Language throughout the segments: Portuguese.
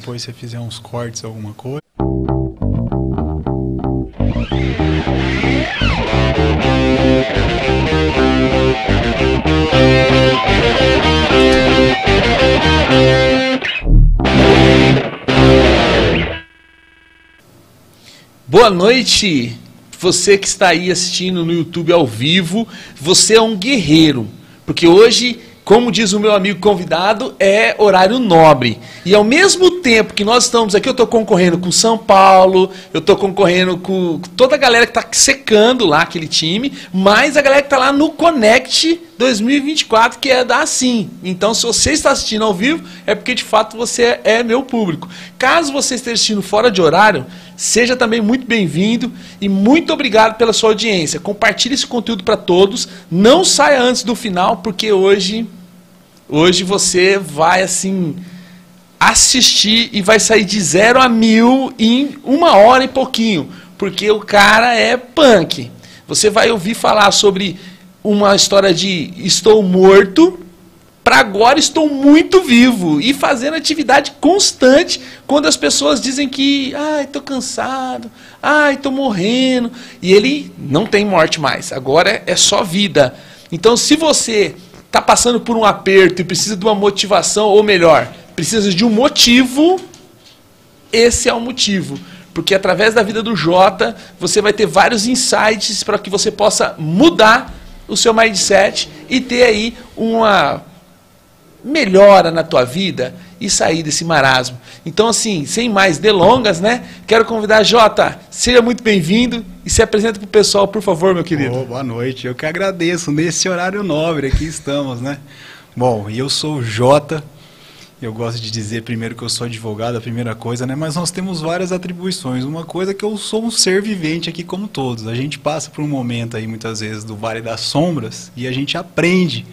depois você fizer uns cortes, alguma coisa. Boa noite, você que está aí assistindo no YouTube ao vivo, você é um guerreiro, porque hoje, como diz o meu amigo convidado, é horário nobre. E ao mesmo tempo que nós estamos aqui, eu estou concorrendo com São Paulo, eu estou concorrendo com toda a galera que está secando lá aquele time, mais a galera que está lá no Connect 2024, que é da Assim. Então, se você está assistindo ao vivo, é porque de fato você é meu público. Caso você esteja assistindo fora de horário, seja também muito bem-vindo e muito obrigado pela sua audiência. Compartilhe esse conteúdo para todos. Não saia antes do final, porque hoje você vai assim assistir e vai sair de 0 a 1000 em 1 hora e pouquinho, porque o cara é punk. Você vai ouvir falar sobre uma história de estou morto para agora estou muito vivo e fazendo atividade constante quando as pessoas dizem que estou cansado, estou morrendo, e ele não tem morte mais, agora é só vida. Então, se você está passando por um aperto e precisa de uma motivação, ou melhor, precisa de um motivo, esse é o motivo. Porque através da vida do Jota, você vai ter vários insights para que você possa mudar o seu mindset e ter aí uma melhora na tua vida e sair desse marasmo. Então, assim, sem mais delongas, né? Quero convidar Jota, seja muito bem-vindo e se apresenta para o pessoal, por favor, meu querido. Boa noite, eu que agradeço. Nesse horário nobre aqui estamos, né? Bom, eu sou o Jota. Eu gosto de dizer primeiro que eu sou advogado, a primeira coisa, né? Mas nós temos várias atribuições. Uma coisa é que eu sou um ser vivente aqui como todos. A gente passa por um momento aí, muitas vezes, do Vale das Sombras e a gente aprende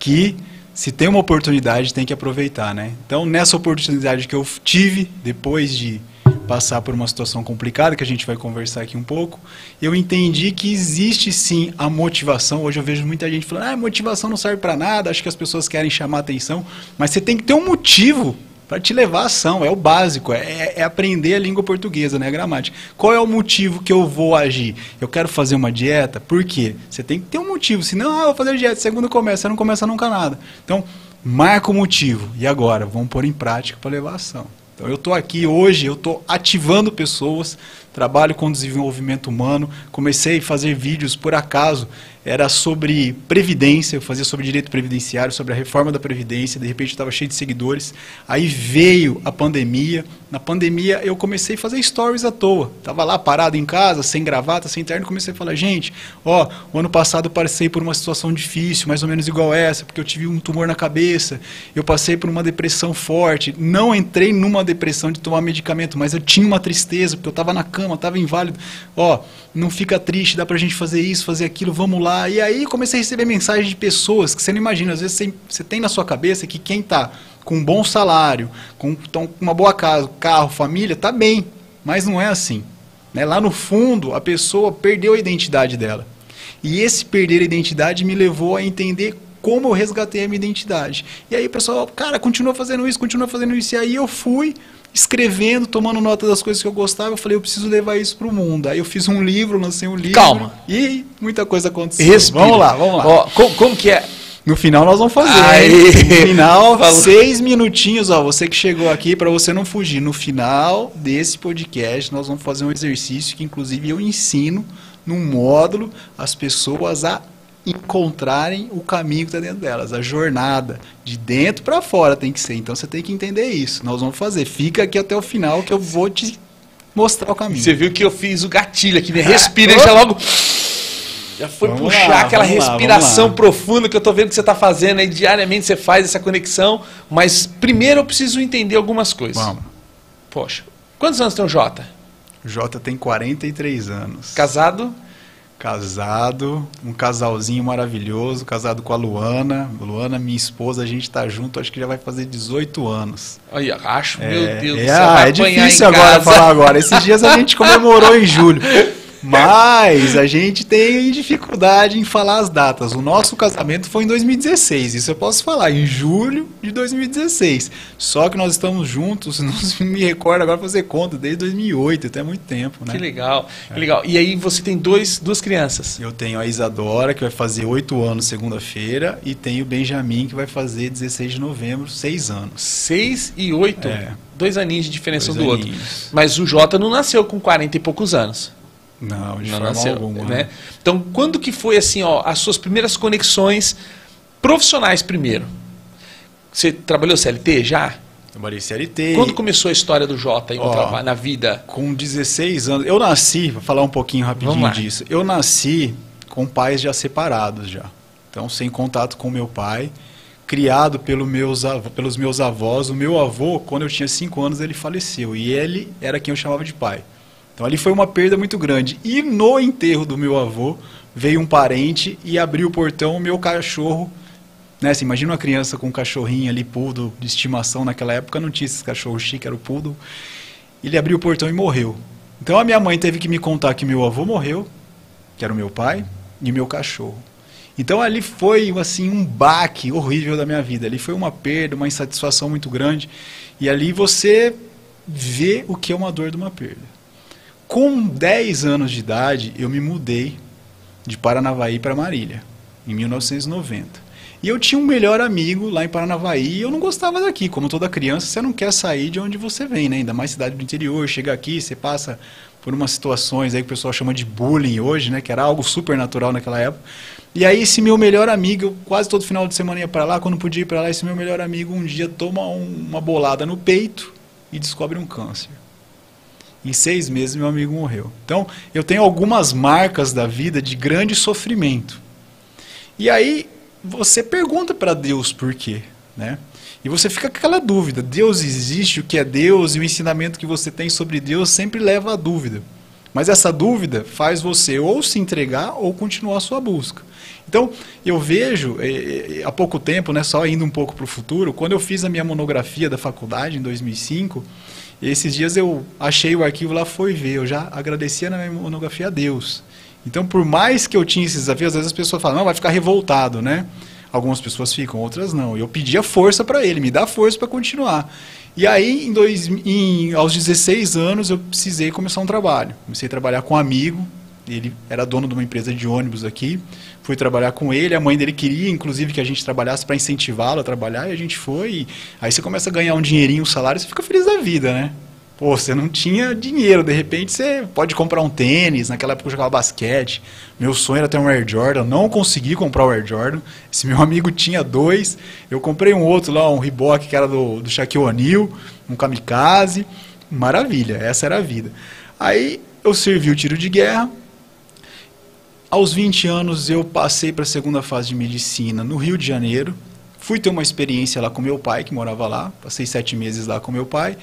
que se tem uma oportunidade, tem que aproveitar, né? Então, nessa oportunidade que eu tive, depois de passar por uma situação complicada, que a gente vai conversar aqui um pouco, eu entendi que existe sim a motivação. Hoje eu vejo muita gente falando, motivação não serve para nada, acho que as pessoas querem chamar atenção, mas você tem que ter um motivo para te levar à ação, é o básico, é aprender a língua portuguesa, né, a gramática. Qual é o motivo que eu vou agir? Eu quero fazer uma dieta? Por quê? Você tem que ter um motivo, senão, eu vou fazer dieta, segunda começa, você não começa nunca nada. Então, marca o motivo, e agora? Vamos pôr em prática para levar à ação. Então, eu estou aqui hoje, eu estou ativando pessoas, trabalho com desenvolvimento humano, comecei a fazer vídeos, por acaso, era sobre previdência, eu fazia sobre direito previdenciário, sobre a reforma da previdência, de repente eu estava cheio de seguidores, aí veio a pandemia, na pandemia eu comecei a fazer stories à toa, estava lá parado em casa, sem gravata, sem terno, comecei a falar, gente, o ano passado eu passei por uma situação difícil, mais ou menos igual essa, porque eu tive um tumor na cabeça, eu passei por uma depressão forte, não entrei numa depressão de tomar medicamento, mas eu tinha uma tristeza, porque eu estava na cama, estava inválido, não fica triste, dá pra gente fazer isso, fazer aquilo, vamos lá. E aí comecei a receber mensagens de pessoas que você não imagina, às vezes você tem na sua cabeça que quem está com um bom salário, com uma boa casa, carro, família, está bem, mas não é assim, né? Lá no fundo, a pessoa perdeu a identidade dela. E esse perder a identidade me levou a entender como eu resgatei a minha identidade. E aí o pessoal, cara, continua fazendo isso, e aí eu fui escrevendo, tomando nota das coisas que eu gostava, eu falei, eu preciso levar isso para o mundo. Aí eu fiz um livro, lancei um livro. Calma. E muita coisa aconteceu. Respira. Vamos lá. Como que é? No final nós vamos fazer. No final, 6 minutinhos, você que chegou aqui, para você não fugir. No final desse podcast, nós vamos fazer um exercício que, inclusive, eu ensino num módulo as pessoas a encontrarem o caminho que está dentro delas, a jornada de dentro para fora tem que ser, então você tem que entender isso, nós vamos fazer, fica aqui até o final que eu vou te mostrar o caminho. Você viu que eu fiz o gatilho aqui, né? Respira e já logo já foi vamos puxar lá, aquela respiração profunda que eu tô vendo que você está fazendo aí, diariamente você faz essa conexão, mas primeiro eu preciso entender algumas coisas. Vamos. Poxa, quantos anos tem o Jota? O Jota tem 43 anos. Casado? Casado, um casalzinho maravilhoso, casado com a Luana. Luana, minha esposa, a gente tá junto, acho que já vai fazer 18 anos. Olha, meu Deus do céu. É difícil agora falar agora. Esses dias a gente comemorou em julho. Mas a gente tem dificuldade em falar as datas. O nosso casamento foi em 2016, isso eu posso falar, em julho de 2016. Só que nós estamos juntos, não me recordo agora fazer conta, desde 2008, até muito tempo, né? Que legal, que legal. E aí você tem duas crianças. Eu tenho a Isadora, que vai fazer 8 anos segunda-feira, e tenho o Benjamin, que vai fazer 16 de novembro, 6 anos. 6 e 8? É. 2 aninhos de diferença um do outro. Aninhos. Mas o Jota não nasceu com 40 e poucos anos. Não, de Não forma nasceu, alguma. né? Então, quando que foi assim, ó, as suas primeiras conexões profissionais primeiro? Você trabalhou CLT já? Trabalhei CLT. Quando começou a história do Jota aí no Ó, trabalho, na vida? Com 16 anos. Eu nasci, vou falar um pouquinho Vamos rapidinho lá. disso. Eu nasci com pais já separados já. Então, sem contato com meu pai, criado pelos meus avós. O meu avô, quando eu tinha 5 anos, ele faleceu. E ele era quem eu chamava de pai. Então, ali foi uma perda muito grande. E no enterro do meu avô, veio um parente e abriu o portão, o meu cachorro. Né? Você imagina uma criança com um cachorrinho ali, poodle, de estimação. Naquela época não tinha esses cachorros chiques, era o poodle. Ele abriu o portão e morreu. Então a minha mãe teve que me contar que meu avô morreu, que era o meu pai, e meu cachorro. Então ali foi assim um baque horrível da minha vida. Ali foi uma perda, uma insatisfação muito grande. E ali você vê o que é uma dor de uma perda. Com 10 anos de idade, eu me mudei de Paranavaí para Marília, em 1990. E eu tinha um melhor amigo lá em Paranavaí e eu não gostava daqui. Como toda criança, você não quer sair de onde você vem, né? Ainda mais cidade do interior, chega aqui, você passa por umas situações aí que o pessoal chama de bullying hoje, né? Que era algo super natural naquela época. E aí esse meu melhor amigo, eu quase todo final de semana ia para lá, quando podia ir para lá, esse meu melhor amigo um dia toma uma bolada no peito e descobre um câncer. Em 6 meses meu amigo morreu. Então eu tenho algumas marcas da vida de grande sofrimento. E aí você pergunta para Deus por quê, né? E você fica com aquela dúvida, Deus existe, o que é Deus, e o ensinamento que você tem sobre Deus sempre leva à dúvida. Mas essa dúvida faz você ou se entregar ou continuar a sua busca. Então, eu vejo, há pouco tempo, né, só indo um pouco para o futuro, quando eu fiz a minha monografia da faculdade, em 2005, esses dias eu achei o arquivo lá, fui ver, eu já agradecia na minha monografia a Deus. Então, por mais que eu tinha esses desafios, às vezes as pessoas falam, não, vai ficar revoltado, né? Algumas pessoas ficam, outras não. Eu pedia força para ele, me dá força para continuar. E aí, aos 16 anos, eu precisei começar um trabalho. Comecei a trabalhar com um amigo, ele era dono de uma empresa de ônibus aqui. Fui trabalhar com ele, a mãe dele queria, inclusive, que a gente trabalhasse para incentivá-lo a trabalhar, e a gente foi. E aí você começa a ganhar um dinheirinho, um salário, você fica feliz da vida, né? Pô, você não tinha dinheiro, de repente você pode comprar um tênis, naquela época eu jogava basquete, meu sonho era ter um Air Jordan, não consegui comprar o Air Jordan, esse meu amigo tinha 2, eu comprei um outro lá, um Reebok que era do Shaquille O'Neal, um Kamikaze, maravilha, essa era a vida. Aí eu servi o tiro de guerra, aos 20 anos eu passei para a segunda fase de medicina no Rio de Janeiro, fui ter uma experiência lá com meu pai, que morava lá, passei 7 meses lá com meu pai,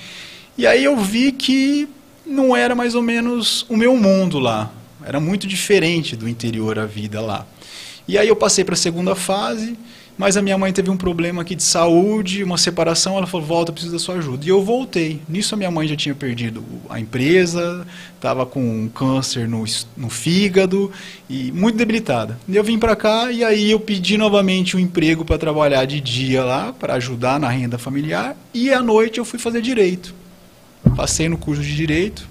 e aí eu vi que não era mais ou menos o meu mundo lá. Era muito diferente do interior a vida lá. E aí eu passei para a segunda fase, mas a minha mãe teve um problema aqui de saúde, uma separação, ela falou, volta, eu preciso da sua ajuda. E eu voltei. Nisso a minha mãe já tinha perdido a empresa, estava com um câncer no fígado, e muito debilitada. E eu vim para cá e aí eu pedi novamente um emprego para trabalhar de dia lá, para ajudar na renda familiar, e à noite eu fui fazer direito. Passei no curso de Direito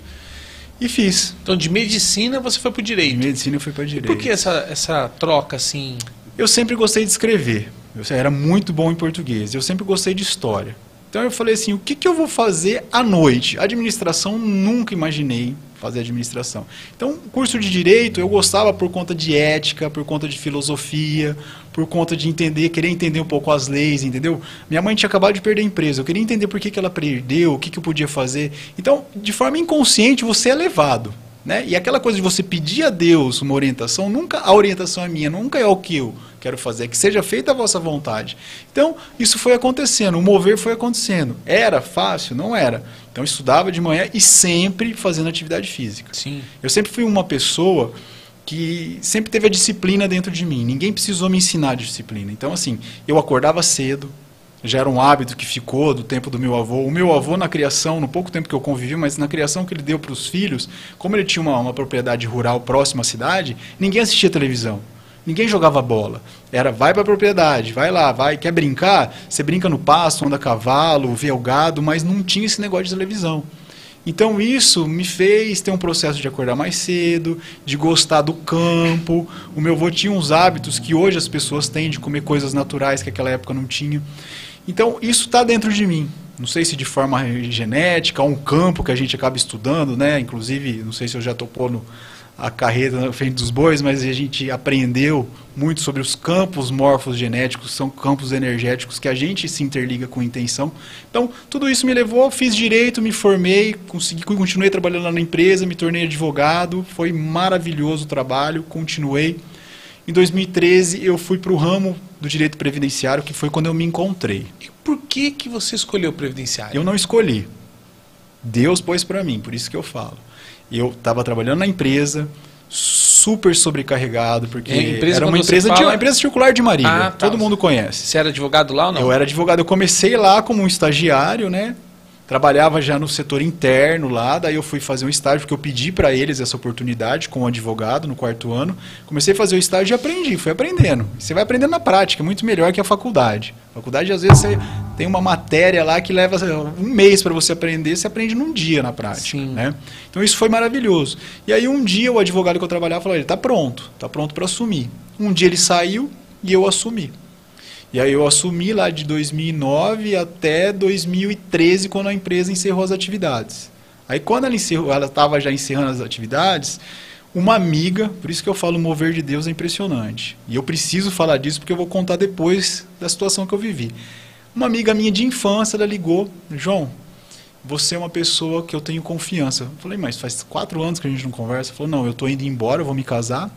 e fiz. Então, de medicina você foi para o Direito. De medicina eu fui para Direito. Por que essa troca assim? Eu sempre gostei de escrever. Eu era muito bom em português. Eu sempre gostei de história. Então eu falei assim, o que eu vou fazer à noite? Administração, nunca imaginei fazer administração. Então, curso de Direito eu gostava por conta de ética, por conta de filosofia, por conta de querer entender um pouco as leis, entendeu? Minha mãe tinha acabado de perder a empresa, eu queria entender por que ela perdeu, o que eu podia fazer. Então, de forma inconsciente, você é levado. Né? E aquela coisa de você pedir a Deus uma orientação, nunca a orientação é minha, nunca é o que eu quero fazer, é que seja feita a vossa vontade. Então, isso foi acontecendo, o mover foi acontecendo. Era fácil? Não era. Então, eu estudava de manhã e sempre fazendo atividade física. Sim. Eu sempre fui uma pessoa que sempre teve a disciplina dentro de mim. Ninguém precisou me ensinar a disciplina. Então, assim, eu acordava cedo, já era um hábito que ficou do tempo do meu avô. O meu avô, na criação, no pouco tempo que eu convivi, mas na criação que ele deu para os filhos, como ele tinha uma propriedade rural próxima à cidade, ninguém assistia televisão. Ninguém jogava bola. Era, vai para a propriedade, vai lá, vai, quer brincar? Você brinca no pasto, anda a cavalo, vê o gado, mas não tinha esse negócio de televisão. Então isso me fez ter um processo de acordar mais cedo, de gostar do campo. O meu avô tinha uns hábitos que hoje as pessoas têm de comer coisas naturais que naquela época não tinha. Então isso está dentro de mim. Não sei se de forma genética, um campo que a gente acaba estudando, né? Inclusive, não sei se eu já estou pondo a carreta na frente dos bois, mas a gente aprendeu muito sobre os campos morfogenéticos, são campos energéticos que a gente se interliga com intenção. Então, tudo isso me levou, fiz direito, me formei, continuei trabalhando lá na empresa, me tornei advogado, foi maravilhoso o trabalho, continuei. Em 2013, eu fui para o ramo do direito previdenciário, que foi quando eu me encontrei. E por que você escolheu o previdenciário? Eu não escolhi. Deus pôs para mim, por isso que eu falo. Eu estava trabalhando na empresa, super sobrecarregado, porque era uma empresa circular de Marília, todo mundo conhece. Você era advogado lá ou não? Eu era advogado, eu comecei lá como um estagiário, né? Trabalhava já no setor interno lá, daí eu fui fazer um estágio, porque eu pedi para eles essa oportunidade como advogado no 4º ano. Comecei a fazer o estágio e aprendi, fui aprendendo. Você vai aprendendo na prática, é muito melhor que a faculdade. A faculdade, às vezes, você tem uma matéria lá que leva um mês para você aprender, você aprende num dia na prática. Né? Então isso foi maravilhoso. E aí um dia o advogado que eu trabalhava falou, ele está pronto para assumir. Um dia ele saiu e eu assumi. E aí eu assumi lá de 2009 até 2013, quando a empresa encerrou as atividades. Aí quando ela encerrou, ela estava já encerrando as atividades, uma amiga, por isso que eu falo, o mover de Deus é impressionante. E eu preciso falar disso porque eu vou contar depois da situação que eu vivi. Uma amiga minha de infância, ela ligou, João, você é uma pessoa que eu tenho confiança. Eu falei, mas faz 4 anos que a gente não conversa. Ela falou, não, eu estou indo embora, eu vou me casar.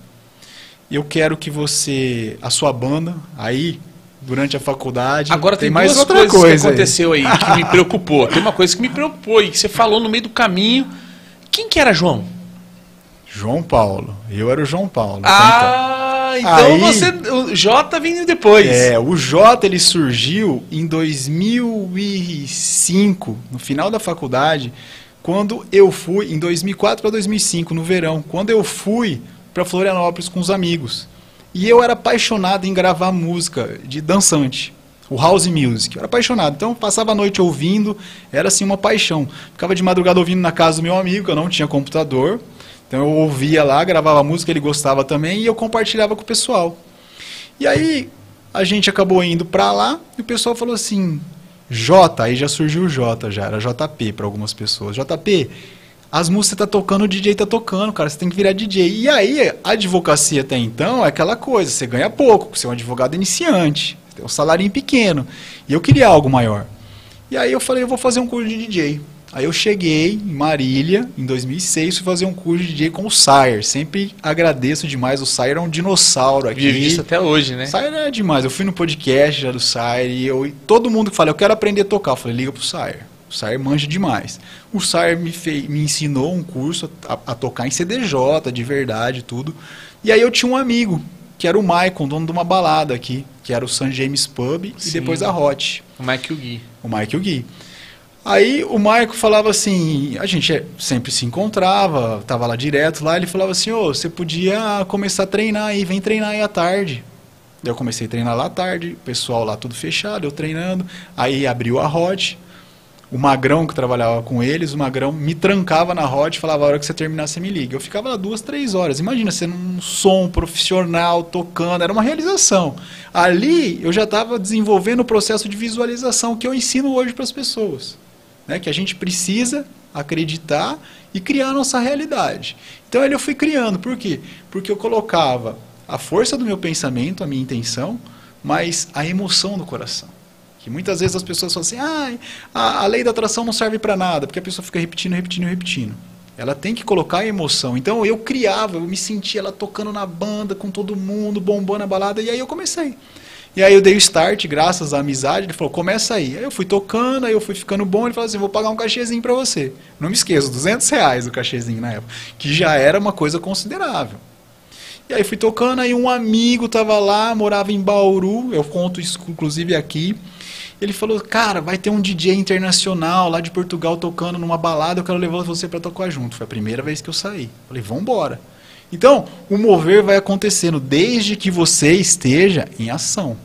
Eu quero que você, a sua banda, aí... durante a faculdade. Agora tem mais outra coisa que aconteceu aí que me preocupou. Tem uma coisa que me preocupou e que você falou no meio do caminho. Quem que era João? João Paulo. Eu era o João Paulo. Então aí, o Jota vindo depois. O Jota ele surgiu em 2005, no final da faculdade, quando eu fui, em 2004 para 2005, no verão, quando eu fui para Florianópolis com os amigos. E eu era apaixonado em gravar música de dançante, o house music. Eu era apaixonado, então passava a noite ouvindo, era assim uma paixão. Ficava de madrugada ouvindo na casa do meu amigo, que eu não tinha computador. Então eu ouvia lá, gravava música, ele gostava também, e eu compartilhava com o pessoal. E aí a gente acabou indo para lá, e o pessoal falou assim, Jota, aí já surgiu o Jota, já era JP para algumas pessoas. JP, as músicas você tá tocando, o DJ tá tocando, cara, você tem que virar DJ. E aí, a advocacia até então é aquela coisa, você ganha pouco, você é um advogado iniciante, você tem um salário pequeno. E eu queria algo maior. E aí eu falei, eu vou fazer um curso de DJ. Aí eu cheguei em Marília, em 2006, fui fazer um curso de DJ com o Sayer. Sempre agradeço demais, o Sayer é um dinossauro aqui. Vive isso até hoje, né? O Sayer é demais, eu fui no podcast já do Sayer e todo mundo que fala, eu quero aprender a tocar, eu falei, liga pro Sayer. O Sayer manja demais. O Sayer me ensinou um curso a tocar em CDJ, de verdade, tudo. E aí eu tinha um amigo, que era o Maicon, dono de uma balada aqui, que era o St. James Pub e depois a Hot. O Mike e o Gui. O Mike e o Gui. Aí o Maicon falava assim, a gente sempre se encontrava, tava lá direto lá, ele falava assim, você podia começar a treinar aí, vem treinar aí à tarde. Eu comecei a treinar lá à tarde, o pessoal lá tudo fechado, eu treinando, aí abriu a Hot. O Magrão, que trabalhava com eles, o Magrão me trancava na Hot e falava, a hora que você terminar, você me liga. Eu ficava lá 2, 3 horas. Imagina, sendo um som profissional, tocando, era uma realização. Ali, eu já estava desenvolvendo o processo de visualização que eu ensino hoje para as pessoas. Né? Que a gente precisa acreditar e criar a nossa realidade. Então, eu fui criando. Por quê? Porque eu colocava a força do meu pensamento, a minha intenção, mas a emoção do coração. Que muitas vezes as pessoas falam assim, a lei da atração não serve para nada, porque a pessoa fica repetindo. Ela tem que colocar a emoção. Então eu criava, eu me sentia ela tocando na banda, com todo mundo, bombando a balada, e aí eu comecei. E aí eu dei o start, graças à amizade, ele falou, começa aí. Aí eu fui tocando, aí eu fui ficando bom, ele falou assim, vou pagar um cachezinho para você. Não me esqueço, R$200 o cachezinho na época, que já era uma coisa considerável. E aí fui tocando, aí um amigo estava lá, morava em Bauru, eu conto isso inclusive aqui. Ele falou, cara, vai ter um DJ internacional lá de Portugal tocando numa balada, eu quero levar você para tocar junto. Foi a primeira vez que eu saí. Falei, vambora. Então, o mover vai acontecendo desde que você esteja em ação.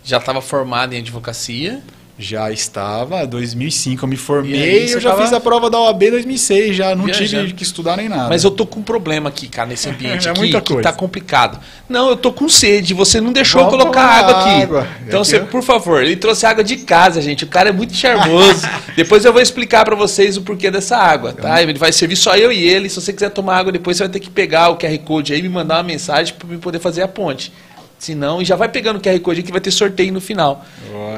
Já estava formado em advocacia? Já estava, 2005 eu me formei, aí, eu já fiz a prova da OAB em 2006, já não tive que estudar nem nada. Mas eu tô com um problema aqui, cara, nesse ambiente aqui, muita que coisa. tá complicado. Não, eu tô com sede, você não deixou eu Vamos colocar tomar água aqui. água. Então você, por favor, ele trouxe água de casa, gente, o cara é muito charmoso. Depois eu vou explicar pra vocês o porquê dessa água, tá? Ele vai servir só eu e ele, se você quiser tomar água depois você vai ter que pegar o QR Code aí e me mandar uma mensagem pra eu poder fazer a ponte. Se não, e já vai pegando o QR Code que vai ter sorteio no final.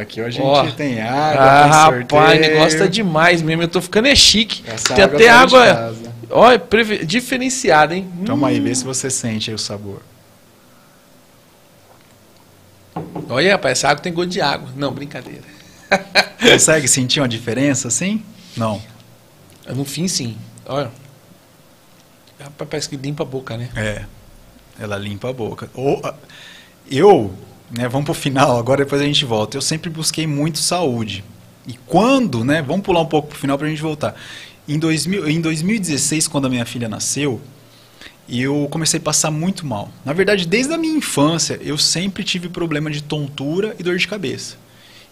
Aqui a gente tem água, tem rapaz, sorteio. o negócio tá demais mesmo. Eu tô ficando chique. Essa tem água até tá de água. casa. Olha, diferenciada, hein? Toma aí, vê se você sente aí o sabor. Olha, rapaz, essa água tem gosto de água. Não, brincadeira. Consegue sentir uma diferença assim? Não. No fim, sim. Olha. Rapaz, parece que limpa a boca, né? É. Ela limpa a boca. Eu, né, vamos pro final, agora depois a gente volta. Eu sempre busquei muito saúde. E quando, né, vamos pular um pouco pro final pra gente voltar. Em 2016, quando a minha filha nasceu, eu comecei a passar muito mal. Na verdade, desde a minha infância, eu sempre tive problema de tontura e dor de cabeça.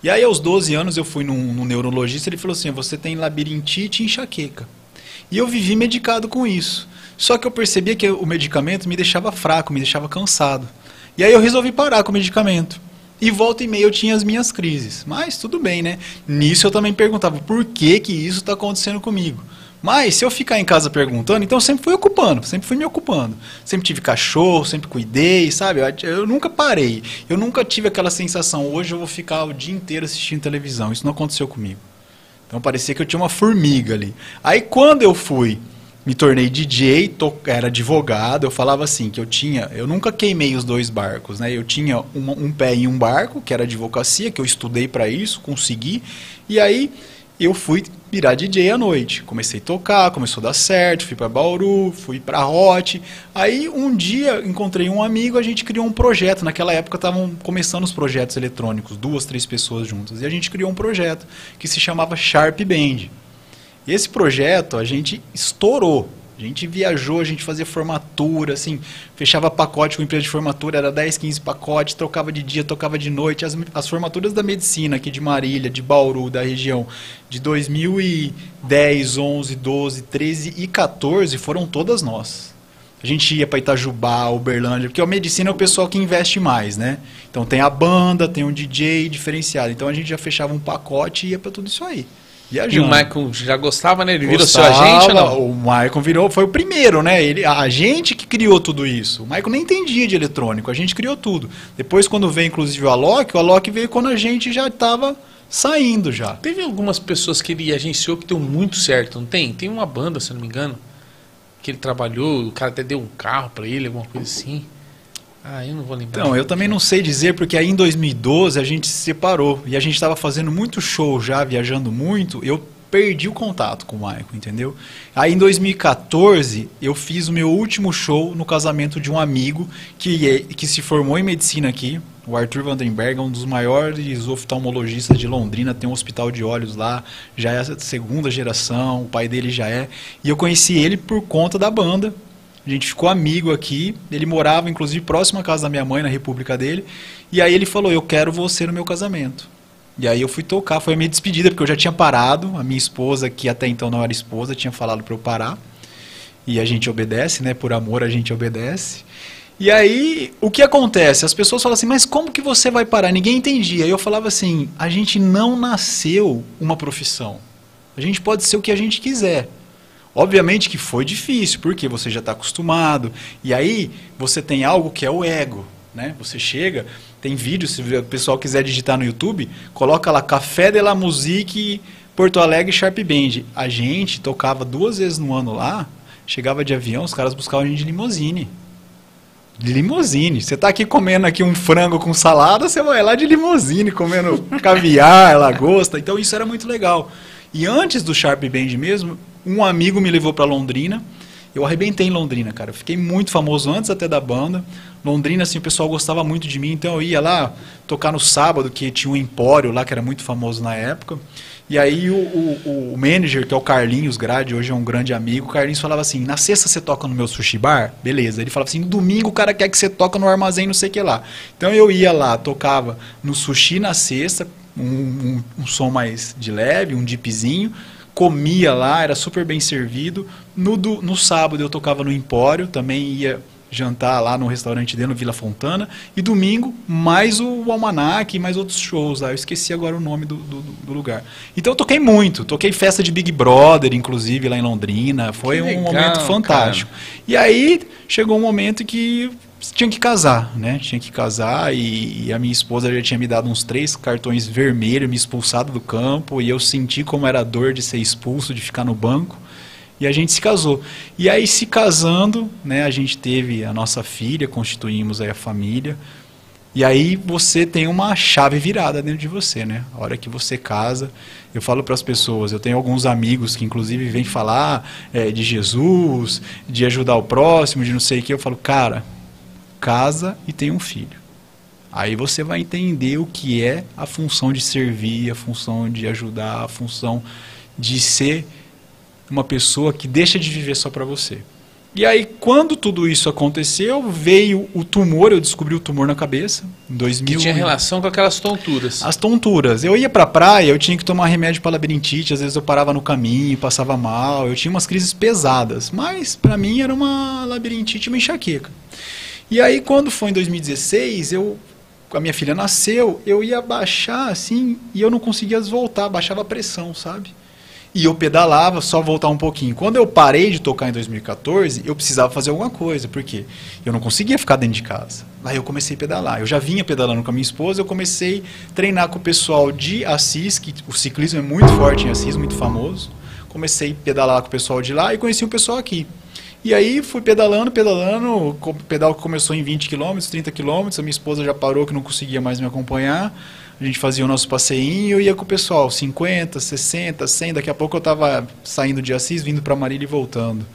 E aí, aos 12 anos, eu fui num neurologista e ele falou assim, você tem labirintite e enxaqueca. E eu vivi medicado com isso. Só que eu percebia que o medicamento me deixava fraco, me deixava cansado. E aí eu resolvi parar com o medicamento. E volta e meia eu tinha as minhas crises. Mas tudo bem, né? Nisso eu também perguntava por que isso está acontecendo comigo. Mas se eu ficar em casa perguntando, então eu sempre fui ocupando, sempre fui me ocupando. Sempre tive cachorro, sempre cuidei, sabe? Eu nunca parei. Eu nunca tive aquela sensação, hoje eu vou ficar o dia inteiro assistindo televisão. Isso não aconteceu comigo. Então parecia que eu tinha uma formiga ali. Aí quando eu me tornei DJ, era advogado, eu falava assim, que eu nunca queimei os dois barcos, né? Eu tinha um pé em um barco, que era advocacia, que eu estudei para isso, consegui, e aí eu fui virar DJ à noite. Comecei a tocar, começou a dar certo, fui para Bauru, fui para Hot. Aí um dia encontrei um amigo, a gente criou um projeto. Naquela época estavam começando os projetos eletrônicos, 2, 3 pessoas juntas. E a gente criou um projeto que se chamava Sharp Band. Esse projeto a gente estourou. A gente viajou, a gente fazia formatura, assim, fechava pacote com empresa de formatura, era 10, 15 pacotes, trocava de dia, tocava de noite. As formaturas da medicina aqui de Marília, de Bauru, da região, de 2010, 11, 12, 13 e 14 foram todas nossas. A gente ia para Itajubá, Uberlândia, porque a medicina é o pessoal que investe mais, né? Então tem a banda, tem um DJ diferenciado. Então a gente já fechava um pacote e ia para tudo isso aí. Viajando. E o Maicon já gostava, né? Ele virou seu agente ou não? O Maicon foi o primeiro, né? A gente que criou tudo isso. O Maicon nem entendia de eletrônico, a gente criou tudo. Depois, quando veio inclusive o Alok veio quando a gente já estava saindo já. Teve algumas pessoas que ele agenciou que deu muito certo, não tem? Tem uma banda, se eu não me engano, que ele trabalhou, o cara até deu um carro pra ele, alguma coisa assim. Ah, eu não vou lembrar. Então, eu também não sei dizer, porque aí em 2012 a gente se separou. E a gente estava fazendo muito show já, viajando muito. Eu perdi o contato com o Maicon, entendeu? Aí em 2014 eu fiz o meu último show no casamento de um amigo que se formou em medicina aqui. O Arthur Vandenberg é um dos maiores oftalmologistas de Londrina, tem um hospital de olhos lá, já é a segunda geração, o pai dele já é. E eu conheci ele por conta da banda. A gente ficou amigo aqui, ele morava inclusive próximo à casa da minha mãe, na república dele, e aí ele falou, eu quero você no meu casamento. E aí eu fui tocar, foi a minha despedida, porque eu já tinha parado, a minha esposa, que até então não era esposa, tinha falado para eu parar, e a gente obedece, né, por amor a gente obedece. E aí, o que acontece? As pessoas falam assim, mas como que você vai parar? Ninguém entendia. E eu falava assim, a gente não nasceu uma profissão, a gente pode ser o que a gente quiser. Obviamente que foi difícil, porque você já está acostumado. E aí você tem algo que é o ego, né? Você chega, tem vídeo, se o pessoal quiser digitar no YouTube, coloca lá Café de la Musique Porto Alegre Sharp Band. A gente tocava 2 vezes no ano lá, chegava de avião, os caras buscavam a gente de limusine. De limusine. Você está aqui comendo aqui um frango com salada, você vai lá de limusine, comendo caviar, lagosta. Então isso era muito legal. E antes do Sharp Band mesmo, um amigo me levou para Londrina Eu arrebentei em Londrina, cara. Eu fiquei muito famoso antes até da banda. Londrina, assim, o pessoal gostava muito de mim, então eu ia lá tocar no sábado, que tinha um empório lá, que era muito famoso na época. E aí o manager, que é o Carlinhos Grade, hoje é um grande amigo, o Carlinhos falava assim, na sexta você toca no meu sushi bar? Beleza. Ele falava assim, no domingo o cara quer que você toca no armazém não sei o que lá. Então eu ia lá, tocava no sushi na sexta, um som mais de leve, um dipzinho, comia lá, era super bem servido. No sábado eu tocava no empório, também ia jantar lá no restaurante dele, no Vila Fontana, e domingo mais o Almanac, mais outros shows lá, eu esqueci agora o nome do lugar. Então eu toquei muito, toquei festa de Big Brother, inclusive lá em Londrina, foi um momento fantástico. Cara. E aí chegou um momento que tinha que casar, né? Tinha que casar e a minha esposa já tinha me dado uns 3 cartões vermelhos, me expulsado do campo, e eu senti como era a dor de ser expulso, de ficar no banco. E a gente se casou. E aí, se casando, né, a gente teve a nossa filha, constituímos aí a família. E aí você tem uma chave virada dentro de você, né? A hora que você casa, eu falo para as pessoas, eu tenho alguns amigos que inclusive vêm falar de Jesus, de ajudar o próximo, de não sei o que. Eu falo, cara, casa e tem um filho. Aí você vai entender o que é a função de servir, a função de ajudar, a função de ser uma pessoa que deixa de viver só para você. E aí, quando tudo isso aconteceu, veio o tumor, eu descobri o tumor na cabeça, em 2000. Que tinha relação com aquelas tonturas. As tonturas. Eu ia pra praia, eu tinha que tomar remédio para labirintite, às vezes eu parava no caminho, passava mal, eu tinha umas crises pesadas, mas para mim era uma labirintite, uma enxaqueca. E aí, quando foi em 2016, a minha filha nasceu, eu ia baixar assim, e eu não conseguia voltar, baixava a pressão, sabe? E eu pedalava, só voltar um pouquinho. Quando eu parei de tocar em 2014, eu precisava fazer alguma coisa, porque eu não conseguia ficar dentro de casa. Aí eu comecei a pedalar. Eu já vinha pedalando com a minha esposa, eu comecei a treinar com o pessoal de Assis, que o ciclismo é muito forte em Assis, muito famoso. Comecei a pedalar com o pessoal de lá e conheci o pessoal aqui. E aí fui pedalando, o pedal começou em 20 km, 30 km, a minha esposa já parou que não conseguia mais me acompanhar. A gente fazia o nosso passeinho e eu ia com o pessoal, 50, 60, 100, daqui a pouco eu estava saindo de Assis, vindo para Marília e voltando.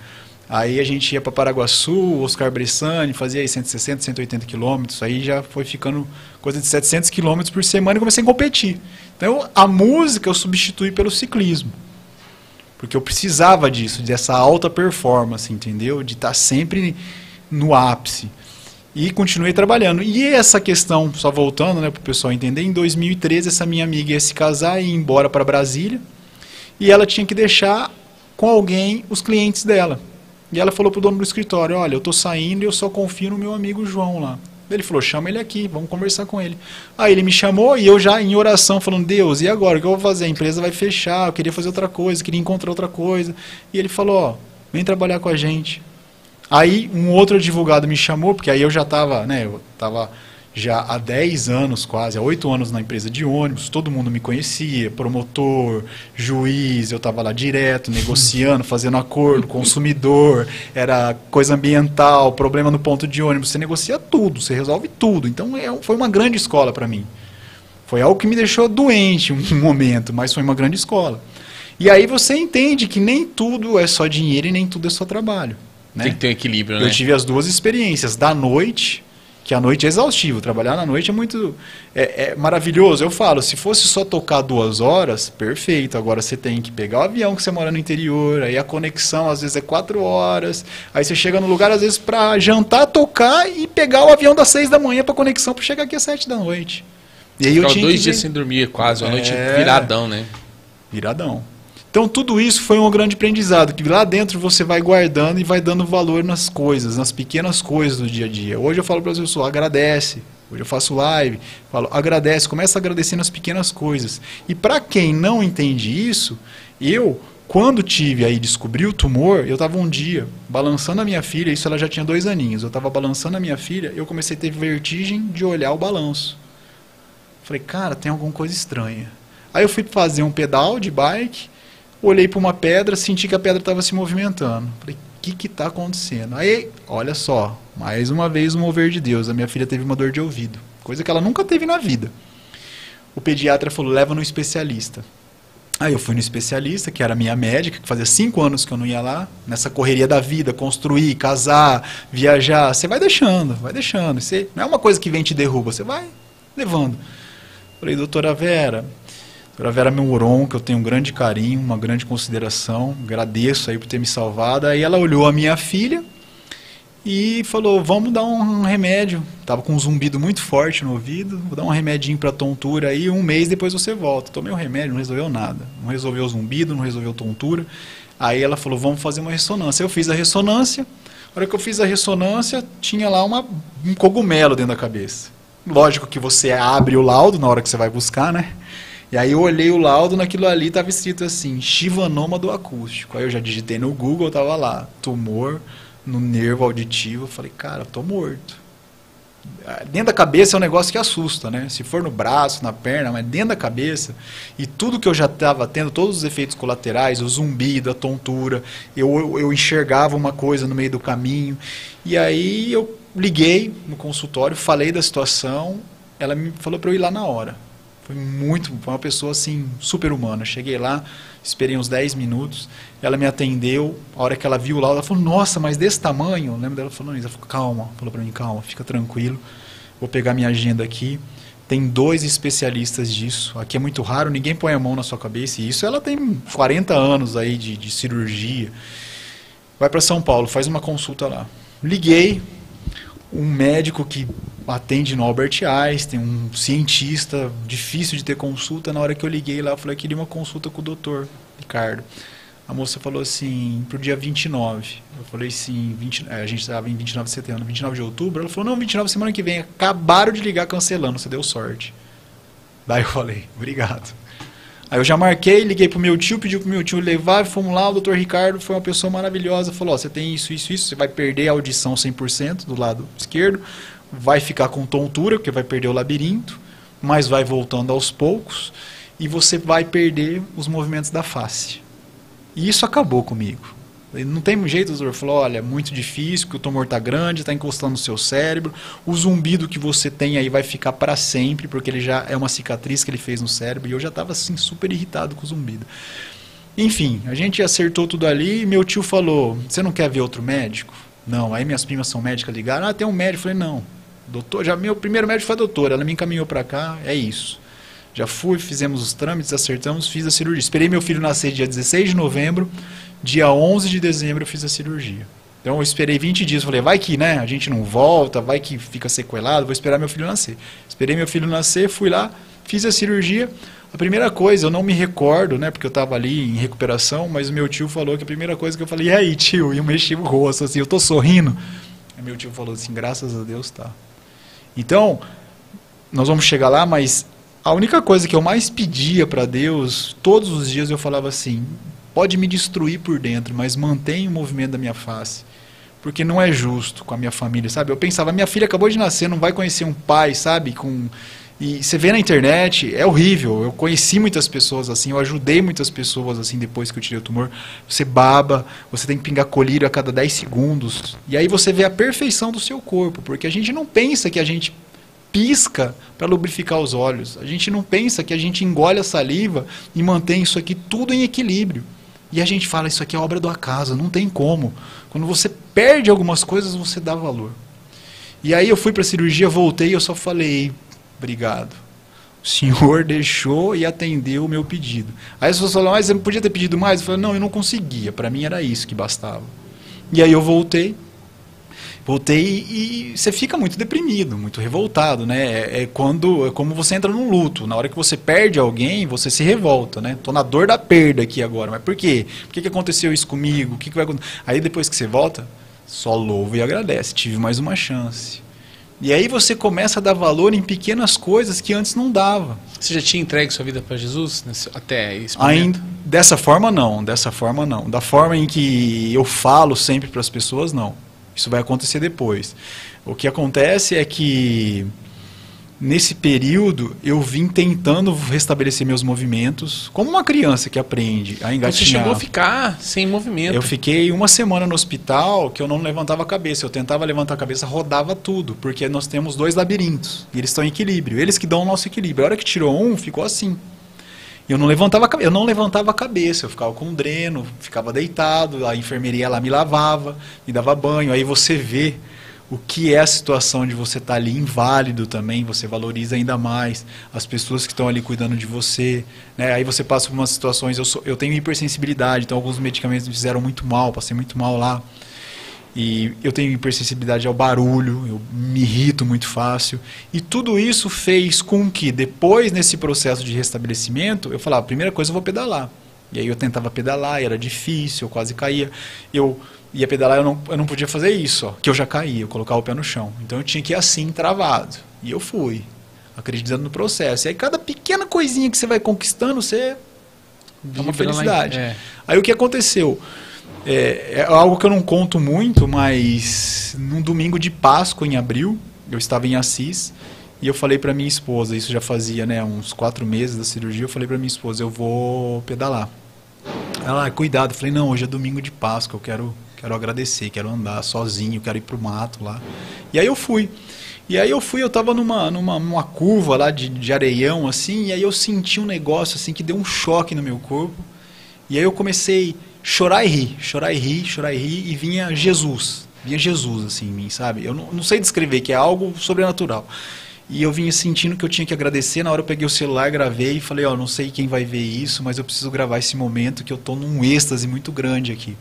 Aí a gente ia para Paraguaçu, Oscar Bressani, fazia aí 160, 180 quilômetros, aí já foi ficando coisa de 700 quilômetros por semana e comecei a competir. Então a música eu substituí pelo ciclismo, porque eu precisava disso, dessa alta performance, entendeu? De estar sempre no ápice. E continuei trabalhando. E essa questão, só voltando, né, para o pessoal entender, em 2013 essa minha amiga ia se casar e ir embora para Brasília. E ela tinha que deixar com alguém os clientes dela. E ela falou para o dono do escritório, olha, eu estou saindo e eu só confio no meu amigo João lá. Ele falou, chama ele aqui, vamos conversar com ele. Aí ele me chamou e eu já em oração falando, Deus, e agora? O que eu vou fazer? A empresa vai fechar, eu queria fazer outra coisa, queria encontrar outra coisa. E ele falou, ó, vem trabalhar com a gente. Aí um outro advogado me chamou, porque aí eu já estava, né, eu estava já há 10 anos quase, há 8 anos na empresa de ônibus, todo mundo me conhecia, promotor, juiz, eu estava lá direto, negociando, fazendo acordo, consumidor, era coisa ambiental, problema no ponto de ônibus, você negocia tudo, você resolve tudo, então foi uma grande escola para mim. Foi algo que me deixou doente um momento, mas foi uma grande escola. E aí você entende que nem tudo é só dinheiro e nem tudo é só trabalho. Né? Tem que ter equilíbrio, né? Eu tive as duas experiências, da noite, que a noite é exaustivo, trabalhar na noite é muito maravilhoso. Eu falo, se fosse só tocar 2 horas, perfeito. Agora você tem que pegar o avião que você mora no interior, aí a conexão às vezes é 4 horas, aí você chega no lugar às vezes para jantar, tocar e pegar o avião das 6 da manhã para conexão para chegar aqui às 7 da noite. E aí eu tinha 2 dias sem dormir quase, uma noite viradão, né? Viradão. Então tudo isso foi um grande aprendizado, que lá dentro você vai guardando e vai dando valor nas coisas, nas pequenas coisas do dia a dia. Hoje eu falo para as pessoas, agradece. Hoje eu faço live, falo, agradece, começa a agradecer nas pequenas coisas. E para quem não entende isso, quando descobri o tumor, eu estava um dia balançando a minha filha, isso ela já tinha 2 aninhos, eu estava balançando a minha filha, eu comecei a ter vertigem de olhar o balanço. Falei, cara, tem alguma coisa estranha. Aí eu fui fazer um pedal de bike, olhei para uma pedra, senti que a pedra estava se movimentando. Falei, o que está acontecendo? Aí, olha só, mais uma vez o mover de Deus. A minha filha teve uma dor de ouvido, coisa que ela nunca teve na vida. O pediatra falou, leva no especialista. Aí eu fui no especialista, que era a minha médica, que fazia 5 anos que eu não ia lá, nessa correria da vida, construir, casar, viajar, você vai deixando, vai deixando. Você, não é uma coisa que vem e te derruba, você vai levando. Falei, doutora Vera Meuron, que eu tenho um grande carinho, uma grande consideração, agradeço aí por ter me salvado. Aí ela olhou a minha filha e falou, vamos dar um remédio. Tava com um zumbido muito forte no ouvido, vou dar um remedinho para tontura aí, 1 mês depois você volta. Tomei o remédio, não resolveu nada. Não resolveu o zumbido, não resolveu tontura. Aí ela falou, vamos fazer uma ressonância. Eu fiz a ressonância. Na hora que eu fiz a ressonância, tinha lá um cogumelo dentro da cabeça. Lógico que você abre o laudo na hora que você vai buscar, né? E aí eu olhei o laudo, naquilo ali estava escrito assim, Chivanoma do acústico. Aí eu já digitei no Google, tava lá, tumor no nervo auditivo. Eu falei, cara, tô morto. Dentro da cabeça é um negócio que assusta, né? Se for no braço, na perna, mas dentro da cabeça, e tudo que eu já estava tendo, todos os efeitos colaterais, o zumbido, a tontura, eu enxergava uma coisa no meio do caminho. E aí eu liguei no consultório, falei da situação, ela me falou para eu ir lá na hora. Foi uma pessoa assim, super humana. Cheguei lá, esperei uns 10 minutos, ela me atendeu, a hora que ela viu lá, ela falou, nossa, mas desse tamanho? Eu lembro dela falando isso, ela falou, calma, falou para mim, calma, fica tranquilo, vou pegar minha agenda aqui, tem 2 especialistas disso, aqui é muito raro, ninguém põe a mão na sua cabeça, e isso ela tem 40 anos aí de cirurgia, vai para São Paulo, faz uma consulta lá. Liguei, um médico que atende no Albert Einstein, um cientista, difícil de ter consulta. Na hora que eu liguei lá, eu falei, eu queria uma consulta com o doutor Ricardo. A moça falou assim, pro dia 29. Eu falei assim, a gente estava em 29 de setembro, 29 de outubro. Ela falou, não, 29 semana que vem. Acabaram de ligar cancelando, você deu sorte. Daí eu falei, obrigado. Aí eu já marquei, liguei pro meu tio, pedi pro meu tio levar, fomos lá, o doutor Ricardo foi uma pessoa maravilhosa, falou, ó, você tem isso, você vai perder a audição 100% do lado esquerdo, vai ficar com tontura, porque vai perder o labirinto, mas vai voltando aos poucos, e você vai perder os movimentos da face. E isso acabou comigo. Não tem jeito, o doutor falou, olha, é muito difícil, porque o tumor está grande, está encostando no seu cérebro, o zumbido que você tem aí vai ficar para sempre, porque ele já é uma cicatriz que ele fez no cérebro, e eu já estava assim, super irritado com o zumbido. Enfim, a gente acertou tudo ali, e meu tio falou, você não quer ver outro médico? Não, aí minhas primas são médicas, ligaram, tem um médico, eu falei, não, doutor, já meu primeiro médico foi a doutora, ela me encaminhou para cá, é isso. Já fui, fizemos os trâmites, acertamos, fiz a cirurgia. Esperei meu filho nascer dia 16 de novembro, dia 11 de dezembro eu fiz a cirurgia. Então eu esperei 20 dias, falei, vai que né, a gente não volta, vai que fica sequelado, vou esperar meu filho nascer. Esperei meu filho nascer, fui lá, fiz a cirurgia. A primeira coisa, eu não me recordo, né, porque eu estava ali em recuperação, mas o meu tio falou que a primeira coisa que eu falei, e aí tio? E eu mexi o rosto assim, eu tô sorrindo. Aí meu tio falou assim, graças a Deus tá. Então, nós vamos chegar lá, mas a única coisa que eu mais pedia para Deus, todos os dias eu falava assim, pode me destruir por dentro, mas mantenha o movimento da minha face, porque não é justo com a minha família, sabe? Eu pensava, minha filha acabou de nascer, não vai conhecer um pai, sabe? E você vê na internet, é horrível, eu conheci muitas pessoas assim, eu ajudei muitas pessoas assim depois que eu tirei o tumor, você baba, você tem que pingar colírio a cada 10 segundos, e aí você vê a perfeição do seu corpo, porque a gente não pensa que a gente pisca para lubrificar os olhos. A gente não pensa que a gente engole a saliva e mantém isso aqui tudo em equilíbrio. E a gente fala, isso aqui é obra do acaso, não tem como. Quando você perde algumas coisas, você dá valor. E aí eu fui para a cirurgia, voltei e eu só falei, obrigado. O senhor deixou e atendeu o meu pedido. Aí as pessoas falaram, mas você não podia ter pedido mais? Eu falei, não, eu não conseguia, para mim era isso que bastava. E aí eu voltei e você fica muito deprimido, muito revoltado, né? É como você entra num luto. Na hora que você perde alguém, você se revolta, né? Tô na dor da perda aqui agora, mas por quê? Por que aconteceu isso comigo? O que vai acontecer? Aí depois que você volta, só louva e agradece. Tive mais uma chance. E aí você começa a dar valor em pequenas coisas que antes não dava. Você já tinha entregue sua vida para Jesus até esse momento? Ainda, dessa forma não. Da forma em que eu falo sempre para as pessoas, não. Isso vai acontecer depois. O que acontece é que, nesse período, eu vim tentando restabelecer meus movimentos, como uma criança que aprende a engatinhar. Você chegou a ficar sem movimento. Eu fiquei 1 semana no hospital que eu não levantava a cabeça. Eu tentava levantar a cabeça, rodava tudo, porque nós temos 2 labirintos, e eles estão em equilíbrio. Eles que dão o nosso equilíbrio. A hora que tirou um, ficou assim. Eu não levantava a cabeça, eu ficava com um dreno, ficava deitado, a enfermeira lá me lavava, me dava banho. Aí você vê o que é a situação de você estar ali inválido também, você valoriza ainda mais as pessoas que estão ali cuidando de você, né? Aí você passa por umas situações, eu tenho hipersensibilidade, então alguns medicamentos me fizeram muito mal, passei muito mal lá. E eu tenho hipersensibilidade ao barulho, eu me irrito muito fácil. E tudo isso fez com que, depois, nesse processo de restabelecimento, eu falava, primeira coisa, eu vou pedalar. E aí eu tentava pedalar, e era difícil, eu quase caía. Eu ia pedalar, eu não podia fazer isso, ó, que eu já caía, eu colocava o pé no chão. Então eu tinha que ir assim, travado. E eu fui, acreditando no processo. E aí cada pequena coisinha que você vai conquistando, você dá uma felicidade. Aí o que aconteceu? É algo que eu não conto muito, mas num domingo de Páscoa, em abril, eu estava em Assis, e eu falei para minha esposa, isso já fazia, né, uns 4 meses da cirurgia, eu falei para minha esposa, eu vou pedalar. Ela, cuidado, eu falei, não, hoje é domingo de Páscoa, eu quero agradecer, quero andar sozinho, quero ir pro mato lá. E aí eu fui. Eu tava numa curva lá de areião, assim, e aí eu senti um negócio, assim, que deu um choque no meu corpo, e aí eu comecei chorar e rir, e vinha Jesus, assim, em mim, sabe? Eu não sei descrever, que é algo sobrenatural. E eu vinha sentindo que eu tinha que agradecer, na hora eu peguei o celular, gravei e falei, ó, não sei quem vai ver isso, mas eu preciso gravar esse momento, que eu tô num êxtase muito grande aqui.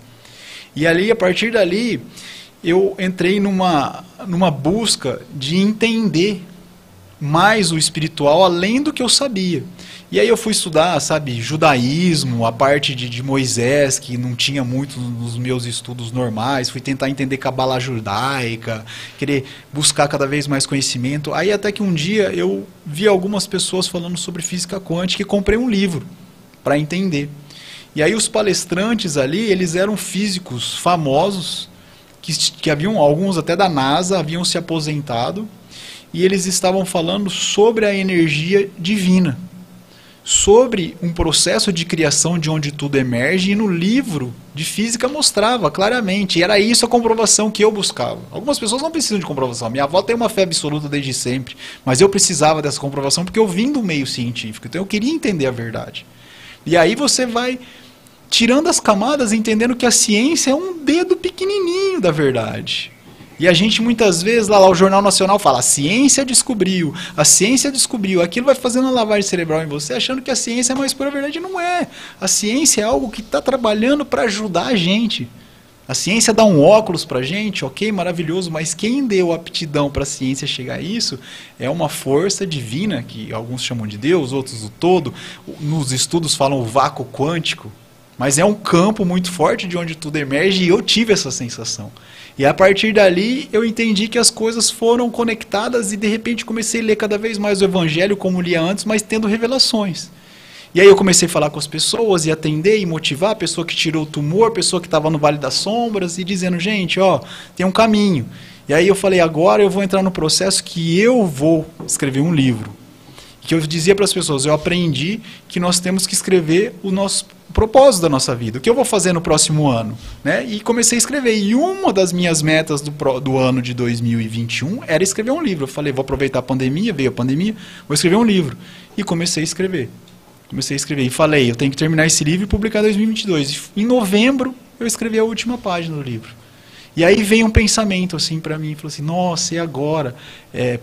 E ali, a partir dali, eu entrei numa busca de entender mais o espiritual, além do que eu sabia. E aí eu fui estudar, sabe, judaísmo, a parte de Moisés, que não tinha muito nos meus estudos normais, fui tentar entender Cabala judaica, querer buscar cada vez mais conhecimento. Aí até que um dia eu vi algumas pessoas falando sobre física quântica e comprei um livro para entender. E aí os palestrantes ali, eles eram físicos famosos, que haviam, alguns até da NASA, haviam se aposentado, e eles estavam falando sobre a energia divina, sobre um processo de criação de onde tudo emerge, e no livro de física mostrava claramente, e era isso a comprovação que eu buscava. Algumas pessoas não precisam de comprovação, minha avó tem uma fé absoluta desde sempre, mas eu precisava dessa comprovação porque eu vim do meio científico, então eu queria entender a verdade. E aí você vai tirando as camadas, entendendo que a ciência é um dedo pequenininho da verdade. E a gente muitas vezes, lá o Jornal Nacional fala, a ciência descobriu, aquilo vai fazendo uma lavagem cerebral em você, achando que a ciência é mais pura verdade. Não é. A ciência é algo que está trabalhando para ajudar a gente. A ciência dá um óculos para a gente, ok, maravilhoso, mas quem deu aptidão para a ciência chegar a isso é uma força divina, que alguns chamam de Deus, outros do todo. Nos estudos falam o vácuo quântico, mas é um campo muito forte de onde tudo emerge, e eu tive essa sensação. E a partir dali eu entendi que as coisas foram conectadas, e de repente comecei a ler cada vez mais o Evangelho como lia antes, mas tendo revelações. E aí eu comecei a falar com as pessoas, e atender, e motivar a pessoa que tirou o tumor, a pessoa que estava no Vale das Sombras, e dizendo, gente, ó, tem um caminho. E aí eu falei, agora eu vou entrar no processo que eu vou escrever um livro. Que eu dizia para as pessoas, eu aprendi que nós temos que escrever o nosso propósito da nossa vida, o que eu vou fazer no próximo ano, né? E comecei a escrever, e uma das minhas metas do ano de 2021 era escrever um livro. Eu falei, vou aproveitar a pandemia, veio a pandemia, vou escrever um livro, e comecei a escrever, e falei, eu tenho que terminar esse livro e publicar em 2022, em novembro eu escrevi a última página do livro. E aí veio um pensamento assim para mim, falou assim, nossa, e agora?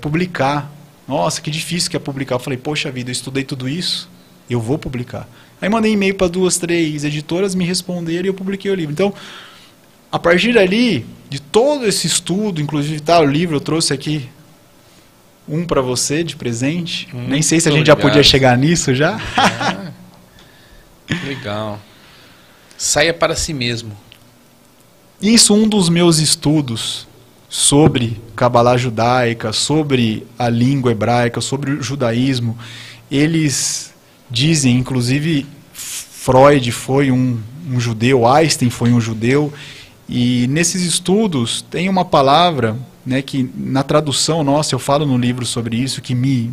Publicar, nossa, que difícil que é publicar. Eu falei, poxa vida, eu estudei tudo isso, eu vou publicar. Aí mandei e-mail para 2, 3 editoras, me responderam e eu publiquei o livro. Então, a partir dali, de todo esse estudo, inclusive o livro, eu trouxe aqui um para você de presente. Nem sei se a gente já podia chegar nisso já. Legal. Saia para si mesmo. Isso, um dos meus estudos sobre Cabala judaica, sobre a língua hebraica, sobre o judaísmo, eles dizem, inclusive Freud foi um judeu, Einstein foi um judeu, e nesses estudos tem uma palavra, né, que na tradução nossa, eu falo no livro sobre isso, que me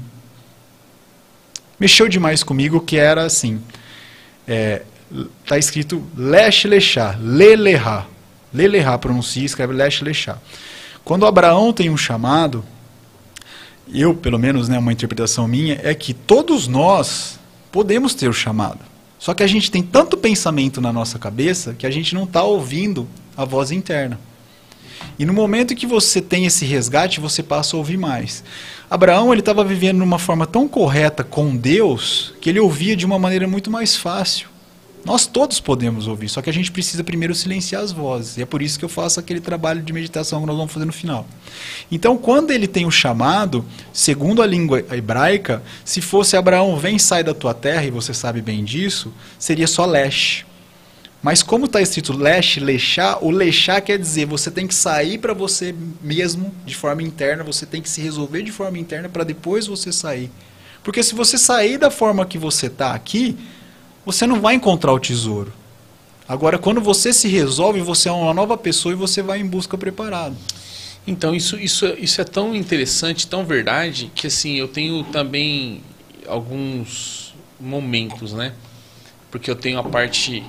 mexeu demais comigo, que era assim, está escrito Lesh Lechá, Leleha, Leleha pronuncia, escreve Lesh Lechá. Quando Abraão tem um chamado, eu, pelo menos, né, uma interpretação minha, é que todos nós podemos ter o chamado. Só que a gente tem tanto pensamento na nossa cabeça que a gente não está ouvindo a voz interna. E no momento que você tem esse resgate, você passa a ouvir mais. Abraão, ele estava vivendo de uma forma tão correta com Deus, que ele ouvia de uma maneira muito mais fácil. Nós todos podemos ouvir, só que a gente precisa primeiro silenciar as vozes. E é por isso que eu faço aquele trabalho de meditação que nós vamos fazer no final. Então, quando ele tem o chamado, segundo a língua hebraica, se fosse Abraão, vem, sai da tua terra, e você sabe bem disso, seria só lesh. Mas como está escrito lesh, lechá, o lechá quer dizer, você tem que sair para você mesmo, de forma interna, você tem que se resolver de forma interna para depois você sair. Porque se você sair da forma que você está aqui, você não vai encontrar o tesouro. Agora, quando você se resolve, você é uma nova pessoa e você vai em busca preparado. Então, isso é tão interessante, tão verdade, que assim, eu tenho também alguns momentos, né? Porque eu tenho a parte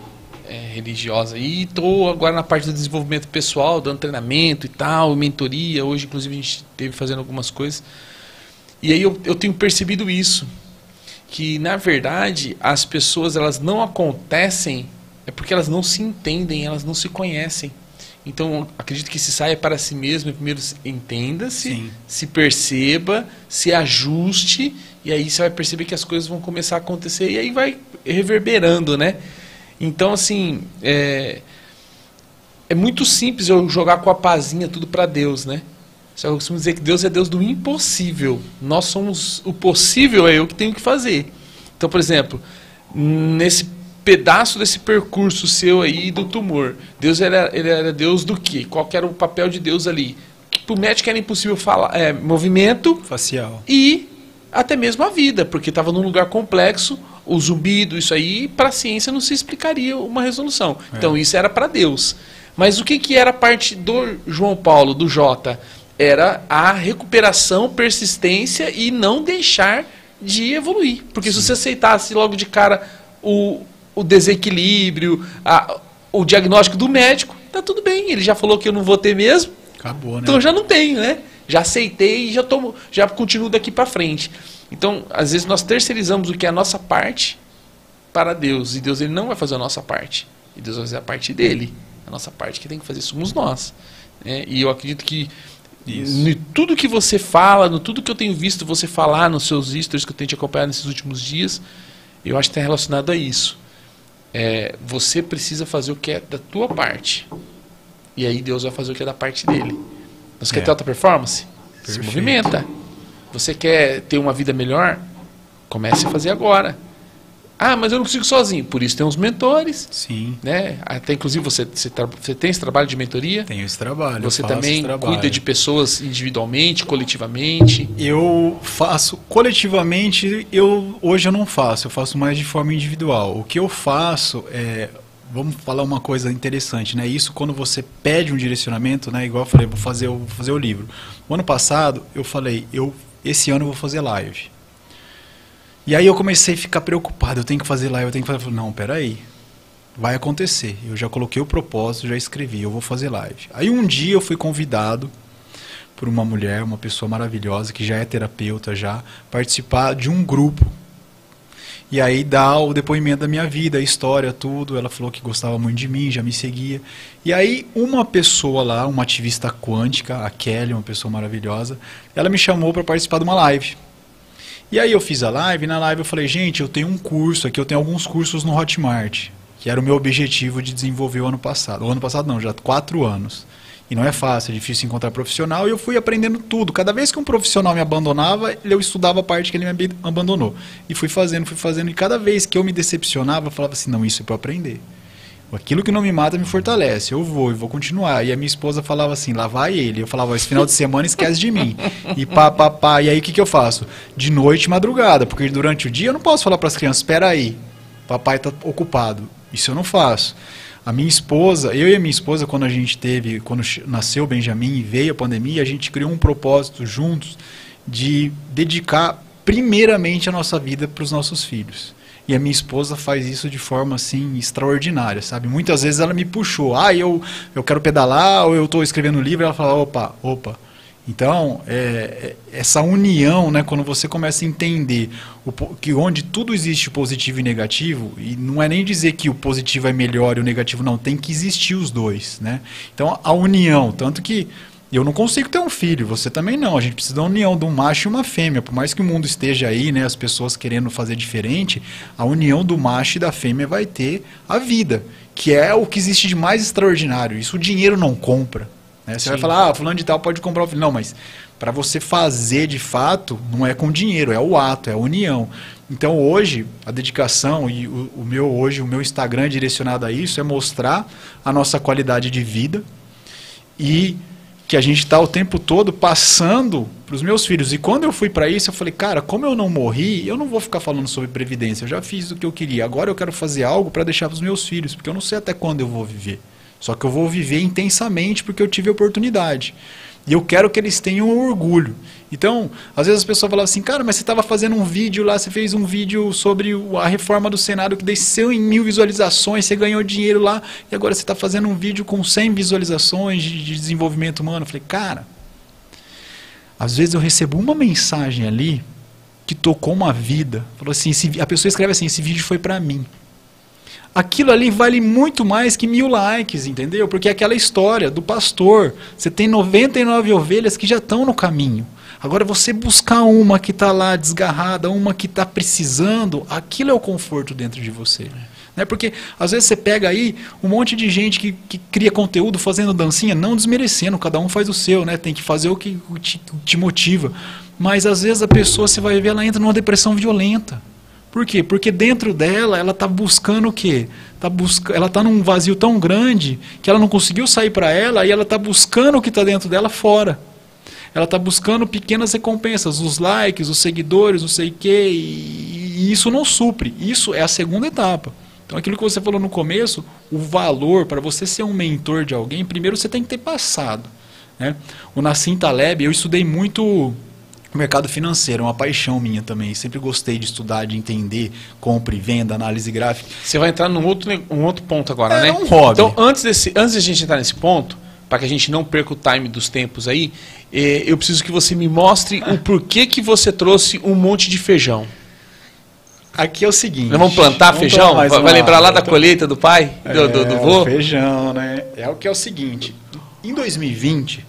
religiosa e estou agora na parte do desenvolvimento pessoal, dando treinamento e tal, mentoria. Hoje, inclusive, a gente esteve fazendo algumas coisas. E aí eu tenho percebido isso. Que, na verdade, as pessoas elas não acontecem porque elas não se entendem, elas não se conhecem. Então, acredito que se saia para si mesmo, primeiro entenda-se, se perceba, se ajuste, e aí você vai perceber que as coisas vão começar a acontecer, e aí vai reverberando, né? Então, assim, é muito simples eu jogar com a pazinha tudo para Deus, né? Eu costumo dizer que Deus é Deus do impossível. Nós somos o possível, é eu que tenho que fazer. Então, por exemplo, nesse pedaço desse percurso seu aí do tumor, Deus ele era Deus do quê? Qual que era o papel de Deus ali? Para o médico era impossível falar, movimento facial e até mesmo a vida, porque estava num lugar complexo, o zumbido, isso aí, para a ciência não se explicaria uma resolução. Então, isso era para Deus. Mas o que era a parte do João Paulo, do Jota? Era a recuperação, persistência e não deixar de evoluir. Porque se você aceitasse logo de cara o desequilíbrio, o diagnóstico do médico, tá tudo bem, ele já falou que eu não vou ter mesmo. Acabou, né? Então eu já não tenho, né? Já aceitei e já continuo daqui para frente. Então, às vezes nós terceirizamos o que é a nossa parte para Deus. E Deus ele não vai fazer a nossa parte. E Deus vai fazer a parte dele. A nossa parte que tem que fazer somos nós. Né? E eu acredito que no tudo que você fala, no tudo que eu tenho visto você falar nos seus stories que eu tenho te acompanhado nesses últimos dias, eu acho que está relacionado a isso. Você precisa fazer o que é da tua parte. E aí Deus vai fazer o que é da parte dele. Você quer ter alta performance? Se movimenta. Você quer ter uma vida melhor? Comece a fazer agora. Ah, mas eu não consigo sozinho. Por isso tem uns mentores. Sim. Né? Até inclusive você tem esse trabalho de mentoria? Tenho esse trabalho. Você também cuida de pessoas individualmente, coletivamente? Eu faço coletivamente, hoje eu não faço, eu faço mais de forma individual. O que eu faço vamos falar uma coisa interessante, né? Isso quando você pede um direcionamento, né? Igual eu falei, vou fazer o livro. O ano passado eu falei, esse ano eu vou fazer live. E aí eu comecei a ficar preocupado, eu tenho que fazer live, eu tenho que fazer... Não, peraí, vai acontecer. Eu já coloquei o propósito, já escrevi, eu vou fazer live. Aí um dia eu fui convidado por uma mulher, uma pessoa maravilhosa, que já é terapeuta, já, participar de um grupo. E aí dá o depoimento da minha vida, a história, tudo. Ela falou que gostava muito de mim, já me seguia. E aí uma pessoa lá, uma ativista quântica, a Kelly, uma pessoa maravilhosa, ela me chamou para participar de uma live. E aí eu fiz a live, e na live eu falei, gente, eu tenho um curso aqui, eu tenho alguns cursos no Hotmart, que era o meu objetivo de desenvolver o ano passado. O ano passado não, já há 4 anos. E não é fácil, é difícil encontrar profissional, e eu fui aprendendo tudo. Cada vez que um profissional me abandonava, eu estudava a parte que ele me abandonou. E fui fazendo, e cada vez que eu me decepcionava, eu falava assim, não, isso é para aprender. Aquilo que não me mata me fortalece, eu vou continuar. E a minha esposa falava assim, lá vai ele. Eu falava, esse final de semana esquece de mim. E pá. E aí o que eu faço? De noite, madrugada, porque durante o dia eu não posso falar para as crianças, espera aí, papai está ocupado. Isso eu não faço. A minha esposa, eu e a minha esposa, quando nasceu o Benjamin e veio a pandemia, a gente criou um propósito juntos de dedicar primeiramente a nossa vida para os nossos filhos. E a minha esposa faz isso de forma assim extraordinária, sabe? Muitas vezes ela me puxou, eu quero pedalar, ou eu estou escrevendo um livro, ela fala, opa. Então, essa união, né, quando você começa a entender que onde tudo existe positivo e negativo, e não é nem dizer que o positivo é melhor e o negativo não, tem que existir os dois, né? Então, a união, tanto que eu não consigo ter um filho, você também não, a gente precisa da união de um macho e uma fêmea, por mais que o mundo esteja aí, né, as pessoas querendo fazer diferente, a união do macho e da fêmea vai ter a vida, que é o que existe de mais extraordinário, isso o dinheiro não compra. Você Sim. vai falar, fulano de tal pode comprar o filho. Não, mas para você fazer de fato, não é com dinheiro, é o ato, é a união. Então hoje, a dedicação e o meu Instagram é direcionado a isso, é mostrar a nossa qualidade de vida e que a gente está o tempo todo passando para os meus filhos. E quando eu fui para isso, eu falei, cara, como eu não morri, eu não vou ficar falando sobre previdência, eu já fiz o que eu queria, agora eu quero fazer algo para deixar para os meus filhos, porque eu não sei até quando eu vou viver. Só que eu vou viver intensamente porque eu tive a oportunidade. E eu quero que eles tenham orgulho. Então, às vezes as pessoas falavam assim, cara, mas você estava fazendo um vídeo lá, você fez um vídeo sobre a reforma do Senado que desceu em 1000 visualizações, você ganhou dinheiro lá, e agora você está fazendo um vídeo com 100 visualizações de desenvolvimento humano. Eu falei, cara, às vezes eu recebo uma mensagem ali que tocou uma vida. Falou assim, a pessoa escreve assim, esse vídeo foi para mim. Aquilo ali vale muito mais que 1000 likes, entendeu? Porque é aquela história do pastor. Você tem 99 ovelhas que já estão no caminho. Agora você buscar uma que está lá desgarrada, uma que está precisando, aquilo é o conforto dentro de você. Né? Porque às vezes você pega aí um monte de gente que cria conteúdo fazendo dancinha, não desmerecendo, cada um faz o seu, né? Tem que fazer o que te motiva. Mas às vezes a pessoa, você vai ver, ela entra numa depressão violenta. Por quê? Porque dentro dela, ela está buscando o quê? Ela está num vazio tão grande que ela não conseguiu sair para ela e ela está buscando o que está dentro dela fora. Ela está buscando pequenas recompensas, os likes, os seguidores, não sei o quê, e isso não supre. Isso é a segunda etapa. Então, aquilo que você falou no começo, o valor para você ser um mentor de alguém, primeiro você tem que ter passado. Né? O Nassim Taleb, eu estudei muito o mercado financeiro, é uma paixão minha também. Sempre gostei de estudar, de entender compra e venda, análise gráfica. Você vai entrar num outro ponto agora, né? É um hobby. Então, antes de a gente entrar nesse ponto, para que a gente não perca o time dos tempos aí, eu preciso que você me mostre o porquê que você trouxe um monte de feijão. Aqui é o seguinte... Nós vamos plantar feijão? Vai lembrar lá da colheita do pai? Do vô? Feijão, né? É o que é o seguinte. Em 2020...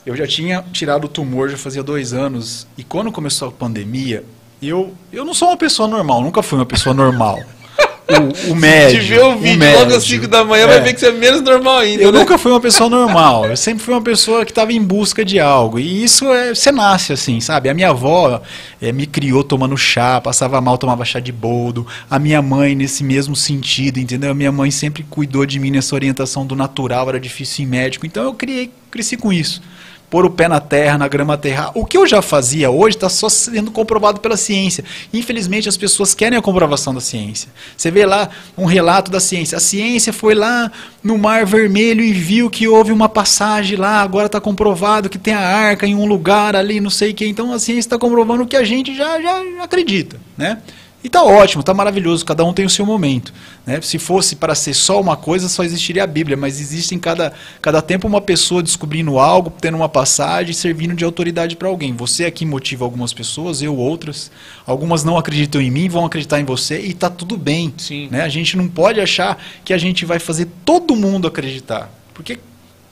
eu já tinha tirado o tumor, já fazia 2 anos. E quando começou a pandemia, eu não sou uma pessoa normal, nunca fui uma pessoa normal. O médio. Se tiver o vídeo logo às 5 da manhã, vai ver que você é menos normal ainda. Eu nunca fui uma pessoa normal. Eu sempre fui uma pessoa que estava em busca de algo. E isso você nasce assim, sabe? A minha avó me criou tomando chá, passava mal, tomava chá de boldo. A minha mãe, nesse mesmo sentido, entendeu? A minha mãe sempre cuidou de mim nessa orientação do natural, era difícil em médico. Então eu cresci com isso. Pôr o pé na terra, na grama aterrar. O que eu já fazia hoje está só sendo comprovado pela ciência. Infelizmente, as pessoas querem a comprovação da ciência. Você vê lá um relato da ciência. A ciência foi lá no Mar Vermelho e viu que houve uma passagem lá. Agora está comprovado que tem a arca em um lugar ali, não sei o que. Então, a ciência está comprovando o que a gente já acredita, né? E tá ótimo, tá maravilhoso, cada um tem o seu momento. Né? Se fosse para ser só uma coisa, só existiria a Bíblia, mas existe em cada tempo uma pessoa descobrindo algo, tendo uma passagem, servindo de autoridade para alguém. Você aqui motiva algumas pessoas, eu outras. Algumas não acreditam em mim, vão acreditar em você e tá tudo bem. Sim. Né? A gente não pode achar que a gente vai fazer todo mundo acreditar, porque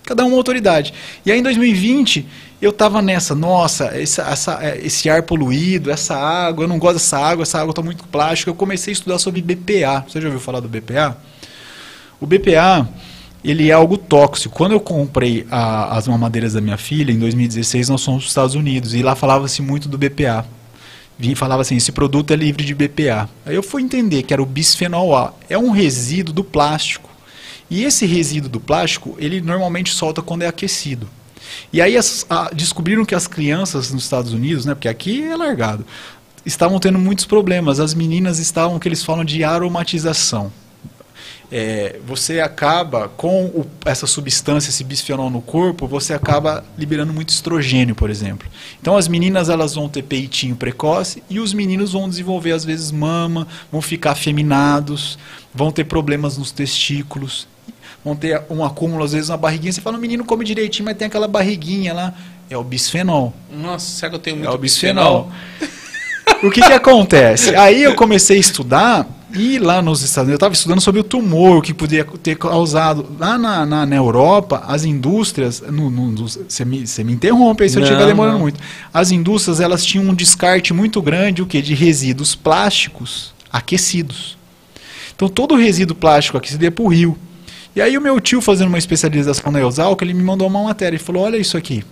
cada um é uma autoridade. E aí em 2020... eu estava nessa, nossa, esse ar poluído, essa água, eu não gosto dessa água está muito plástica. Eu comecei a estudar sobre BPA. Você já ouviu falar do BPA? O BPA, ele é algo tóxico. Quando eu comprei as mamadeiras da minha filha, em 2016, nós fomos para os Estados Unidos, e lá falava-se muito do BPA. Falava assim, esse produto é livre de BPA. Aí eu fui entender que era o bisfenol A. É um resíduo do plástico. E esse resíduo do plástico, ele normalmente solta quando é aquecido. E aí descobriram que as crianças nos Estados Unidos, né, porque aqui é largado, estavam tendo muitos problemas. As meninas estavam, o que eles falam de aromatização. você acaba, com essa substância, esse bisfenol no corpo, você acaba liberando muito estrogênio, por exemplo. Então as meninas elas vão ter peitinho precoce e os meninos vão desenvolver às vezes mama, vão ficar afeminados, vão ter problemas nos testículos, vão ter um acúmulo às vezes na barriguinha. Você fala, o menino come direitinho, mas tem aquela barriguinha lá. É o bisfenol. Nossa, será que eu tenho muito o bisfenol? O que acontece? Aí eu comecei a estudar, e lá nos Estados Unidos, eu estava estudando sobre o tumor que podia ter causado. Lá na Europa, as indústrias, você me interrompe aí se eu estiver demorando muito. As indústrias, elas tinham um descarte muito grande, o quê? De resíduos plásticos aquecidos. Então todo o resíduo plástico aquecido ia para o rio. E aí o meu tio, fazendo uma especialização na Exalc, ele me mandou uma matéria, ele falou, olha isso aqui.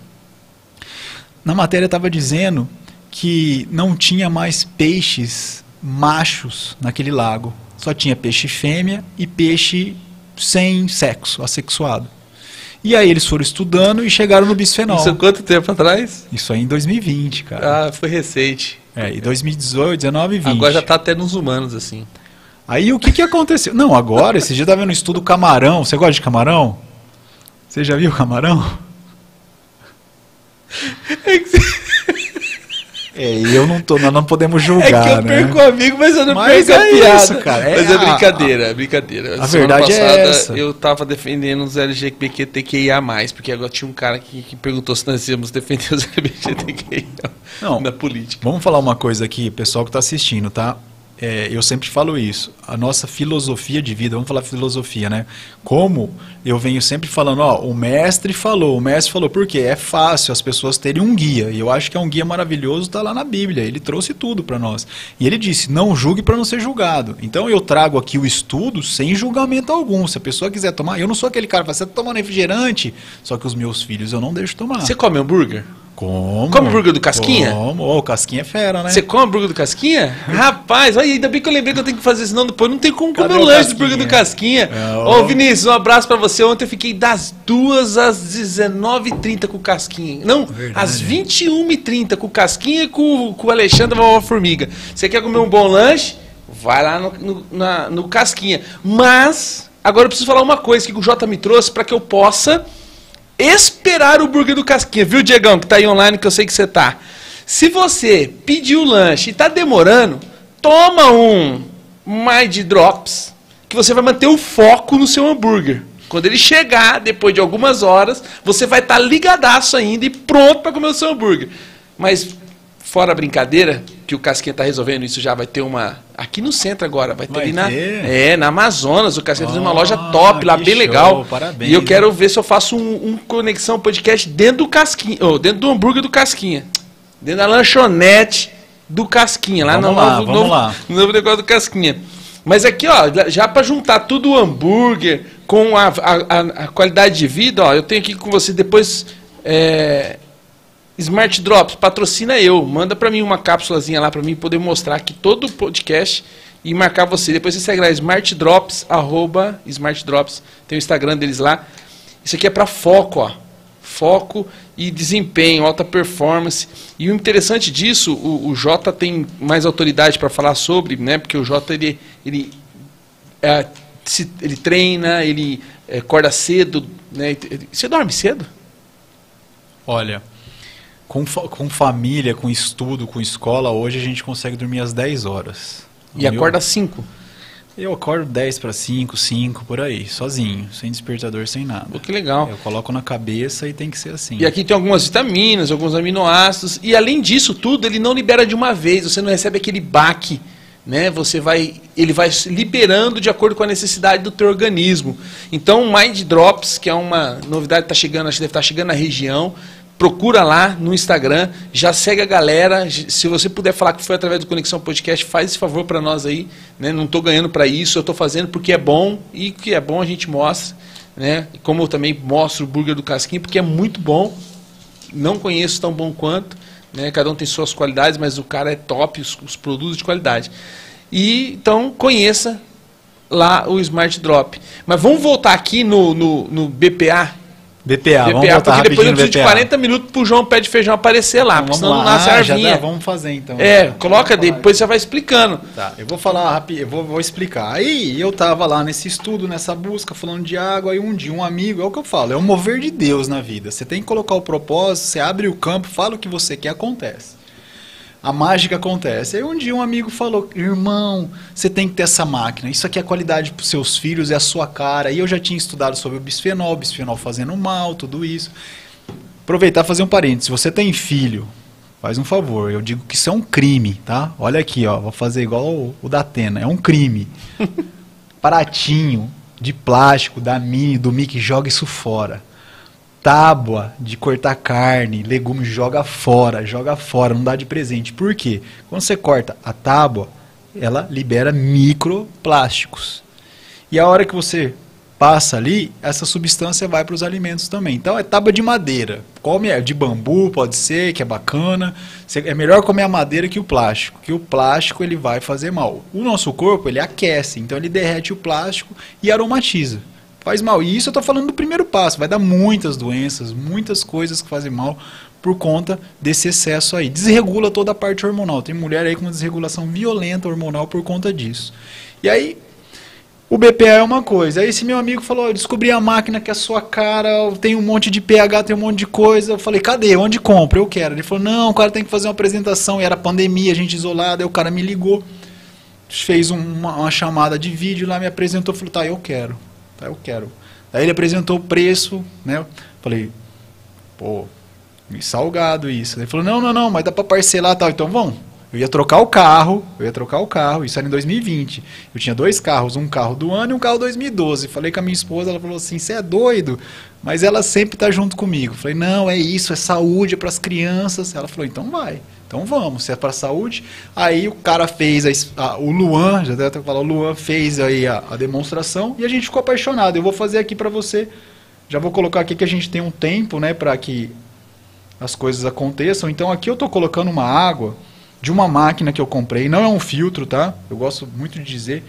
Na matéria estava dizendo que não tinha mais peixes machos naquele lago. Só tinha peixe fêmea e peixe sem sexo, assexuado. E aí eles foram estudando e chegaram no bisfenol. Isso quanto tempo atrás? Isso aí em 2020, cara. Ah, foi recente. Em 2018, 19 e 20. Agora já está até nos humanos, assim. Aí o que aconteceu? Não, agora, esse dia eu estava vendo um estudo camarão. Você gosta de camarão? Você já viu camarão? Eu não tô, nós não podemos julgar, né? É que eu perco o amigo, mas eu não perco a piada. Isso, cara. Mas é brincadeira, é brincadeira. A verdade passada, é essa. Eu tava defendendo os LGBTQIA+, porque agora tinha um cara que perguntou se nós íamos defender os LGBTQIA na política. Vamos falar uma coisa aqui, pessoal que tá assistindo, tá? Eu sempre falo isso, a nossa filosofia de vida, vamos falar filosofia, né? Como eu venho sempre falando, o mestre falou, por quê? É fácil as pessoas terem um guia, e eu acho que é um guia maravilhoso, está lá na Bíblia, ele trouxe tudo para nós. E ele disse, não julgue para não ser julgado. Então eu trago aqui o estudo sem julgamento algum. Se a pessoa quiser tomar, eu não sou aquele cara que fala, você está tomando refrigerante, só que os meus filhos eu não deixo tomar. Você come hambúrguer? Como? Come hambúrguer do Casquinha? Como? Casquinha é fera, né? Você come hambúrguer do Casquinha? Rapaz, olha, ainda bem que eu lembrei que eu tenho que fazer, senão depois não tem como comer o lanche do hambúrguer do Casquinha. Ô, Vinícius, um abraço pra você. Ontem eu fiquei das 2 às 19h30 com o Casquinha. Não, às 21h30 com o Casquinha e com o Alexandre Vovó Formiga. Você quer comer um bom lanche? Vai lá no Casquinha. Mas, agora eu preciso falar uma coisa que o Jota me trouxe pra que eu possa esperar o hambúrguer do Casquinha, viu, Diegão, que tá aí online, que eu sei que você tá. Se você pediu o lanche e tá demorando, toma um Mind Drops, que você vai manter o foco no seu hambúrguer. Quando ele chegar, depois de algumas horas, você vai estar ligadaço ainda e pronto para comer o seu hambúrguer. Mas, fora a brincadeira, que o Casquinha tá resolvendo isso, já vai ter uma... Aqui no centro agora, vai ter ali na Amazonas, o Casquinha fez uma loja top lá, bem show, legal. Parabéns, e eu quero ver se eu faço um Conexão Podcast dentro do Casquinha, dentro do hambúrguer do Casquinha. Dentro da lanchonete do Casquinha, lá no novo negócio do Casquinha. Mas aqui, já para juntar tudo o hambúrguer com a qualidade de vida, eu tenho aqui com você depois... Smart Drops, patrocina eu. Manda pra mim uma cápsulazinha lá pra mim poder mostrar aqui todo o podcast e marcar você. Depois você segue lá, Smart Drops, @Smart Drops. Tem o Instagram deles lá. Isso aqui é pra foco, Foco e desempenho, alta performance. E o interessante disso, o Jota tem mais autoridade para falar sobre, né? Porque o Jota, ele treina, ele acorda cedo, né? Você dorme cedo? Olha... Com família, com estudo, com escola, hoje a gente consegue dormir às 10 horas. E acorda às 5? Eu acordo 10 para 5, 5, por aí, sozinho, sem despertador, sem nada. Pô, que legal. Eu coloco na cabeça e tem que ser assim. E aqui tem algumas vitaminas, alguns aminoácidos, e além disso tudo, ele não libera de uma vez, você não recebe aquele baque, né? Ele vai liberando de acordo com a necessidade do teu organismo. Então o Mind Drops, que é uma novidade que está chegando, acho que deve estar chegando na região, procura lá no Instagram, já segue a galera. Se você puder falar que foi através do Conexão Podcast, faz esse favor para nós aí, né? Não estou ganhando para isso, eu estou fazendo porque é bom, e que é bom a gente mostra, né? Como eu também mostro o hambúrguer do Casquinha, porque é muito bom, não conheço tão bom quanto, né? Cada um tem suas qualidades, mas o cara é top, os produtos de qualidade. E então conheça lá o Smart Drop. Mas vamos voltar aqui no BPA, BPA, vamos BPA, botar porque depois eu rapidinho no preciso de BPA. 40 minutos pro João Pé de Feijão aparecer lá, Então, porque vamos senão não lá. nasce a arvinha. Vamos fazer então. Coloca, depois você vai explicando. Tá, eu vou falar rápido, vou explicar. Aí eu tava lá nesse estudo, nessa busca, falando de água, aí um dia um amigo, é o que eu falo, é o mover de Deus na vida. Você tem que colocar o propósito, você abre o campo, fala o que você quer, acontece. A mágica acontece. Aí um dia um amigo falou, irmão, você tem que ter essa máquina, isso aqui é qualidade para os seus filhos, é a sua cara. E eu já tinha estudado sobre o bisfenol fazendo mal, tudo isso. Aproveitar e fazer um parênteses, se você tem filho, faz um favor, eu digo que isso é um crime, tá? Olha aqui, ó, vou fazer igual o da Atena, é um crime. Pratinho de plástico da Mini, do Mickey, joga isso fora. Tábua de cortar carne, legumes, joga fora, não dá de presente. Por quê? Quando você corta a tábua, ela libera microplásticos. E a hora que você passa ali, essa substância vai para os alimentos também. Então é tábua de madeira. Come de bambu, pode ser, que é bacana. É melhor comer a madeira que o plástico, que o plástico ele vai fazer mal. O nosso corpo ele aquece, então ele derrete o plástico e aromatiza. Faz mal. E isso eu estou falando do primeiro passo. Vai dar muitas doenças, muitas coisas que fazem mal por conta desse excesso aí. Desregula toda a parte hormonal. Tem mulher aí com uma desregulação violenta hormonal por conta disso. E aí, o BPA é uma coisa. Aí esse meu amigo falou, eu descobri a máquina que é a sua cara, tem um monte de pH, tem um monte de coisa. Eu falei, cadê? Onde compra? Eu quero. Ele falou, não, o cara tem que fazer uma apresentação. E era pandemia, a gente isolada. Aí o cara me ligou, fez uma chamada de vídeo lá, me apresentou. Eu falei, tá, eu quero. Tá, eu quero. Daí ele apresentou o preço, né? Falei, pô, me salgado isso. Ele falou, não, mas dá pra parcelar e tal. Então vamos. Eu ia trocar o carro, isso era em 2020. Eu tinha 2 carros, um carro do ano e um carro 2012. Falei com a minha esposa, ela falou assim, você é doido? Mas ela sempre tá junto comigo. Falei, não, é isso, é saúde, é pras crianças. Ela falou, então vai. Então vamos, se é para saúde. Aí o cara fez, o Luan, já deve até falar, o Luan fez aí a demonstração e a gente ficou apaixonado. Eu vou fazer aqui para você, já vou colocar aqui que a gente tem um tempo, né, para que as coisas aconteçam. Então aqui eu estou colocando uma água de uma máquina que eu comprei, não é um filtro, tá? Eu gosto muito de dizer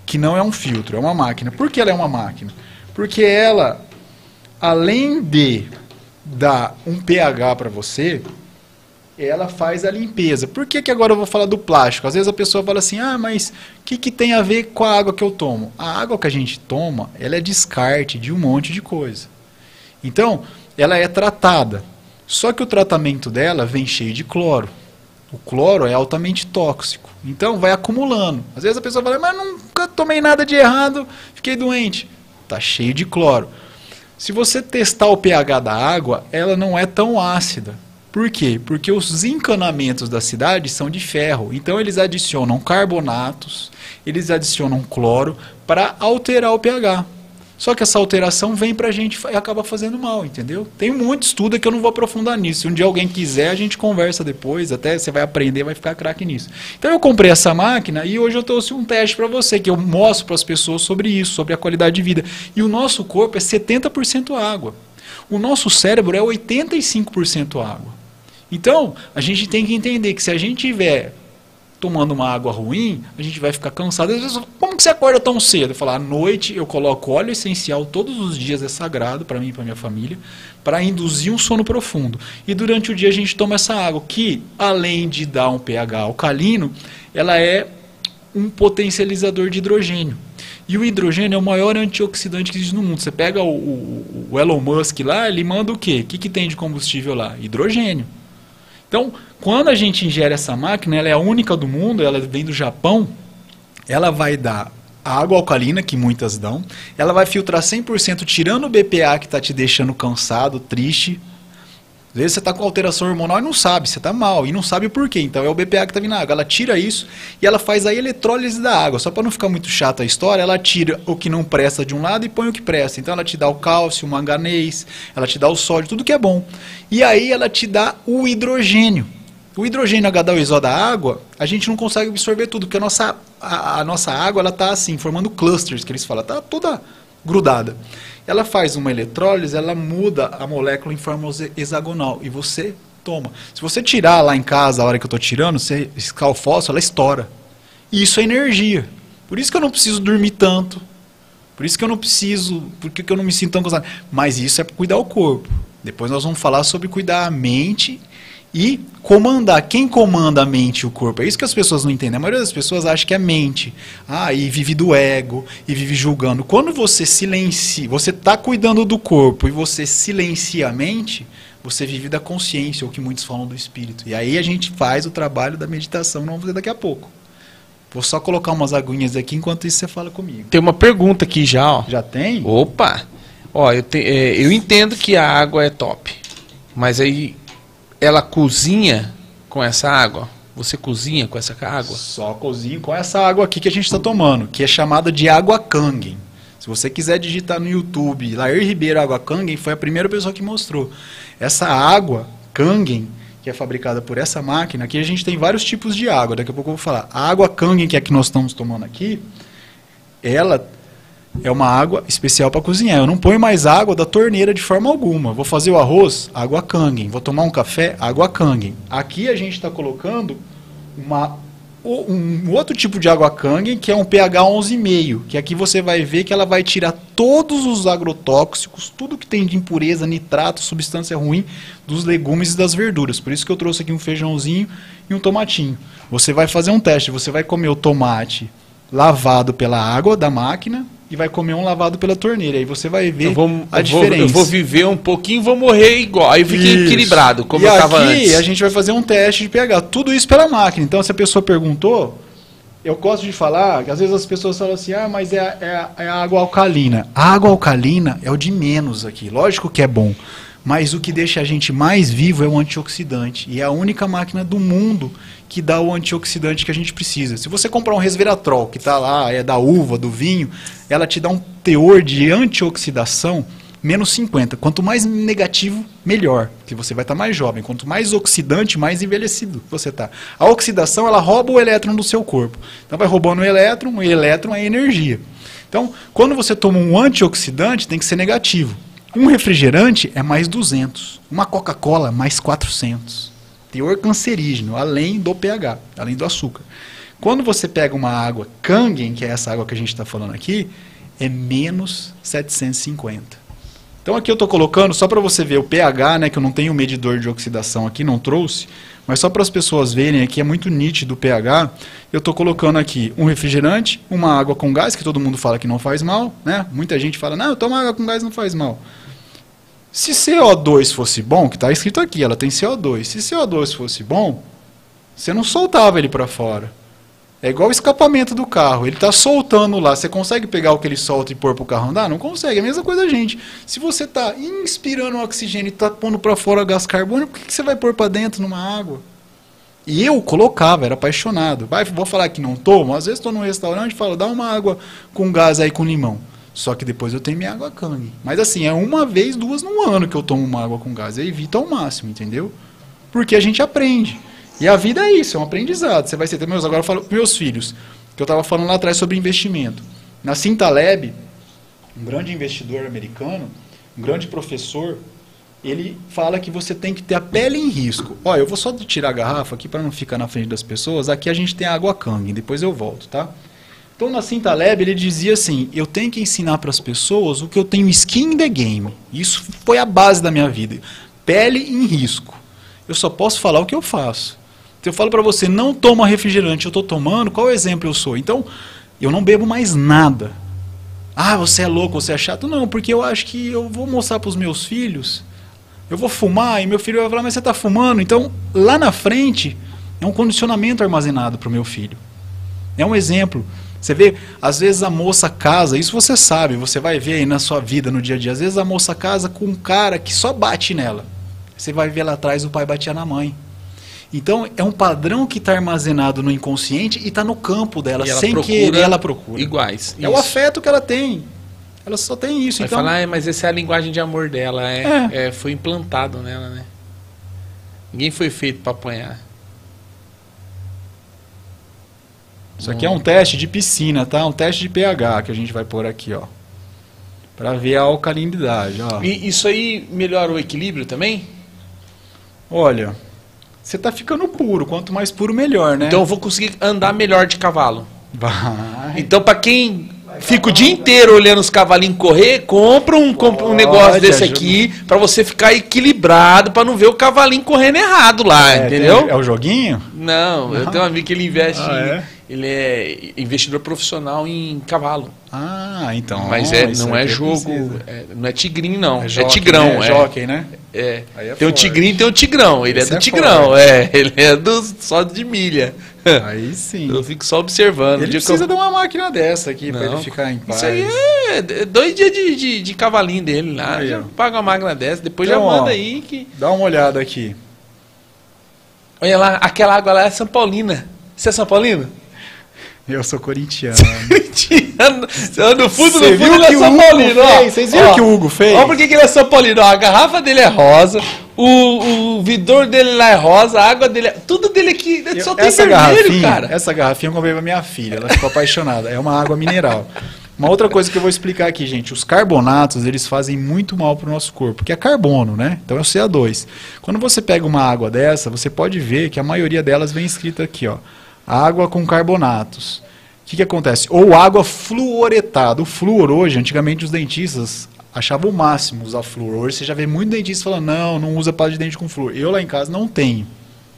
que não é um filtro, é uma máquina. Por que ela é uma máquina? Porque ela, além de dar um pH para você, ela faz a limpeza. Por que agora eu vou falar do plástico? Às vezes a pessoa fala assim, mas o que tem a ver com a água que eu tomo? A água que a gente toma, ela é descarte de um monte de coisa. Então, ela é tratada. Só que o tratamento dela vem cheio de cloro. O cloro é altamente tóxico. Então, vai acumulando. Às vezes a pessoa fala, mas nunca tomei nada de errado, fiquei doente. Está cheio de cloro. Se você testar o pH da água, ela não é tão ácida. Por quê? Porque os encanamentos da cidade são de ferro. Então eles adicionam carbonatos, eles adicionam cloro para alterar o pH. Só que essa alteração vem para a gente e acaba fazendo mal, entendeu? Tem muito estudo que eu não vou aprofundar nisso. Se um dia alguém quiser, a gente conversa depois, até você vai aprender, vai ficar craque nisso. Então eu comprei essa máquina e hoje eu trouxe um teste para você, que eu mostro para as pessoas sobre isso, sobre a qualidade de vida. E o nosso corpo é 70% água. O nosso cérebro é 85% água. Então, a gente tem que entender que se a gente estiver tomando uma água ruim, a gente vai ficar cansado. Às vezes, como que você acorda tão cedo? Eu falo, à noite eu coloco óleo essencial, todos os dias é sagrado para mim e para minha família, para induzir um sono profundo. E durante o dia a gente toma essa água, que além de dar um pH alcalino, ela é um potencializador de hidrogênio. E o hidrogênio é o maior antioxidante que existe no mundo. Você pega o Elon Musk lá, ele manda o quê? O que tem de combustível lá? Hidrogênio. Então, quando a gente ingere essa máquina, ela é a única do mundo, ela vem do Japão, ela vai dar a água alcalina, que muitas dão, ela vai filtrar 100%, tirando o BPA que está te deixando cansado, triste. Às vezes você está com alteração hormonal e não sabe, você está mal, e não sabe o porquê. Então é o BPA que está vindo na água. Ela tira isso e ela faz a eletrólise da água. Só para não ficar muito chata a história, ela tira o que não presta de um lado e põe o que presta. Então ela te dá o cálcio, o manganês, ela te dá o sódio, tudo que é bom. E aí ela te dá o hidrogênio. O hidrogênio H2O da água, a gente não consegue absorver tudo, porque a nossa água ela está assim, formando clusters, que eles falam, está toda grudada. Ela faz uma eletrólise, ela muda a molécula em forma hexagonal e você toma. Se você tirar lá em casa, a hora que eu estou tirando, você riscar o fósforo, ela estoura. E isso é energia. Por isso que eu não preciso dormir tanto. Por isso que eu não preciso, por que eu não me sinto tão cansado. Mas isso é para cuidar o corpo. Depois nós vamos falar sobre cuidar a mente e comandar. Quem comanda a mente e o corpo? É isso que as pessoas não entendem. A maioria das pessoas acha que é mente. E vive do ego, e vive julgando. Quando você silencia, você está cuidando do corpo e você silencia a mente, você vive da consciência, ou que muitos falam do espírito. E aí a gente faz o trabalho da meditação, não vamos fazer daqui a pouco. Vou só colocar umas aguinhas aqui, enquanto isso você fala comigo. Tem uma pergunta aqui já, ó. Já tem? Opa! Ó, eu entendo que a água é top, mas aí ela cozinha com essa água? Você cozinha com essa água? Só cozinho com essa água aqui que a gente está tomando, que é chamada de água Kangen. Se você quiser digitar no YouTube, Lair Ribeiro Água Kangen, foi a primeira pessoa que mostrou. Essa água Kangen, que é fabricada por essa máquina, aqui a gente tem vários tipos de água, daqui a pouco eu vou falar. A água Kangen, que é a que nós estamos tomando aqui, ela é uma água especial para cozinhar. Eu não ponho mais água da torneira de forma alguma. Vou fazer o arroz, água Kangen. Vou tomar um café, água Kangen. Aqui a gente está colocando um outro tipo de água Kangen, que é um pH 11,5, que aqui você vai ver que ela vai tirar todos os agrotóxicos, tudo que tem de impureza, nitrato, substância ruim dos legumes e das verduras. Por isso que eu trouxe aqui um feijãozinho e um tomatinho. Você vai fazer um teste, você vai comer o tomate lavado pela água da máquina e vai comer um lavado pela torneira. Aí você vai ver a diferença. Eu vou viver um pouquinho e vou morrer igual. Aí fica equilibrado, como eu estava antes. E aqui a gente vai fazer um teste de pH. Tudo isso pela máquina. Então, se a pessoa perguntou, eu gosto de falar, que às vezes as pessoas falam assim, mas é a água alcalina. A água alcalina é o de menos aqui. Lógico que é bom. Mas o que deixa a gente mais vivo é o antioxidante. E é a única máquina do mundo que dá o antioxidante que a gente precisa. Se você comprar um resveratrol, que está lá, é da uva, do vinho, ela te dá um teor de antioxidação menos 50. Quanto mais negativo, melhor. Porque você vai estar mais jovem. Quanto mais oxidante, mais envelhecido você está. A oxidação, ela rouba o elétron do seu corpo. Então vai roubando o elétron é energia. Então, quando você toma um antioxidante, tem que ser negativo. Um refrigerante é mais 200. Uma Coca-Cola, mais 400. Teor cancerígeno, além do pH, além do açúcar. Quando você pega uma água Kangen, que é essa água que a gente está falando aqui, é menos 750. Então aqui eu estou colocando, só para você ver o pH, né, que eu não tenho medidor de oxidação aqui, não trouxe, mas só para as pessoas verem aqui, é muito nítido o pH, eu estou colocando aqui um refrigerante, uma água com gás, que todo mundo fala que não faz mal, né? Muita gente fala, não, toma água com gás, não faz mal. Se CO2 fosse bom, que está escrito aqui, ela tem CO2. Se CO2 fosse bom, você não soltava ele para fora. É igual o escapamento do carro. Ele está soltando lá. Você consegue pegar o que ele solta e pôr para o carro andar? Não consegue. É a mesma coisa da gente. Se você está inspirando oxigênio e está pondo para fora gás carbônico, por que você vai pôr para dentro numa água? E eu colocava, era apaixonado. Vou falar que não tomo. Às vezes estou num restaurante e falo, dá uma água com gás aí com limão. Só que depois eu tenho minha água Kangen. Mas assim, é uma vez, duas no ano que eu tomo uma água com gás. Eu evito ao máximo, entendeu? Porque a gente aprende. E a vida é isso, é um aprendizado. Você vai ser... Agora eu falo para meus filhos, que eu estava falando lá atrás sobre investimento. Nassim Taleb, um grande investidor americano, um grande professor, ele fala que você tem que ter a pele em risco. Olha, eu vou só tirar a garrafa aqui para não ficar na frente das pessoas. Aqui a gente tem a água Kangen, depois eu volto, tá? Então, Nassim Taleb, ele dizia assim, eu tenho que ensinar para as pessoas o que eu tenho skin in the game. Isso foi a base da minha vida. Pele em risco. Eu só posso falar o que eu faço. Se eu falo para você, não toma refrigerante, eu estou tomando, qual exemplo eu sou? Então, eu não bebo mais nada. Ah, você é louco, você é chato. Não, porque eu acho que eu vou mostrar para os meus filhos, eu vou fumar, e meu filho vai falar, mas você está fumando? Então, lá na frente, é um condicionamento armazenado para o meu filho. É um exemplo. Você vê, às vezes a moça casa, isso você sabe, você vai ver aí na sua vida, no dia a dia, às vezes a moça casa com um cara que só bate nela. Você vai ver lá atrás, o pai batia na mãe. Então, é um padrão que está armazenado no inconsciente e está no campo dela, sem querer ela procura. Iguais. É isso. O afeto que ela tem. Ela só tem isso. Vai então... falar, mas essa é a linguagem de amor dela. Foi implantado nela, né? Ninguém foi feito para apanhar. Isso aqui é um teste de piscina, tá? Um teste de pH que a gente vai pôr aqui, ó. Para ver a alcalinidade, ó. E isso aí melhora o equilíbrio também? Olha, você tá ficando puro. Quanto mais puro, melhor, né? Então eu vou conseguir andar melhor de cavalo. Vai. Então para quem fica o dia inteiro olhando os cavalinhos correr, compra um negócio desse aqui pra você ficar equilibrado, pra não ver o cavalinho correndo errado lá, entendeu? É o joguinho? Não, eu tenho um amigo que ele investe, é? ele é investidor profissional em cavalo. Ah, então. Mas não é jogo, não é tigrinho não, é jockey, tigrão. Né? É jockey, né? É. Aí tem o tigrinho e tem o tigrão, ele Esse é do tigrão, ele é só de milha. Aí sim. Eu fico só observando. Ele precisa de uma máquina dessa aqui pra ele ficar em paz. Isso aí é 2 dias de cavalinho dele lá. Aí, já paga uma máquina dessa, depois então, já manda aí que... Dá uma olhada aqui. Olha lá, aquela água lá é São Paulina. Você é São Paulino? Eu sou corintiano. No fundo ele é São Paulino. Vocês viram o que o Hugo fez? Olha por que ele é São Paulino. Ó, a garrafa dele é rosa, o vidor dele lá é rosa, a água dele é... Tudo dele aqui só tem vermelho, cara. Essa garrafinha eu comprei pra minha filha, ela ficou apaixonada. É uma água mineral. Uma outra coisa que eu vou explicar aqui, gente. Os carbonatos, eles fazem muito mal pro nosso corpo, porque é carbono, né? Então é o CO2. Quando você pega uma água dessa, você pode ver que a maioria delas vem escrita aqui, ó. Água com carbonatos. O que acontece? Ou água fluoretada. O flúor hoje, antigamente os dentistas achavam o máximo usar flúor. Hoje você já vê muito dentista falando, não usa pasta de dente com flúor. Eu lá em casa não tenho.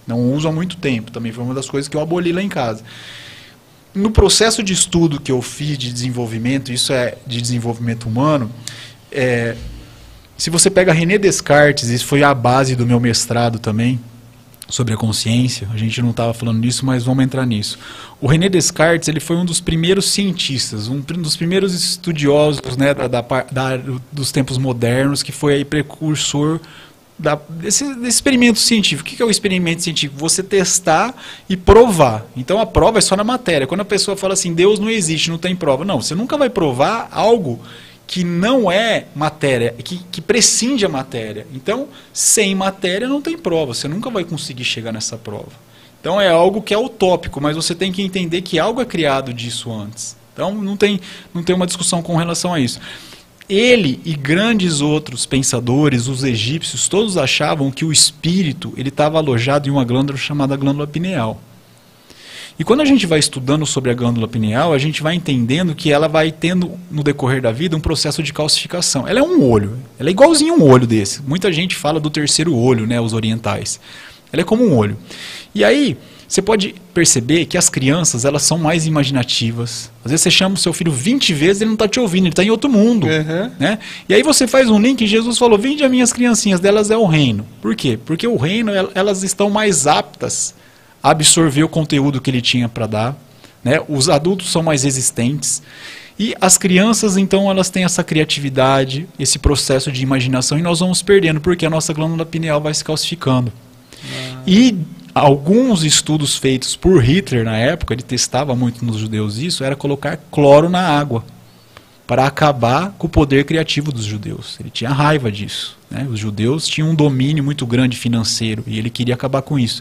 Não uso há muito tempo. Também foi uma das coisas que eu aboli lá em casa. No processo de estudo que eu fiz de desenvolvimento, isso é de desenvolvimento humano, se você pega René Descartes, isso foi a base do meu mestrado também, sobre a consciência, a gente não estava falando nisso, mas vamos entrar nisso. O René Descartes, ele foi um dos primeiros cientistas, um dos primeiros estudiosos, né, dos tempos modernos, que foi aí precursor desse experimento científico. O que é o experimento científico? Você testar e provar. Então a prova é só na matéria. Quando a pessoa fala assim, Deus não existe, não tem prova. Não, você nunca vai provar algo que não é matéria, que prescinde a matéria. Então, sem matéria não tem prova, você nunca vai conseguir chegar nessa prova. Então é algo que é utópico, mas você tem que entender que algo é criado disso antes. Então não tem uma discussão com relação a isso. Ele e grandes outros pensadores, os egípcios, todos achavam que o espírito ele estava alojado em uma glândula chamada glândula pineal. E quando a gente vai estudando sobre a glândula pineal, a gente vai entendendo que ela vai tendo, no decorrer da vida, um processo de calcificação. Ela é um olho, ela é igualzinho um olho desse. Muita gente fala do terceiro olho, né, os orientais. Ela é como um olho. E aí, você pode perceber que as crianças, elas são mais imaginativas. Às vezes você chama o seu filho 20 vezes, ele não está te ouvindo, ele está em outro mundo. Né? E aí você faz um link, Jesus falou, vinde as minhas criancinhas, delas é o reino. Por quê? Porque o reino, elas estão mais aptas absorver o conteúdo que ele tinha para dar, né? Os adultos são mais resistentes e as crianças, então, elas têm essa criatividade, esse processo de imaginação e nós vamos perdendo, porque a nossa glândula pineal vai se calcificando. E alguns estudos feitos por Hitler na época, ele testava muito nos judeus isso, era colocar cloro na água para acabar com o poder criativo dos judeus. Ele tinha raiva disso. Né? Os judeus tinham um domínio muito grande financeiro e ele queria acabar com isso.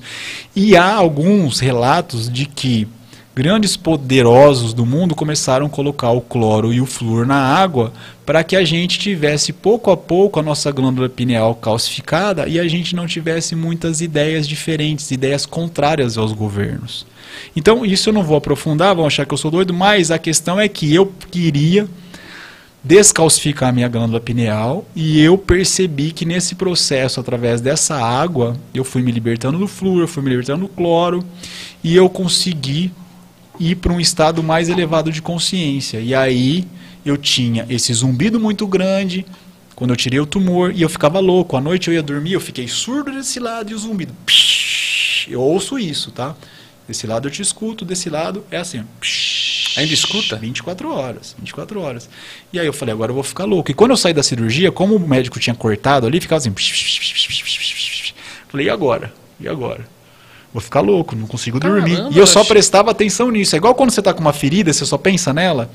E há alguns relatos de que grandes poderosos do mundo começaram a colocar o cloro e o flúor na água para que a gente tivesse pouco a pouco a nossa glândula pineal calcificada e a gente não tivesse muitas ideias diferentes, ideias contrárias aos governos. Então, isso eu não vou aprofundar, vão achar que eu sou doido, mas a questão é que eu queria descalcificar a minha glândula pineal e eu percebi que nesse processo, através dessa água, eu fui me libertando do flúor, eu fui me libertando do cloro e eu consegui ir para um estado mais elevado de consciência. E aí eu tinha esse zumbido muito grande, quando eu tirei o tumor, e eu ficava louco. À noite eu ia dormir, eu fiquei surdo desse lado e o zumbido. Eu ouço isso, tá? Desse lado eu te escuto, desse lado é assim. Ainda escuta? 24 horas, 24 horas. E aí eu falei, agora eu vou ficar louco. E quando eu saí da cirurgia, como o médico tinha cortado ali, ficava assim. Falei, e agora? E agora? Vou ficar louco, não consigo dormir. Caramba, e eu só prestava atenção nisso. É igual quando você está com uma ferida, você só pensa nela.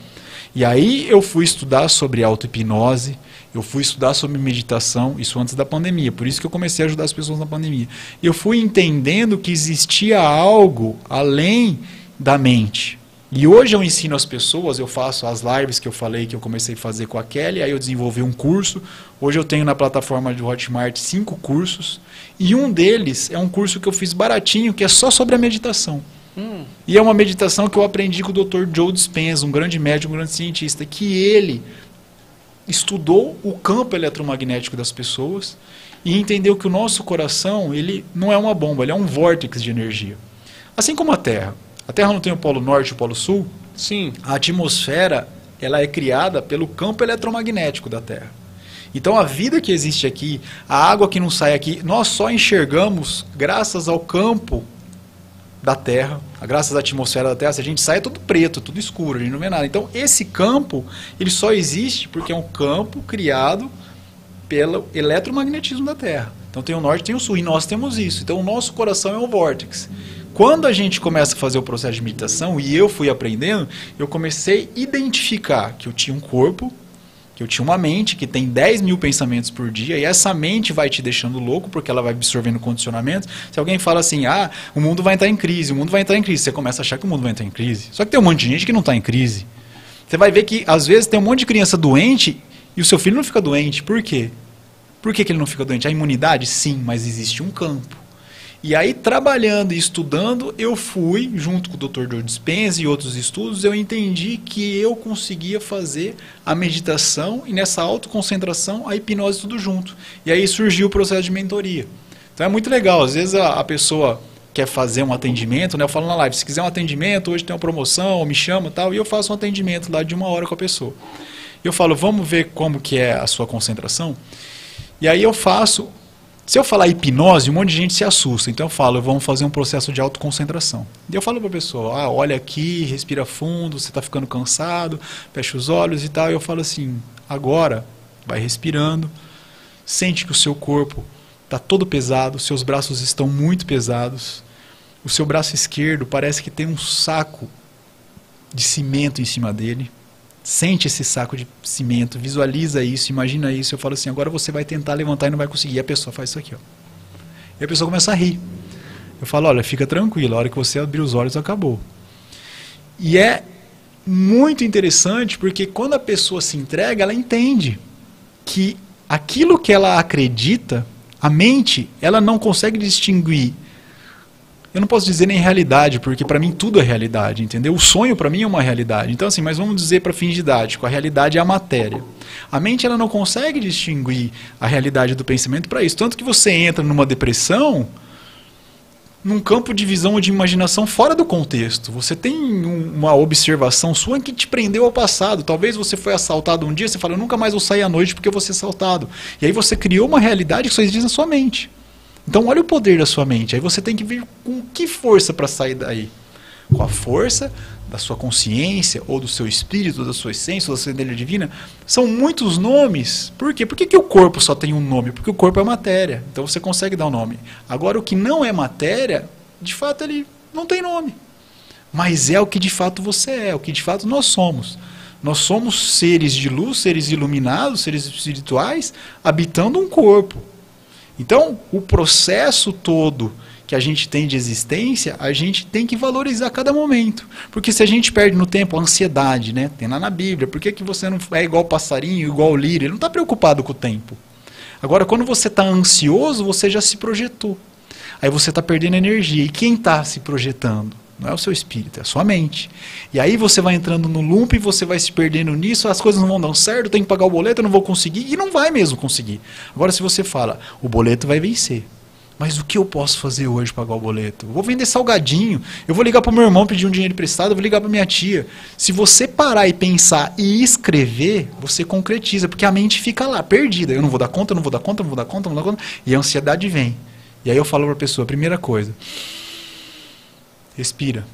E aí eu fui estudar sobre auto-hipnose, eu fui estudar sobre meditação, isso antes da pandemia. Por isso que eu comecei a ajudar as pessoas na pandemia. E eu fui entendendo que existia algo além da mente. E hoje eu ensino as pessoas, eu faço as lives que eu falei que eu comecei a fazer com a Kelly, aí eu desenvolvi um curso. Hoje eu tenho na plataforma do Hotmart 5 cursos. E um deles é um curso que eu fiz baratinho, que é só sobre a meditação. E é uma meditação que eu aprendi com o Dr. Joe Dispenza, um grande médico, um grande cientista, que ele estudou o campo eletromagnético das pessoas e entendeu que o nosso coração, ele não é uma bomba, ele é um vórtice de energia. Assim como a Terra. A Terra não tem o polo norte e o polo sul? Sim. A atmosfera, ela é criada pelo campo eletromagnético da Terra. Então a vida que existe aqui, a água que não sai aqui, nós só enxergamos graças ao campo da Terra, graças à atmosfera da Terra. Se a gente sai é tudo preto, tudo escuro, a gente não vê nada. Então esse campo, ele só existe porque é um campo criado pelo eletromagnetismo da Terra. Então tem o norte e tem o sul, e nós temos isso. Então o nosso coração é um vórtice. Quando a gente começa a fazer o processo de meditação, e eu fui aprendendo, eu comecei a identificar que eu tinha um corpo, que eu tinha uma mente que tem 10 mil pensamentos por dia, e essa mente vai te deixando louco, porque ela vai absorvendo condicionamentos. Se alguém fala assim, ah, o mundo vai entrar em crise, o mundo vai entrar em crise, você começa a achar que o mundo vai entrar em crise. Só que tem um monte de gente que não está em crise. Você vai ver que, às vezes, tem um monte de criança doente, e o seu filho não fica doente. Por quê? Por que ele não fica doente? A imunidade? Sim, mas existe um campo. E aí, trabalhando e estudando, eu fui, junto com o Dr. Joe Dispenza e outros estudos, eu entendi que eu conseguia fazer a meditação e nessa autoconcentração, a hipnose tudo junto. E aí surgiu o processo de mentoria. Então é muito legal, às vezes a pessoa quer fazer um atendimento, né? Eu falo na live, se quiser um atendimento, hoje tem uma promoção, me chama e tal, e eu faço um atendimento lá de 1 hora com a pessoa. Eu falo, vamos ver como que é a sua concentração? E aí eu faço... Se eu falar hipnose, um monte de gente se assusta. Então eu falo, vamos fazer um processo de autoconcentração. E eu falo para a pessoa, ah, olha aqui, respira fundo, você está ficando cansado, fecha os olhos e tal. E eu falo assim, agora, vai respirando, sente que o seu corpo está todo pesado, seus braços estão muito pesados. O seu braço esquerdo parece que tem um saco de cimento em cima dele. Sente esse saco de cimento, visualiza isso, imagina isso. Eu falo assim, agora você vai tentar levantar e não vai conseguir. E a pessoa faz isso aqui, ó. E a pessoa começa a rir. Eu falo, olha, fica tranquilo, a hora que você abrir os olhos, acabou. E é muito interessante, porque quando a pessoa se entrega, ela entende que aquilo que ela acredita, a mente, ela não consegue distinguir. Eu não posso dizer nem realidade, porque para mim tudo é realidade, entendeu? O sonho para mim é uma realidade. Então assim, mas vamos dizer para fins didáticos, a realidade é a matéria. A mente ela não consegue distinguir a realidade do pensamento para isso. Tanto que você entra numa depressão, num campo de visão ou de imaginação fora do contexto. Você tem uma observação sua que te prendeu ao passado. Talvez você foi assaltado um dia, você fala, eu nunca mais vou sair à noite porque eu vou ser assaltado. E aí você criou uma realidade que só existe na sua mente. Então olha o poder da sua mente. Aí você tem que vir com que força para sair daí? Com a força da sua consciência, ou do seu espírito, da sua essência, ou da sua energia divina. São muitos nomes. Por quê? Por que o corpo só tem um nome? Porque o corpo é matéria. Então você consegue dar um nome. Agora o que não é matéria, de fato ele não tem nome. Mas é o que de fato você é, o que de fato nós somos. Nós somos seres de luz, seres iluminados, seres espirituais, habitando um corpo. Então, o processo todo que a gente tem de existência, a gente tem que valorizar cada momento. Porque se a gente perde no tempo a ansiedade, né? Tem lá na Bíblia, por que você não é igual passarinho, igual o lírio? Ele não está preocupado com o tempo. Agora, quando você está ansioso, você já se projetou. Aí você está perdendo energia. E quem está se projetando? Não é o seu espírito, é a sua mente. E aí você vai entrando no loop, você vai se perdendo nisso, as coisas não vão dar certo, tem que pagar o boleto, eu não vou conseguir, e não vai mesmo conseguir. Agora se você fala, o boleto vai vencer, mas o que eu posso fazer hoje para pagar o boleto? Eu vou vender salgadinho, eu vou ligar para o meu irmão pedir um dinheiro emprestado, eu vou ligar para minha tia. Se você parar e pensar e escrever, você concretiza, porque a mente fica lá, perdida. Eu não vou dar conta, não vou dar conta, não vou dar conta, não vou dar conta, e a ansiedade vem. E aí eu falo para a pessoa, primeira coisa, respira.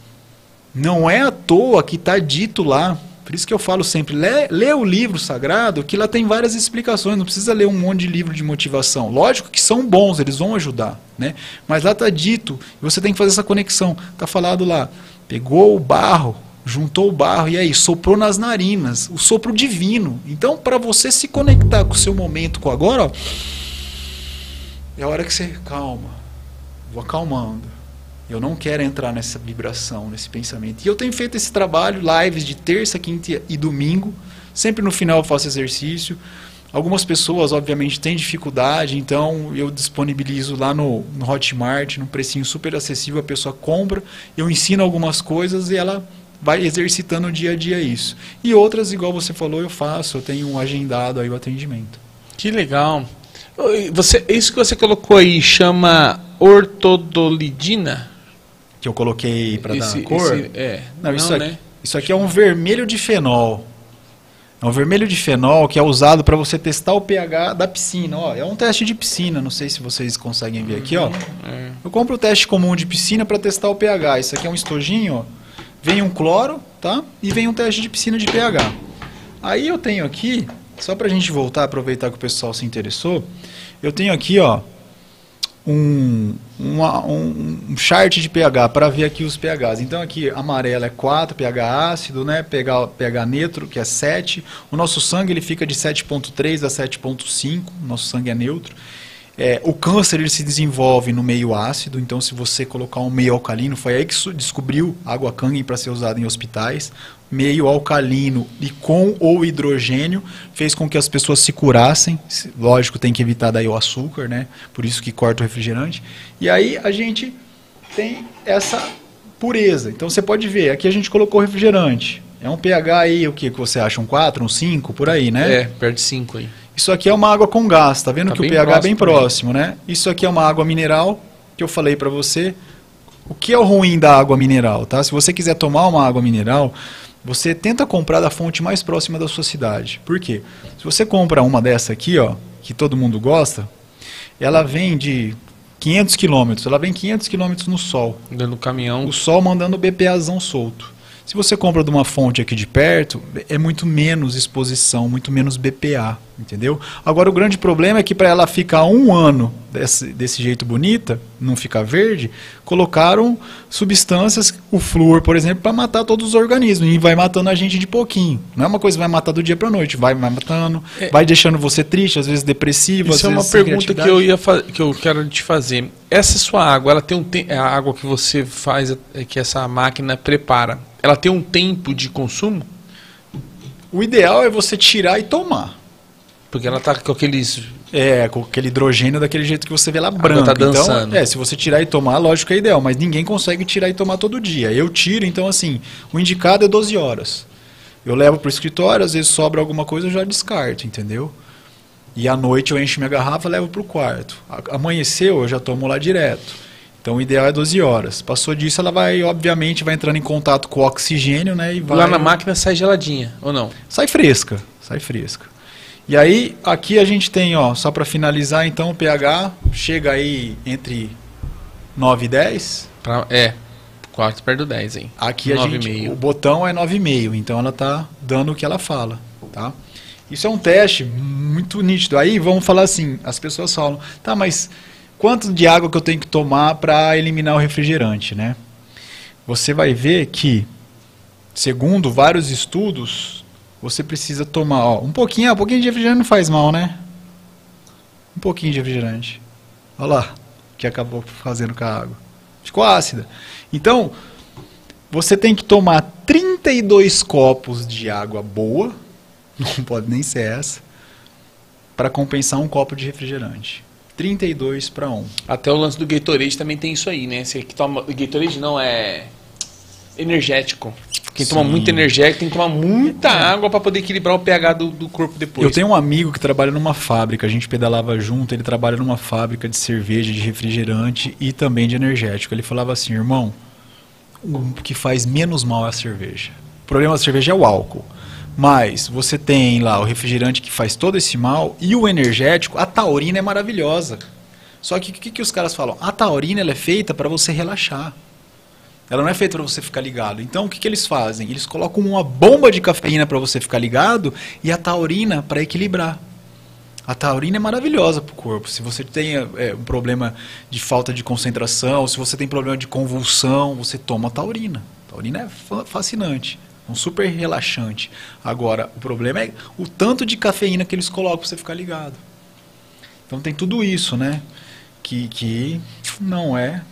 Não é à toa que está dito lá, por isso que eu falo sempre, lê o livro sagrado, que lá tem várias explicações, não precisa ler um monte de livro de motivação. Lógico que são bons, eles vão ajudar, né? Mas lá está dito, você tem que fazer essa conexão. Está falado lá, pegou o barro, juntou o barro e aí soprou nas narinas, o sopro divino. Então, para você se conectar com o seu momento, com agora, ó, é a hora que você calma, vou acalmando. Eu não quero entrar nessa vibração, nesse pensamento. E eu tenho feito esse trabalho, lives de terça, quinta e domingo. Sempre no final eu faço exercício. Algumas pessoas, obviamente, têm dificuldade, então eu disponibilizo lá no Hotmart, num precinho super acessível, a pessoa compra, eu ensino algumas coisas e ela vai exercitando dia a dia isso. E outras, igual você falou, eu faço, eu tenho agendado aí o atendimento. Que legal. Isso que você colocou aí chama ortodolidina? Que eu coloquei para dar cor? Não, né? Isso aqui é um vermelho de fenol. É um vermelho de fenol que é usado para você testar o pH da piscina. Ó, é um teste de piscina, não sei se vocês conseguem ver aqui. Ó. Eu compro o teste comum de piscina para testar o pH. Isso aqui é um estojinho, ó. Vem um cloro, tá? E vem um teste de piscina de pH. Aí eu tenho aqui, só para a gente voltar, aproveitar que o pessoal se interessou, eu tenho aqui, ó, um chart de pH para ver aqui os pHs. Então aqui amarelo é 4, pH ácido, né? pH neutro, que é 7. O nosso sangue ele fica de 7,3 a 7,5, o nosso sangue é neutro. O câncer ele se desenvolve no meio ácido, então se você colocar um meio alcalino, foi aí que descobriu água Kangen para ser usada em hospitais. Meio alcalino e com o hidrogênio fez com que as pessoas se curassem. Lógico, tem que evitar daí o açúcar, né? Por isso que corta o refrigerante. E aí a gente tem essa pureza. Então você pode ver, aqui a gente colocou refrigerante. É um pH aí, o que você acha? Um 4, um 5, por aí, né? Perto de 5 aí. Isso aqui é uma água com gás, tá vendo que o pH é bem próximo, né? Isso aqui é uma água mineral, que eu falei para você. O que é o ruim da água mineral, tá? Se você quiser tomar uma água mineral, você tenta comprar da fonte mais próxima da sua cidade. Por quê? Se você compra uma dessa aqui, ó, que todo mundo gosta, ela vem de 500 quilômetros, ela vem 500 quilômetros no sol. Dando caminhão. O sol mandando o BPAzão solto. Se você compra de uma fonte aqui de perto, é muito menos exposição, muito menos BPA, entendeu? Agora o grande problema é que para ela ficar um ano desse jeito bonita, não ficar verde, colocaram substâncias, o flúor, por exemplo, para matar todos os organismos, e vai matando a gente de pouquinho. Não é uma coisa que vai matar do dia para a noite, vai matando, vai deixando você triste, às vezes depressivo, Isso às é vezes uma pergunta que eu quero te fazer. Essa sua água, ela tem a água que você faz, que essa máquina prepara, ela tem um tempo de consumo? O ideal é você tirar e tomar. Porque ela tá com aqueles... com aquele hidrogênio daquele jeito que você vê lá branco. Tá dançando. Então, se você tirar e tomar, lógico que é ideal, mas ninguém consegue tirar e tomar todo dia. Eu tiro, então assim, o indicado é 12 horas. Eu levo para o escritório, às vezes sobra alguma coisa, eu já descarto, entendeu? E à noite eu encho minha garrafa e levo para o quarto. Amanheceu, eu já tomo lá direto. Então o ideal é 12 horas. Passou disso, ela vai, obviamente, vai entrando em contato com o oxigênio, né? E vai... Lá na máquina sai geladinha, ou não? Sai fresca, sai fresca. E aí, aqui a gente tem, ó, só para finalizar, então, o pH chega aí entre 9 e 10. Quarto perto do 10, hein? Aqui o botão é 9,5, então ela tá dando o que ela fala, tá? Isso é um teste muito nítido. Aí vamos falar assim, as pessoas falam, tá, mas quanto de água que eu tenho que tomar para eliminar o refrigerante, né? Você vai ver que, segundo vários estudos, você precisa tomar, ó, um pouquinho de refrigerante não faz mal, né? Um pouquinho de refrigerante. Olha lá, o que acabou fazendo com a água. Ficou ácida. Então, você tem que tomar 32 copos de água boa, não pode nem ser essa, para compensar um copo de refrigerante. 32 para 1. Até o lance do Gatorade também tem isso aí, né? Você que toma... Gatorade não, é energético. Quem toma muito energético tem que tomar muita água para poder equilibrar o pH do corpo depois. Eu tenho um amigo que trabalha numa fábrica, a gente pedalava junto, ele trabalha numa fábrica de cerveja, de refrigerante e também de energético. Ele falava assim, irmão, o que faz menos mal é a cerveja. O problema da cerveja é o álcool. Mas você tem lá o refrigerante que faz todo esse mal e o energético, a taurina é maravilhosa. Só que o que os caras falam? A taurina ela é feita para você relaxar. Ela não é feita para você ficar ligado. Então o que eles fazem? Eles colocam uma bomba de cafeína para você ficar ligado e a taurina para equilibrar. A taurina é maravilhosa para o corpo. Se você tem um problema de falta de concentração, se você tem problema de convulsão, você toma taurina. A taurina é fascinante. Um super relaxante. Agora, o problema é o tanto de cafeína que eles colocam para você ficar ligado. Então tem tudo isso, né? Que não é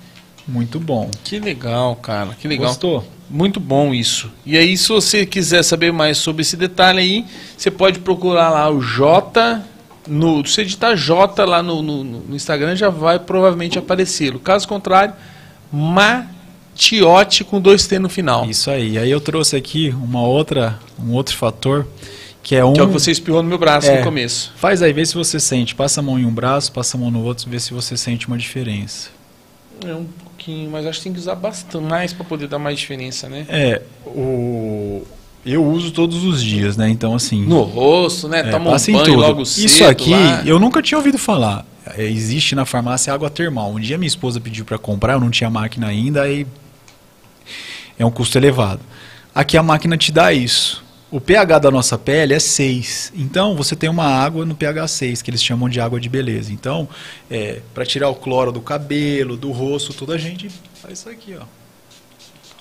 muito bom. Que legal, cara. Que legal. Gostou? Muito bom isso. E aí, se você quiser saber mais sobre esse detalhe aí, você pode procurar lá o J. Se você digitar J lá no Instagram, já vai provavelmente aparecer. Caso contrário, Matiotti com 2T no final. Isso aí. Aí eu trouxe aqui um outro fator, que é que é o que você espirrou no meu braço no começo. Faz aí, vê se você sente. Passa a mão em um braço, passa a mão no outro, vê se você sente uma diferença. É um pouquinho, mas acho que tem que usar bastante mais para poder dar mais diferença, né? Eu uso todos os dias, né? Então, assim... No rosto, né? Toma um banho tudo. logo cedo. Isso aqui, lá. eu nunca tinha ouvido falar. Existe na farmácia água termal. Um dia minha esposa pediu para comprar, eu não tinha máquina ainda, aí é um custo elevado. Aqui a máquina te dá isso. O pH da nossa pele é 6. Então, você tem uma água no pH 6, que eles chamam de água de beleza. Então, para tirar o cloro do cabelo, do rosto, tudo, a gente faz isso aqui, ó.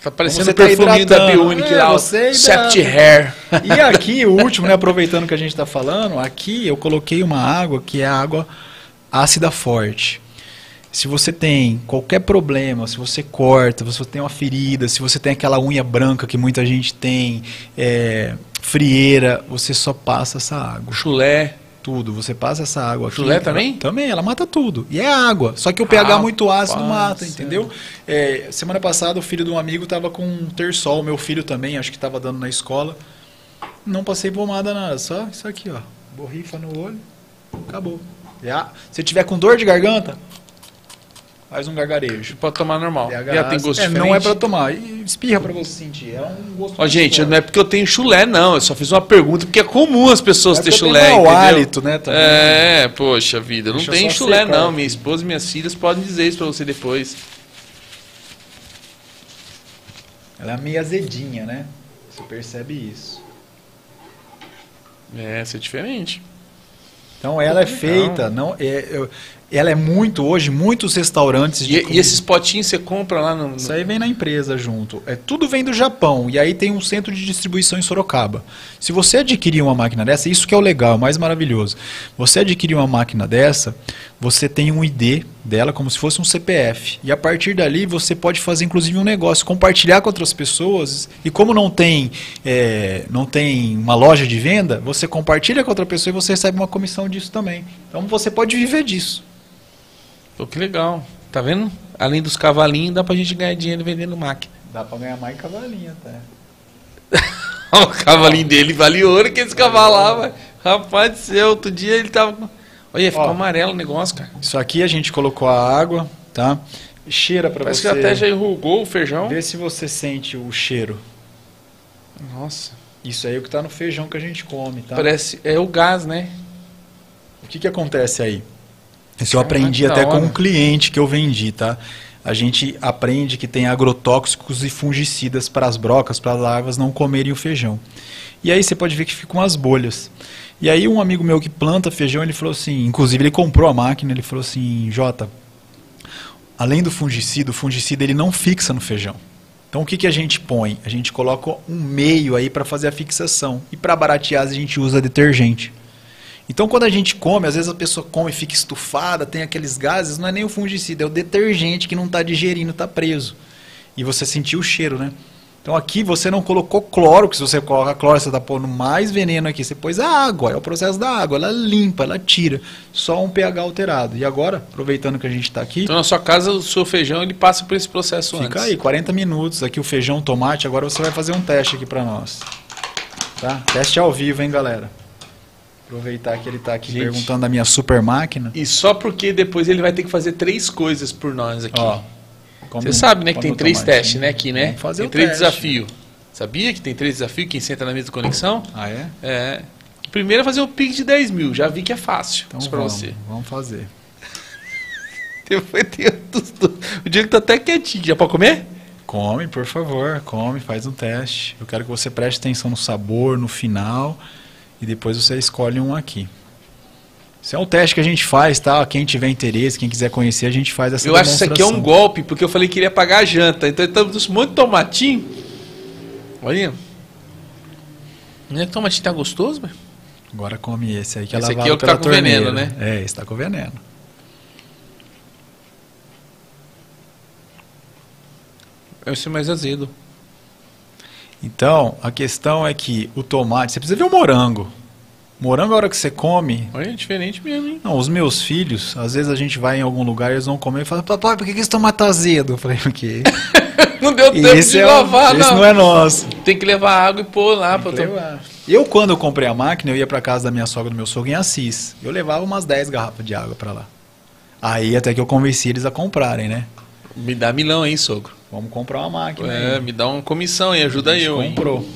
Tá parecendo o perfuminho da Bionic lá, o Sept Hair. E aqui, o último, né, aproveitando que a gente está falando, aqui eu coloquei uma água que é água ácida forte. Se você tem qualquer problema, se você corta, se você tem uma ferida, se você tem aquela unha branca que muita gente tem, frieira, você só passa essa água. Chulé. Tudo, você passa essa água aqui. Chulé também? Também, ela mata tudo. E é água. Só que o pH muito ácido mata, entendeu? Semana passada o filho de um amigo estava com um terçol, meu filho também, acho que estava dando na escola. Não passei pomada nada, só isso aqui, ó. Borrifa no olho, acabou. Se tiver com dor de garganta, faz um gargarejo. Pode tomar normal. Já tem gosto diferente? Não é pra tomar. E espirra pra você sentir. É um gosto. Ó, gente, não é porque eu tenho chulé, não. Eu só fiz uma pergunta, porque é comum as pessoas terem chulé. Tem mau hálito, né? Também. Poxa vida. Não tem chulé, não. Minha esposa e minhas filhas podem dizer isso pra você depois. Ela é meio azedinha, né? Você percebe isso. Isso é diferente. Então ela é feita, ela é hoje, muitos restaurantes de E esses potinhos você compra lá no... Isso aí vem na empresa junto. Tudo vem do Japão, e aí tem um centro de distribuição em Sorocaba. Se você adquirir uma máquina dessa, isso que é o legal, o mais maravilhoso. Você adquirir uma máquina dessa, você tem um ID dela como se fosse um CPF. E a partir dali você pode fazer inclusive um negócio, compartilhar com outras pessoas, e como não tem uma loja de venda, você compartilha com outra pessoa e você recebe uma comissão disso também. Então você pode viver disso. Pô, que legal. Tá vendo? Além dos cavalinhos, dá pra gente ganhar dinheiro vendendo máquina. Dá pra ganhar mais cavalinho até. O cavalinho dele vale ouro que esse cavalo lá, vai. Rapaz do céu, outro dia ele tava... Olha, ficou amarelo o negócio, cara. Isso aqui a gente colocou a água, tá? Cheira pra Parece você. Parece que até já enrugou o feijão. Vê se você sente o cheiro. Nossa. Isso aí é o que tá no feijão que a gente come, tá? Parece... É o gás, né? O que acontece aí? Isso eu aprendi até com um cliente que eu vendi, tá? A gente aprende que tem agrotóxicos e fungicidas para as brocas, para as larvas não comerem o feijão. E aí você pode ver que ficam as bolhas. E aí um amigo meu que planta feijão, ele falou assim, inclusive ele comprou a máquina, ele falou assim, Jota, além do fungicida, o fungicida ele não fixa no feijão. Então o que a gente põe? A gente coloca um meio aí para fazer a fixação. E para baratear a gente usa detergente. Então, quando a gente come, às vezes a pessoa come e fica estufada, tem aqueles gases, não é nem o fungicida, é o detergente que não está digerindo, está preso. E você sentiu o cheiro, né? Então, aqui você não colocou cloro, porque se você coloca cloro, você está pondo mais veneno aqui. Você pôs a água, é o processo da água, ela limpa, ela tira. Só um pH alterado. E agora, aproveitando que a gente está aqui... Então, na sua casa, o seu feijão, ele passa por esse processo antes. Fica aí, 40 minutos. Aqui o feijão, tomate, agora você vai fazer um teste aqui para nós. Tá? Teste ao vivo, hein, galera? Aproveitar que ele está aqui perguntando da minha super máquina. E só porque depois ele vai ter que fazer 3 coisas por nós aqui. Ó, você sabe, né, que tem 3 testes, né, aqui, né? Vamos fazer tem o 3 teste. desafios. Sabia que tem 3 desafios quem senta na mesa de conexão? Ah, é? É. Primeiro é fazer um Pix de 10 mil. Já vi que é fácil. Então isso pra você. Vamos fazer. Depois tem o Diego tá até quietinho. Já pode comer? Come, por favor. Come, faz um teste. Eu quero que você preste atenção no sabor, no final... E depois você escolhe um aqui. Isso é um teste que a gente faz, tá? Quem tiver interesse, quem quiser conhecer, a gente faz essa demonstração. Eu acho que isso aqui é um golpe, porque eu falei que iria pagar a janta. Então estamos um monte de tomatinho. Olha. Não é que tomatinho tá gostoso, velho? Agora come esse aí, que esse é aqui é o que tá com veneno, né? É, esse tá com veneno. Esse é mais azedo. Então, a questão é que o tomate, você precisa ver o morango. Morango, a hora que você come... Olha, é diferente mesmo, hein? Não, os meus filhos, às vezes a gente vai em algum lugar e eles vão comer e falam, papai, por que esse tomate tá azedo? Eu falei, porque... Não deu tempo de lavar, não. Esse não é nosso. Tem que levar água e pôr lá pra tomar. Eu, quando eu comprei a máquina, eu ia pra casa da minha sogra, do meu sogro, em Assis. Eu levava umas 10 garrafas de água pra lá. Aí até que eu convenci eles a comprarem, né? Me dá milão aí, sogro. Vamos comprar uma máquina aí. Me dá uma comissão aí, ajuda eu, hein? Comprou.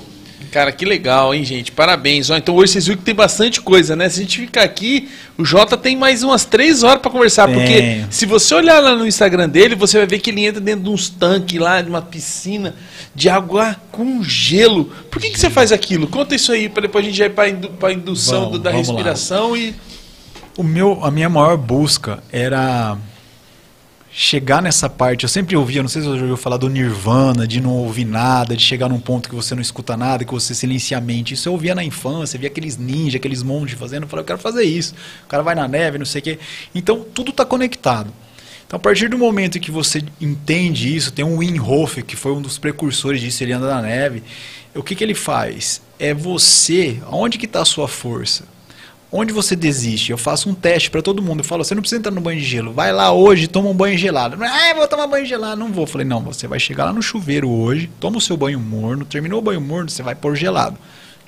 Cara, que legal, hein, gente? Parabéns. Ó, então hoje vocês viram que tem bastante coisa, né? Se a gente ficar aqui, o Jota tem mais umas 3 horas pra conversar. Porque se você olhar lá no Instagram dele, você vai ver que ele entra dentro de uns tanques lá, de uma piscina de água com gelo. Por que você faz aquilo? Conta isso aí, pra depois a gente já ir pra indução da respiração. E a minha maior busca era... chegar nessa parte, eu sempre ouvia, não sei se você já ouviu falar do nirvana, de não ouvir nada, de chegar num ponto que você não escuta nada, que você silencia a mente. Isso eu ouvia na infância, via aqueles ninjas, aqueles monges fazendo, eu falei, eu quero fazer isso. O cara vai na neve, não sei o quê. Então, tudo está conectado. Então, a partir do momento que você entende isso, tem um Wim Hof, que foi um dos precursores disso, ele anda na neve. O que ele faz? É você, onde que está a sua força? Onde você desiste? Eu faço um teste para todo mundo. Eu falo, você não precisa entrar no banho de gelo. Vai lá hoje, toma um banho gelado. Ah, vou tomar banho gelado. Não vou. Eu falei, não, você vai chegar lá no chuveiro hoje, toma o seu banho morno, terminou o banho morno, você vai pôr gelado.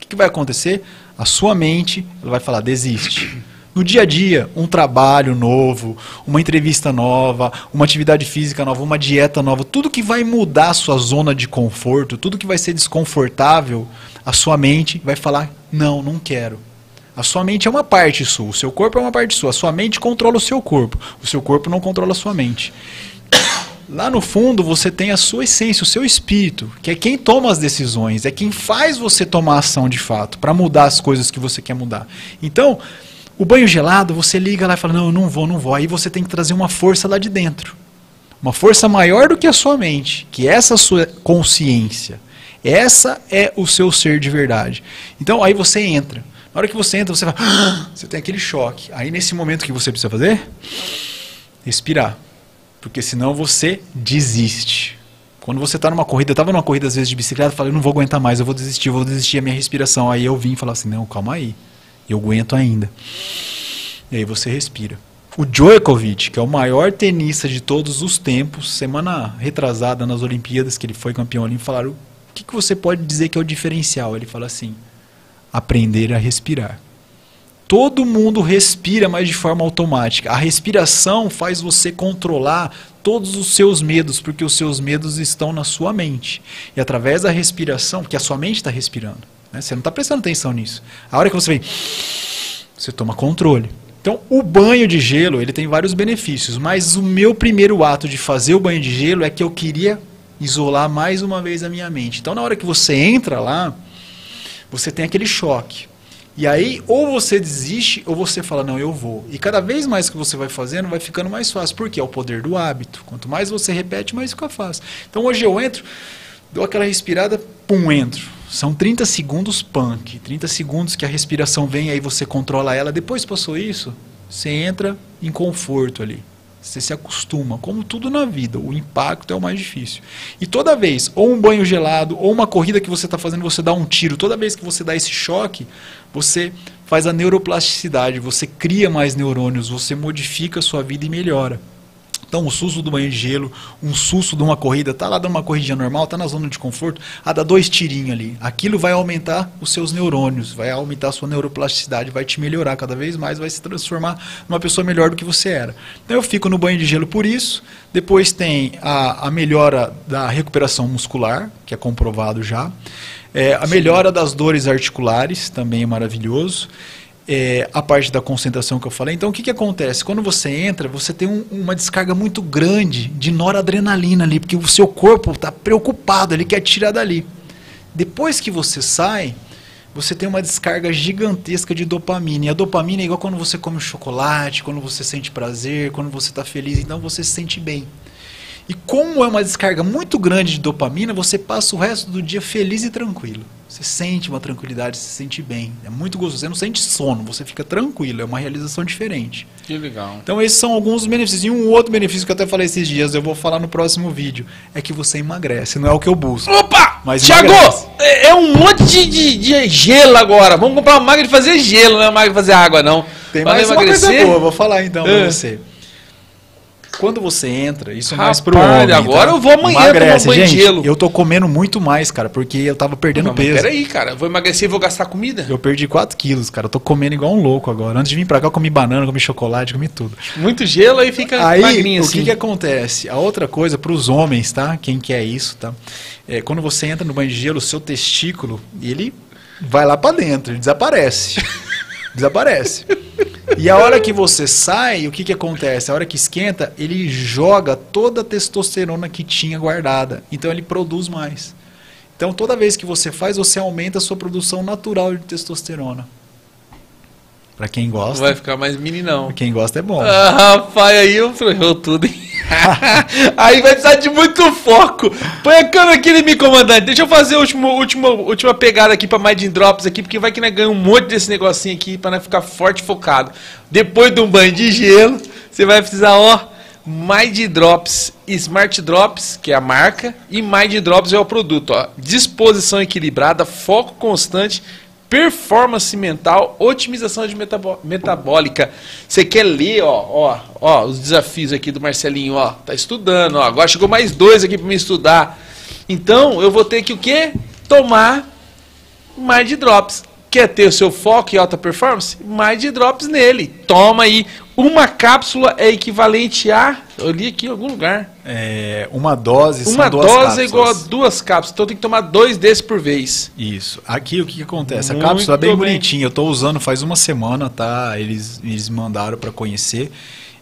O que vai acontecer? A sua mente ela vai falar, desiste. No dia a dia, um trabalho novo, uma entrevista nova, uma atividade física nova, uma dieta nova, tudo que vai mudar a sua zona de conforto, tudo que vai ser desconfortável, a sua mente vai falar, não quero. A sua mente é uma parte sua, o seu corpo é uma parte sua, a sua mente controla o seu corpo não controla a sua mente. Lá no fundo você tem a sua essência, o seu espírito, que é quem toma as decisões, é quem faz você tomar ação de fato, para mudar as coisas que você quer mudar. Então, o banho gelado, você liga lá e fala, não, eu não vou. Aí você tem que trazer uma força lá de dentro. Uma força maior do que a sua mente, que é essa sua consciência. Essa é o seu ser de verdade. Então, aí você entra. Na hora que você entra, você vai, você tem aquele choque. Aí nesse momento, o que você precisa fazer? Respirar. Porque senão você desiste. Quando você está numa corrida, eu estava numa corrida às vezes de bicicleta, eu falei, eu não vou aguentar mais, eu vou desistir a minha respiração. Aí eu vim e falei assim, não, calma aí, eu aguento ainda. E aí você respira. O Djokovic, que é o maior tenista de todos os tempos, semana retrasada nas Olimpíadas, que ele foi campeão olímpico, falaram, o que você pode dizer que é o diferencial? Ele fala assim, aprender a respirar. Todo mundo respira, mas de forma automática. A respiração faz você controlar todos os seus medos, porque os seus medos estão na sua mente. E através da respiração, porque a sua mente está respirando, né? Você não está prestando atenção nisso. A hora que você vem, você toma controle. Então, o banho de gelo, ele tem vários benefícios, mas o meu primeiro ato de fazer o banho de gelo é que eu queria isolar mais uma vez a minha mente. Então, na hora que você entra lá, você tem aquele choque. E aí, ou você desiste, ou você fala, não, eu vou. E cada vez mais que você vai fazendo, vai ficando mais fácil. Porque é o poder do hábito. Quanto mais você repete, mais fica fácil. Então, hoje eu entro, dou aquela respirada, pum, entro. São 30 segundos punk. 30 segundos que a respiração vem, aí você controla ela. Depois passou isso, você entra em conforto ali. Você se acostuma, como tudo na vida, o impacto é o mais difícil. E toda vez, ou um banho gelado, ou uma corrida que você está fazendo, você dá um tiro, toda vez que você dá esse choque, você faz a neuroplasticidade, você cria mais neurônios, você modifica a sua vida e melhora. Então, o susto do banho de gelo, um susto de uma corrida, tá lá dando uma corridinha normal, tá na zona de conforto, dá 2 tirinhos ali. Aquilo vai aumentar os seus neurônios, vai aumentar a sua neuroplasticidade, vai te melhorar cada vez mais, vai se transformar numa pessoa melhor do que você era. Então, eu fico no banho de gelo por isso. Depois tem a melhora da recuperação muscular, que é comprovado já. A melhora das dores articulares, também é maravilhoso. A parte da concentração que eu falei. Então, o que acontece? Quando você entra, você tem uma descarga muito grande de noradrenalina ali, porque o seu corpo está preocupado, ele quer tirar dali. Depois que você sai, você tem uma descarga gigantesca de dopamina. E a dopamina é igual quando você come chocolate, quando você sente prazer, quando você está feliz, então você se sente bem. E como é uma descarga muito grande de dopamina, você passa o resto do dia feliz e tranquilo. Você sente uma tranquilidade, você se sente bem. É muito gostoso. Você não sente sono, você fica tranquilo. É uma realização diferente. Que legal. Então esses são alguns benefícios. E um outro benefício que eu até falei esses dias, eu vou falar no próximo vídeo, é que você emagrece. Não é o que eu busco. Opa! Mas Thiago, emagrece. é um monte de gelo agora. Vamos comprar uma máquina de fazer gelo, não é uma máquina de fazer água, não. Tem Pra mais uma emagrecer? coisa boa, vou falar então pra você. Quando você entra, isso é mais pro Rapaz, homem. agora tá? eu vou amanhã Emagrece. tomar banho de Gente, gelo. eu tô comendo muito mais, cara, porque eu tava perdendo Não, mas peso. peraí, cara. Eu vou emagrecer e vou gastar comida? Eu perdi 4 quilos, cara. Eu tô comendo igual um louco agora. Antes de vir pra cá, eu comi banana, comi chocolate, comi tudo. Muito gelo, aí fica Aí, magrinho o assim. que acontece? A outra coisa, pros homens, tá? Quem quer isso, tá? É, quando você entra no banho de gelo, o seu testículo, ele vai lá pra dentro, ele desaparece. Desaparece. E a hora que você sai, o que acontece? A hora que esquenta, ele joga toda a testosterona que tinha guardada. Então ele produz mais. Então toda vez que você faz, você aumenta a sua produção natural de testosterona. Pra quem gosta. Vai ficar mais meninão. Pra quem gosta é bom. Ah, rapaz, aí eu ferrou tudo, hein? Aí vai precisar de muito foco. Põe a câmera aqui em mim, comandante. Deixa eu fazer a última pegada aqui pra Mind Drops aqui, porque vai que nós ganhamos um monte desse negocinho aqui pra nós ficar forte e focado. Depois de um banho de gelo, você vai precisar, ó, Mind Drops, Smart Drops, que é a marca, e Mind Drops é o produto, ó. Disposição equilibrada, foco constante, performance mental, otimização de metabólica. Você quer ler, ó, os desafios aqui do Marcelinho, ó, tá estudando, ó, agora chegou mais 2 aqui para me estudar. Então, eu vou ter que o quê? Tomar Mind Drops. Quer ter o seu foco e alta performance? Mind Drops nele. Toma aí. Uma cápsula é equivalente a... Eu li aqui em algum lugar. Uma dose Uma são 2 dose cápsulas. é igual a 2 cápsulas. Então tem que tomar 2 desses por vez. Isso. Aqui o que acontece? A Muito cápsula é bem bem. bonitinha. Eu tô usando faz uma semana, tá? Eles mandaram para conhecer.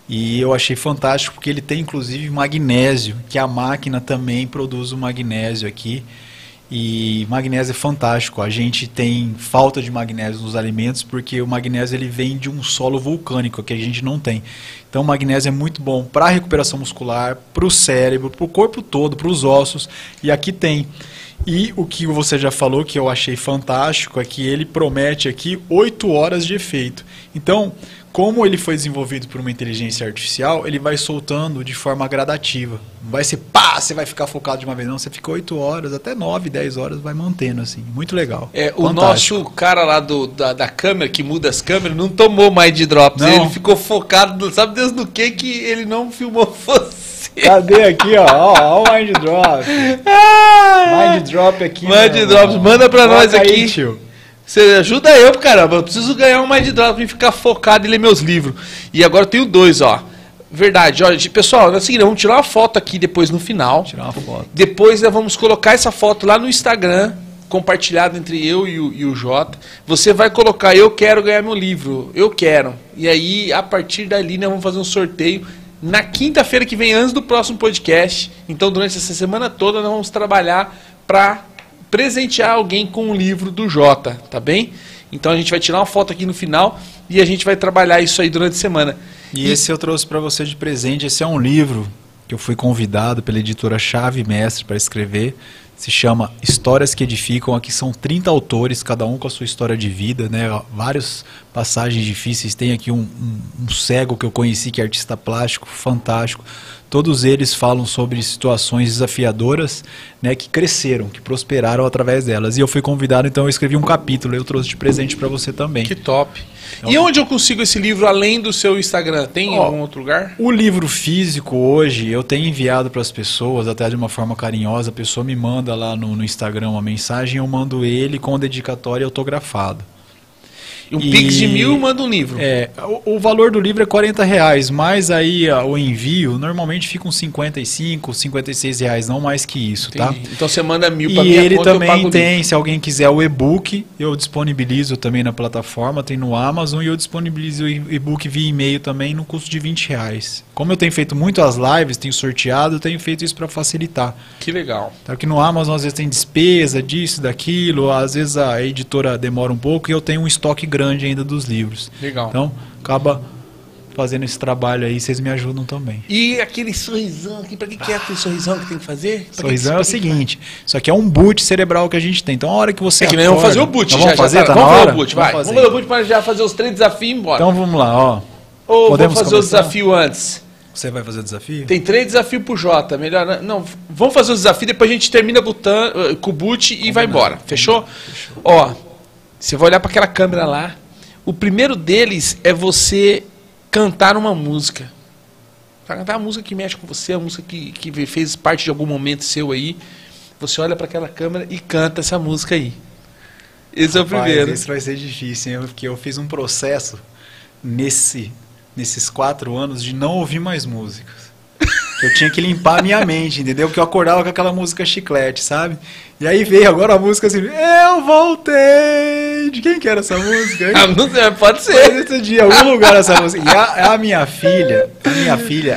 E eu achei fantástico porque ele tem inclusive magnésio, que a máquina também produz o magnésio aqui. E magnésio é fantástico. A gente tem falta de magnésio nos alimentos porque o magnésio ele vem de um solo vulcânico que a gente não tem. Então o magnésio é muito bom para a recuperação muscular, para o cérebro, para o corpo todo, para os ossos. E aqui tem. E o que você já falou que eu achei fantástico é que ele promete aqui 8 horas de efeito. Então, como ele foi desenvolvido por uma inteligência artificial, ele vai soltando de forma gradativa. Não vai ser pá, você vai ficar focado de uma vez, não. Você fica 8 horas, até 9, 10 horas, vai mantendo assim. Muito legal. O Fantástico. nosso cara lá da câmera, que muda as câmeras, não tomou Mind Drops. Não. Ele ficou focado, sabe Deus no que ele não filmou você. Cadê aqui, ó o Mind Drop. Mind Drop aqui. Mind Drops, manda pra nós Coloca aqui. aí, tio. Você ajuda eu, caramba. Eu preciso ganhar um Mind Drops pra mim ficar focado e ler meus livros. E agora eu tenho 2, ó. Verdade, ó. Pessoal, é o seguinte, vamos tirar uma foto aqui depois no final. Tirar uma foto. Depois nós vamos colocar essa foto lá no Instagram, compartilhado entre eu e o Jota. Você vai colocar, eu quero ganhar meu livro, eu quero. E aí, a partir dali, nós vamos fazer um sorteio na quinta-feira que vem, antes do próximo podcast. Então, durante essa semana toda, nós vamos trabalhar para presentear alguém com um livro do Jota, tá bem? Então, a gente vai tirar uma foto aqui no final e a gente vai trabalhar isso aí durante a semana. E esse eu trouxe para você de presente. Esse é um livro que eu fui convidado pela editora Chave Mestre para escrever. Se chama Histórias que Edificam. Aqui são 30 autores, cada um com a sua história de vida, né? Várias passagens difíceis. Tem aqui um cego que eu conheci, que é artista plástico, fantástico. Todos eles falam sobre situações desafiadoras, né, que cresceram, que prosperaram através delas. E eu fui convidado, então eu escrevi um capítulo. Eu trouxe de presente para você também. Que top. Então, E onde eu consigo esse livro além do seu Instagram? Tem em algum outro lugar? O livro físico hoje eu tenho enviado para as pessoas, até de uma forma carinhosa. A pessoa me manda lá no Instagram uma mensagem, eu mando ele com dedicatória autografado. Um Pix de 1.000 manda um livro. O valor do livro é R$40, mas aí o envio normalmente fica uns 55, 56 reais, não mais que isso, tá? Entendi. Então você manda 1.000 para E minha ele conta, eu pago também o tem, livro. se alguém quiser o e-book, eu disponibilizo também na plataforma, tem no Amazon, e eu disponibilizo o e-book via e-mail também no custo de R$20. Como eu tenho feito muito as lives, tenho sorteado, eu tenho feito isso para facilitar. Que legal. Tá, que no Amazon às vezes tem despesa disso, daquilo, às vezes a editora demora um pouco e eu tenho um estoque grande ainda dos livros. Legal. Então acaba fazendo esse trabalho aí, vocês me ajudam também. E aquele sorrisão aqui, pra que é aquele sorrisão que tem que fazer? Sorrisão é o seguinte, isso aqui é um boot cerebral que a gente tem. Então a hora que você que nem vamos fazer o boot, vamos fazer, tá na vamos hora? fazer o boot, vai. Vamos fazer o boot para já fazer os 3 desafios e ir embora. Então vamos lá, ó. Ou podemos fazer o desafio antes? Você vai fazer o desafio? Tem 3 desafios pro Jota, melhor. Não, vamos fazer o desafio, depois a gente termina com o boot e vai embora. Fechou? Ó, você vai olhar para aquela câmera lá. O primeiro deles é você cantar uma música. Vai cantar uma música que mexe com você, a música que fez parte de algum momento seu aí. Você olha para aquela câmera e canta essa música aí. Esse é o primeiro. Esse vai ser difícil, hein? Porque eu fiz um processo nesses 4 anos de não ouvir mais músicas. Eu tinha que limpar a minha mente, entendeu? Porque eu acordava com aquela música chiclete, sabe? E aí veio agora a música assim, eu voltei! De quem que era essa música? Não sei, pode ser. Esse dia, em algum lugar essa música. E a minha filha,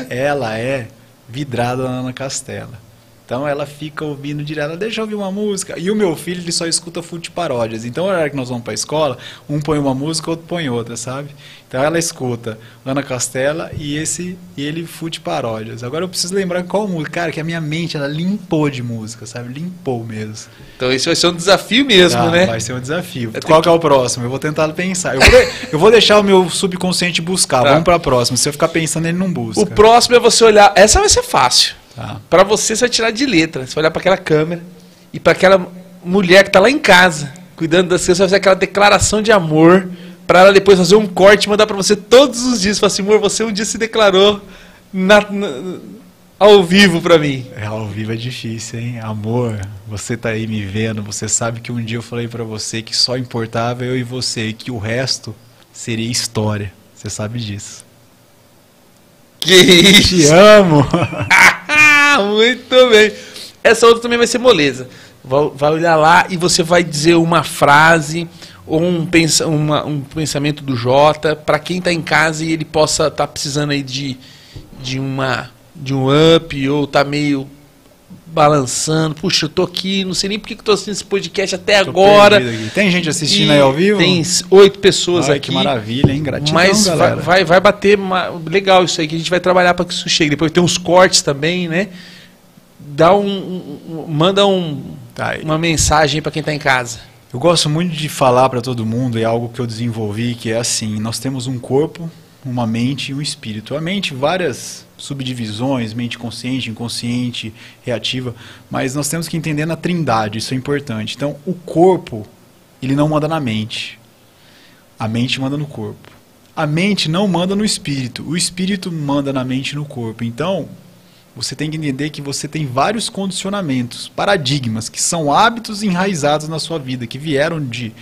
ela é vidrada na Ana Castela. Então ela fica ouvindo direto, ela deixa eu ouvir uma música. E o meu filho, ele só escuta fute paródias. Então, na hora que nós vamos para a escola, um põe uma música, outro põe outra, sabe? Então ela escuta Ana Castela e ele fute paródias. Agora eu preciso lembrar qual música. Cara, que a minha mente, ela limpou de música, sabe? Limpou mesmo. Então esse vai ser um desafio mesmo, né? Vai ser um desafio. Qual que é o próximo? Eu vou tentar pensar. Eu vou deixar o meu subconsciente buscar. Tá. Vamos para a próxima. Se eu ficar pensando, ele não busca. O próximo é você olhar... Essa vai ser fácil. Tá. Para você vai tirar de letra. Você vai olhar para aquela câmera e para aquela mulher que está lá em casa, cuidando das crianças, vai fazer aquela declaração de amor, para ela depois fazer um corte e mandar para você todos os dias. Falar assim, amor, você um dia se declarou ao vivo para mim. Ao vivo é difícil, hein? Amor, você tá aí me vendo, você sabe que um dia eu falei para você que só importava eu e você, e que o resto seria história. Você sabe disso. Que isso? Te amo! Muito bem. Essa outra também vai ser moleza. Vai olhar lá e você vai dizer uma frase ou um pensamento do Jota para quem está em casa e ele possa estar precisando aí de um up ou tá meio balançando. Puxa, eu tô aqui, não sei nem por que eu tô assistindo esse podcast até agora. Tem gente assistindo aí ao vivo? Tem 8 pessoas aqui. Que maravilha, hein? Gratidão, mas galera. vai bater legal isso aí, que a gente vai trabalhar para que isso chegue. Depois tem uns cortes também, né? Manda uma mensagem para quem tá em casa. Eu gosto muito de falar para todo mundo, é algo que eu desenvolvi, que é assim, nós temos um corpo, uma mente e um espírito. A mente, várias subdivisões, mente consciente, inconsciente, reativa, mas nós temos que entender na trindade, isso é importante. Então, o corpo, ele não manda na mente. A mente manda no corpo. A mente não manda no espírito. O espírito manda na mente e no corpo. Então, você tem que entender que você tem vários condicionamentos, paradigmas, que são hábitos enraizados na sua vida, que vieram de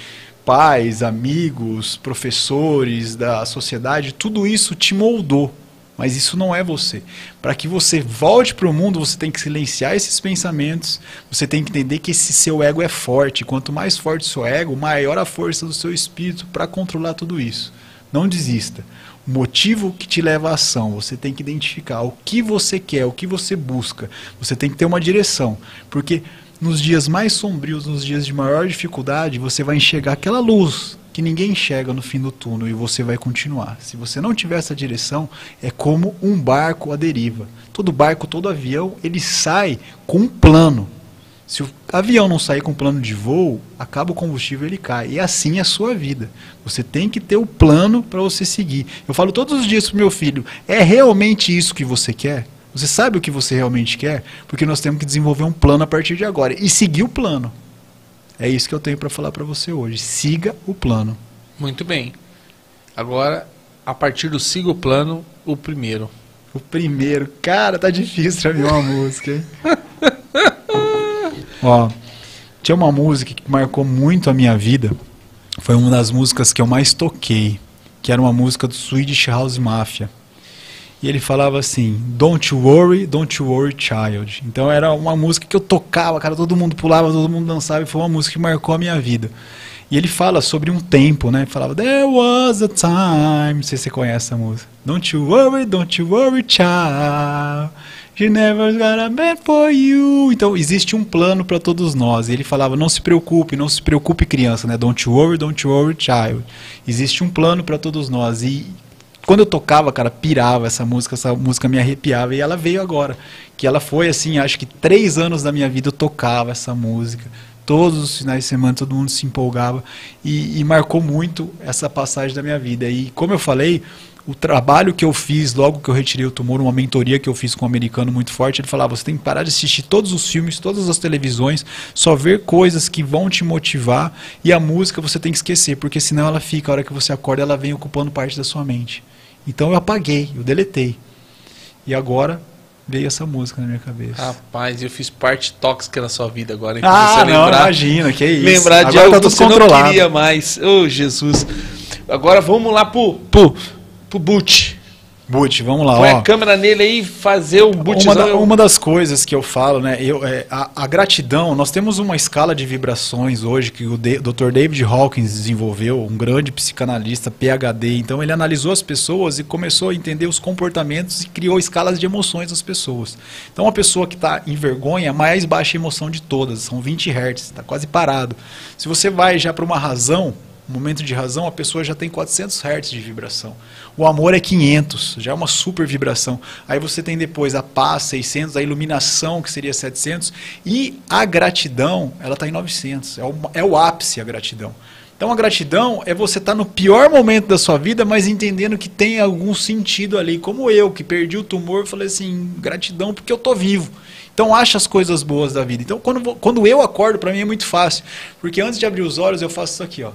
pais, amigos, professores, da sociedade, tudo isso te moldou, mas isso não é você. Para que você volte para o mundo, você tem que silenciar esses pensamentos, você tem que entender que esse seu ego é forte, quanto mais forte o seu ego, maior a força do seu espírito para controlar tudo isso. Não desista. O motivo que te leva à ação, você tem que identificar o que você quer, o que você busca, você tem que ter uma direção, porque nos dias mais sombrios, nos dias de maior dificuldade, você vai enxergar aquela luz que ninguém enxerga no fim do túnel e você vai continuar. Se você não tiver essa direção, é como um barco à deriva. Todo barco, todo avião, ele sai com um plano. Se o avião não sair com um plano de voo, acaba o combustível, ele cai. E assim é a sua vida. Você tem que ter o plano para você seguir. Eu falo todos os dias para o meu filho, é realmente isso que você quer? Você sabe o que você realmente quer? Porque nós temos que desenvolver um plano a partir de agora. E seguir o plano. É isso que eu tenho para falar para você hoje. Siga o plano. Muito bem. Agora, a partir do siga o plano, o primeiro. O primeiro. Cara, tá difícil pra mim uma música, hein? Ó, tinha uma música que marcou muito a minha vida. Foi uma das músicas que eu mais toquei. Que era uma música do Swedish House Mafia. E ele falava assim, don't you worry, child. Então era uma música que eu tocava, cara, todo mundo pulava, todo mundo dançava, e foi uma música que marcou a minha vida. E ele fala sobre um tempo, né? Falava, there was a time, não sei se você conhece essa música. Don't you worry, child. She never got a man for you. Então existe um plano para todos nós. E ele falava, não se preocupe criança, né? Don't you worry, child. Existe um plano para todos nós. E quando eu tocava, cara, pirava essa música me arrepiava. E ela veio agora, que ela foi assim, acho que 3 anos da minha vida eu tocava essa música. Todos os finais de semana todo mundo se empolgava e marcou muito essa passagem da minha vida. E como eu falei, o trabalho que eu fiz logo que eu retirei o tumor, uma mentoria que eu fiz com um americano muito forte, ele falava, você tem que parar de assistir todos os filmes, todas as televisões, só ver coisas que vão te motivar, e a música você tem que esquecer, porque senão ela fica, a hora que você acorda, ela vem ocupando parte da sua mente. Então eu apaguei, eu deletei. E agora veio essa música na minha cabeça. Rapaz, eu fiz parte tóxica na sua vida agora. Hein? Ah, não, imagina, que é isso. Lembrar de agora algo tá que você não queria mais. Oh, Jesus. Agora vamos lá pro boot. Boot, vamos lá. Põe a câmera nele aí e fazer um bootzão. Uma das coisas que eu falo, né? A gratidão, nós temos uma escala de vibrações hoje que o Dr. David Hawkins desenvolveu, um grande psicanalista, PhD. Então ele analisou as pessoas e começou a entender os comportamentos e criou escalas de emoções das pessoas. Então uma pessoa que está em vergonha, a mais baixa emoção de todas, são 20 Hz, está quase parado. Se você vai já para uma razão, um momento de razão, a pessoa já tem 400 Hz de vibração. O amor é 500, já é uma super vibração. Aí você tem depois a paz, 600, a iluminação, que seria 700, e a gratidão, ela está em 900. É o ápice a gratidão. Então a gratidão é você estar no pior momento da sua vida, mas entendendo que tem algum sentido ali. Como eu, que perdi o tumor, falei assim, gratidão porque eu estou vivo. Então acha as coisas boas da vida. Então quando eu acordo, para mim é muito fácil. Porque antes de abrir os olhos, eu faço isso aqui, ó.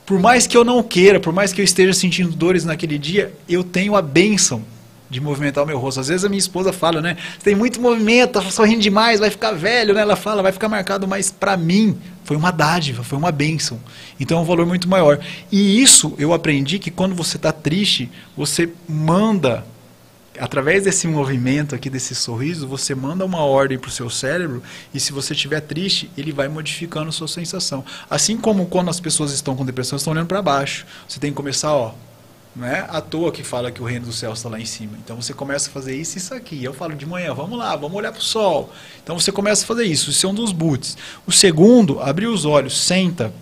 Por mais que eu não queira, por mais que eu esteja sentindo dores naquele dia, eu tenho a bênção de movimentar o meu rosto. Às vezes a minha esposa fala, né? Você tem muito movimento, tá sorrindo demais, vai ficar velho, né? Ela fala, vai ficar marcado, mas para mim foi uma dádiva, foi uma bênção. Então é um valor muito maior. E isso eu aprendi que quando você está triste, você manda, através desse movimento aqui, desse sorriso, você manda uma ordem para o seu cérebro e se você estiver triste, ele vai modificando a sua sensação. Assim como quando as pessoas estão com depressão, estão olhando para baixo. Você tem que começar, ó, não é à toa que fala que o reino dos céus está lá em cima. Então você começa a fazer isso e isso aqui. Eu falo de manhã, vamos lá, vamos olhar para o sol. Então você começa a fazer isso. Isso é um dos boots. O segundo, abrir os olhos, senta,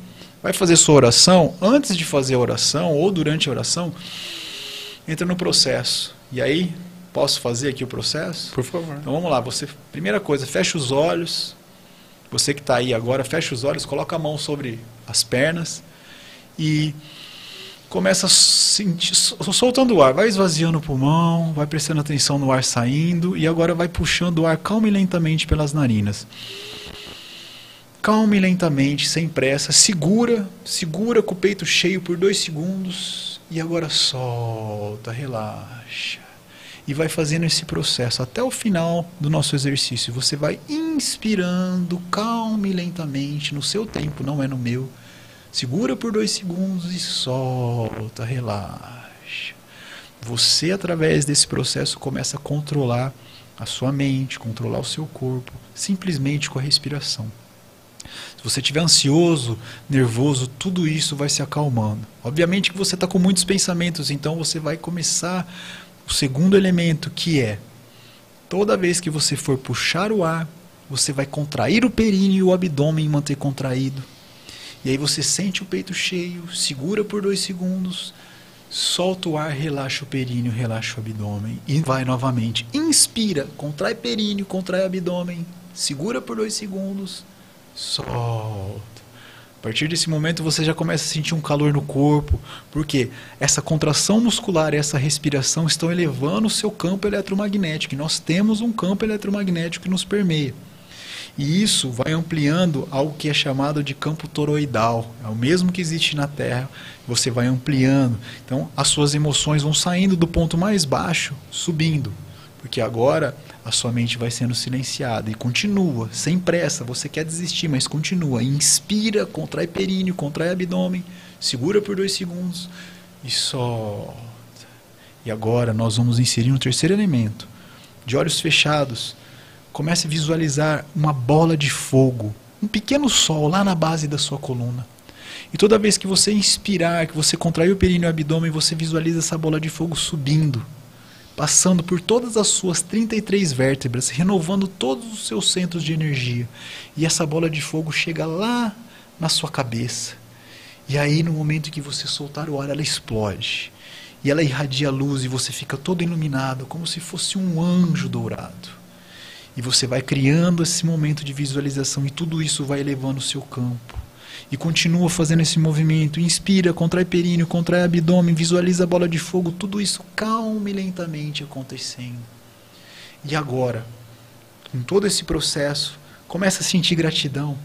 vai fazer sua oração. Antes de fazer a oração ou durante a oração, entra no processo. E aí, posso fazer aqui o processo? Por favor. Então vamos lá. Primeira coisa, fecha os olhos. Você que está aí agora, fecha os olhos, coloca a mão sobre as pernas e começa a sentir, soltando o ar. Vai esvaziando o pulmão, vai prestando atenção no ar saindo e agora vai puxando o ar calma e lentamente pelas narinas. Calma e lentamente, sem pressa. Segura com o peito cheio por 2 segundos e agora solta, relaxa. E vai fazendo esse processo até o final do nosso exercício. Você vai inspirando calma e lentamente, no seu tempo, não é no meu. Segura por 2 segundos e solta, relaxa. Você, através desse processo, começa a controlar a sua mente, controlar o seu corpo, simplesmente com a respiração. Se você estiver ansioso, nervoso, tudo isso vai se acalmando. Obviamente que você está com muitos pensamentos, então você vai começar o segundo elemento, que é, toda vez que você for puxar o ar, você vai contrair o períneo e o abdômen e manter contraído. E aí você sente o peito cheio, segura por 2 segundos, solta o ar, relaxa o períneo, relaxa o abdômen. E vai novamente. Inspira, contrai períneo, contrai abdômen, segura por 2 segundos, solta. A partir desse momento você já começa a sentir um calor no corpo, porque essa contração muscular e essa respiração estão elevando o seu campo eletromagnético. E nós temos um campo eletromagnético que nos permeia. E isso vai ampliando algo que é chamado de campo toroidal. É o mesmo que existe na Terra, você vai ampliando. Então as suas emoções vão saindo do ponto mais baixo, subindo. Porque agora a sua mente vai sendo silenciada. E continua, sem pressa, você quer desistir, mas continua. Inspira, contrai períneo, contrai abdômen, segura por 2 segundos e solta. E agora nós vamos inserir um terceiro elemento. De olhos fechados, comece a visualizar uma bola de fogo, um pequeno sol lá na base da sua coluna. E toda vez que você inspirar, que você contrair o períneo e o abdômen, você visualiza essa bola de fogo subindo, passando por todas as suas 33 vértebras, renovando todos os seus centros de energia. E essa bola de fogo chega lá na sua cabeça. E aí, no momento que você soltar o ar, ela explode. e ela irradia luz e você fica todo iluminado, como se fosse um anjo dourado. E você vai criando esse momento de visualização e tudo isso vai elevando o seu campo. E continua fazendo esse movimento, inspira, contrai períneo, contrai abdômen, visualiza a bola de fogo, tudo isso calma e lentamente acontecendo. E agora, com todo esse processo, começa a sentir gratidão.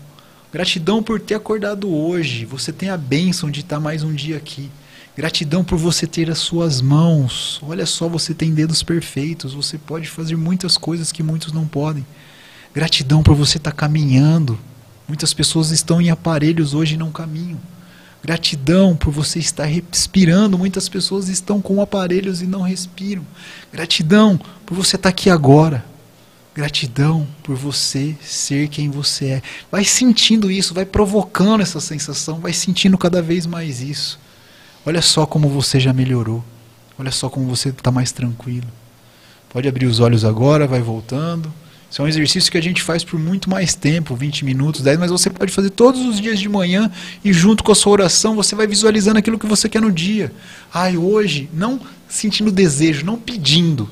Gratidão por ter acordado hoje, você tem a bênção de estar mais um dia aqui. Gratidão por você ter as suas mãos, olha só, você tem dedos perfeitos, você pode fazer muitas coisas que muitos não podem. Gratidão por você estar caminhando. Muitas pessoas estão em aparelhos hoje e não caminham. Gratidão por você estar respirando. Muitas pessoas estão com aparelhos e não respiram. Gratidão por você estar aqui agora. Gratidão por você ser quem você é. Vai sentindo isso, vai provocando essa sensação, vai sentindo cada vez mais isso. Olha só como você já melhorou. Olha só como você está mais tranquilo. Pode abrir os olhos agora, vai voltando. Isso é um exercício que a gente faz por muito mais tempo, 20 minutos, 10, mas você pode fazer todos os dias de manhã e junto com a sua oração você vai visualizando aquilo que você quer no dia. Hoje, não sentindo desejo, não pedindo.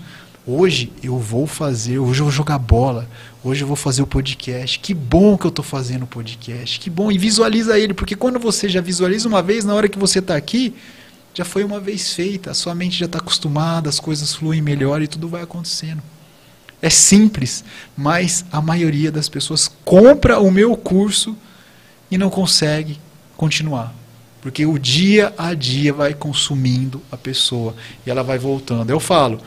Hoje eu vou fazer, hoje eu vou jogar bola, hoje eu vou fazer o podcast. Que bom que eu estou fazendo o podcast, que bom. E visualiza ele, porque quando você já visualiza uma vez, na hora que você está aqui, já foi uma vez feita, a sua mente já está acostumada, as coisas fluem melhor e tudo vai acontecendo. É simples, mas a maioria das pessoas compra o meu curso e não consegue continuar. Porque o dia a dia vai consumindo a pessoa e ela vai voltando. Eu falo,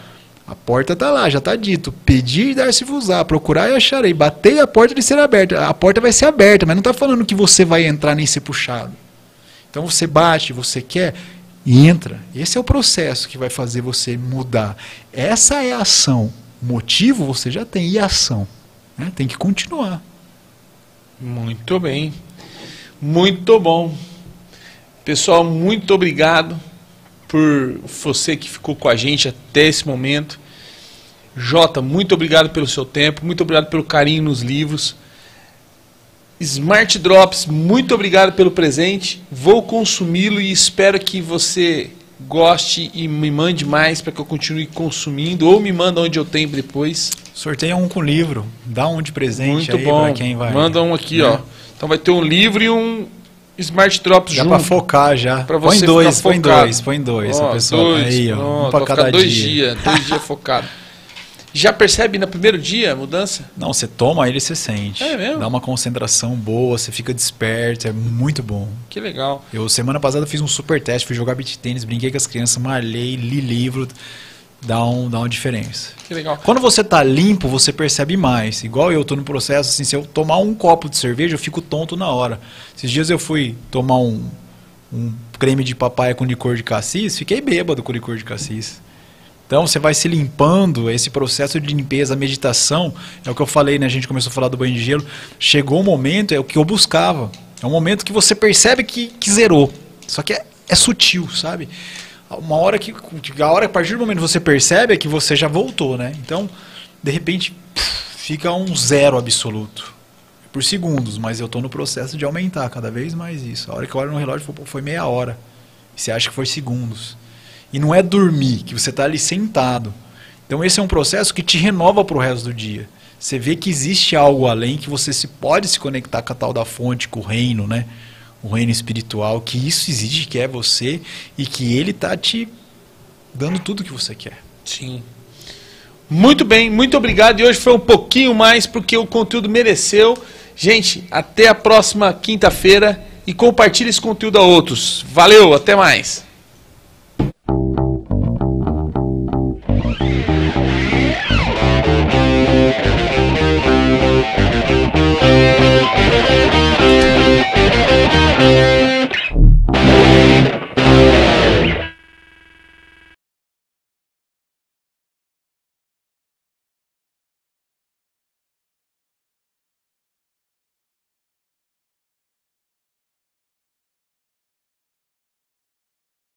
a porta está lá, já está dito. Pedir e dar-se-vos-á, procurar e acharei. Batei a porta de ser aberta. A porta vai ser aberta, mas não está falando que você vai entrar nem ser puxado. Então você bate, você quer e entra. Esse é o processo que vai fazer você mudar. Essa é a ação. Motivo você já tem, e ação, né? Tem que continuar. Muito bem, muito bom. Pessoal, muito obrigado por você que ficou com a gente até esse momento. Jota, muito obrigado pelo seu tempo, muito obrigado pelo carinho nos livros. Smart Drops, muito obrigado pelo presente. Vou consumi-lo e espero que você goste e me mande mais para que eu continue consumindo, ou me manda onde eu tenho depois. Sorteia um com livro, dá um de presente. Muito aí bom. para quem vai. Manda um aqui, ó. Então vai ter um livro e um Smart Drops já junto. Já para focar já. Pra você põe dois, ó, pessoal. Aí, ó, um para cada dia. 2 dias focado. Já percebe no primeiro dia a mudança? Não, você toma ele e você sente. É mesmo? Dá uma concentração boa, você fica desperto, é muito bom. Que legal. Eu, semana passada, fiz um super teste, fui jogar beach tênis, brinquei com as crianças, malhei, li livro, dá uma diferença. Que legal. Quando você tá limpo, você percebe mais. Igual eu tô no processo, assim, se eu tomar um copo de cerveja, eu fico tonto na hora. Esses dias eu fui tomar um creme de papaya com licor de cassis, fiquei bêbado com licor de cassis. Então você vai se limpando, esse processo de limpeza, a meditação, é o que eu falei, né? A gente começou a falar do banho de gelo. Chegou um momento, é o que eu buscava. É um momento que você percebe que zerou. Só que é sutil, sabe? Uma hora a partir do momento que você percebe é que você já voltou, né? Então, de repente, fica um zero absoluto. Por segundos, mas eu estou no processo de aumentar cada vez mais isso. A hora que eu olho no relógio foi meia hora. E você acha que foi segundos. E não é dormir, que você está ali sentado. Então esse é um processo que te renova para o resto do dia. Você vê que existe algo além, que você pode se conectar com a tal da fonte, com o reino, né? O reino espiritual, que isso exige, que é você, e que ele está te dando tudo que você quer. Sim. Muito bem, muito obrigado. E hoje foi um pouquinho mais, porque o conteúdo mereceu. Gente, até a próxima quinta-feira e compartilhe esse conteúdo a outros. Valeu, até mais.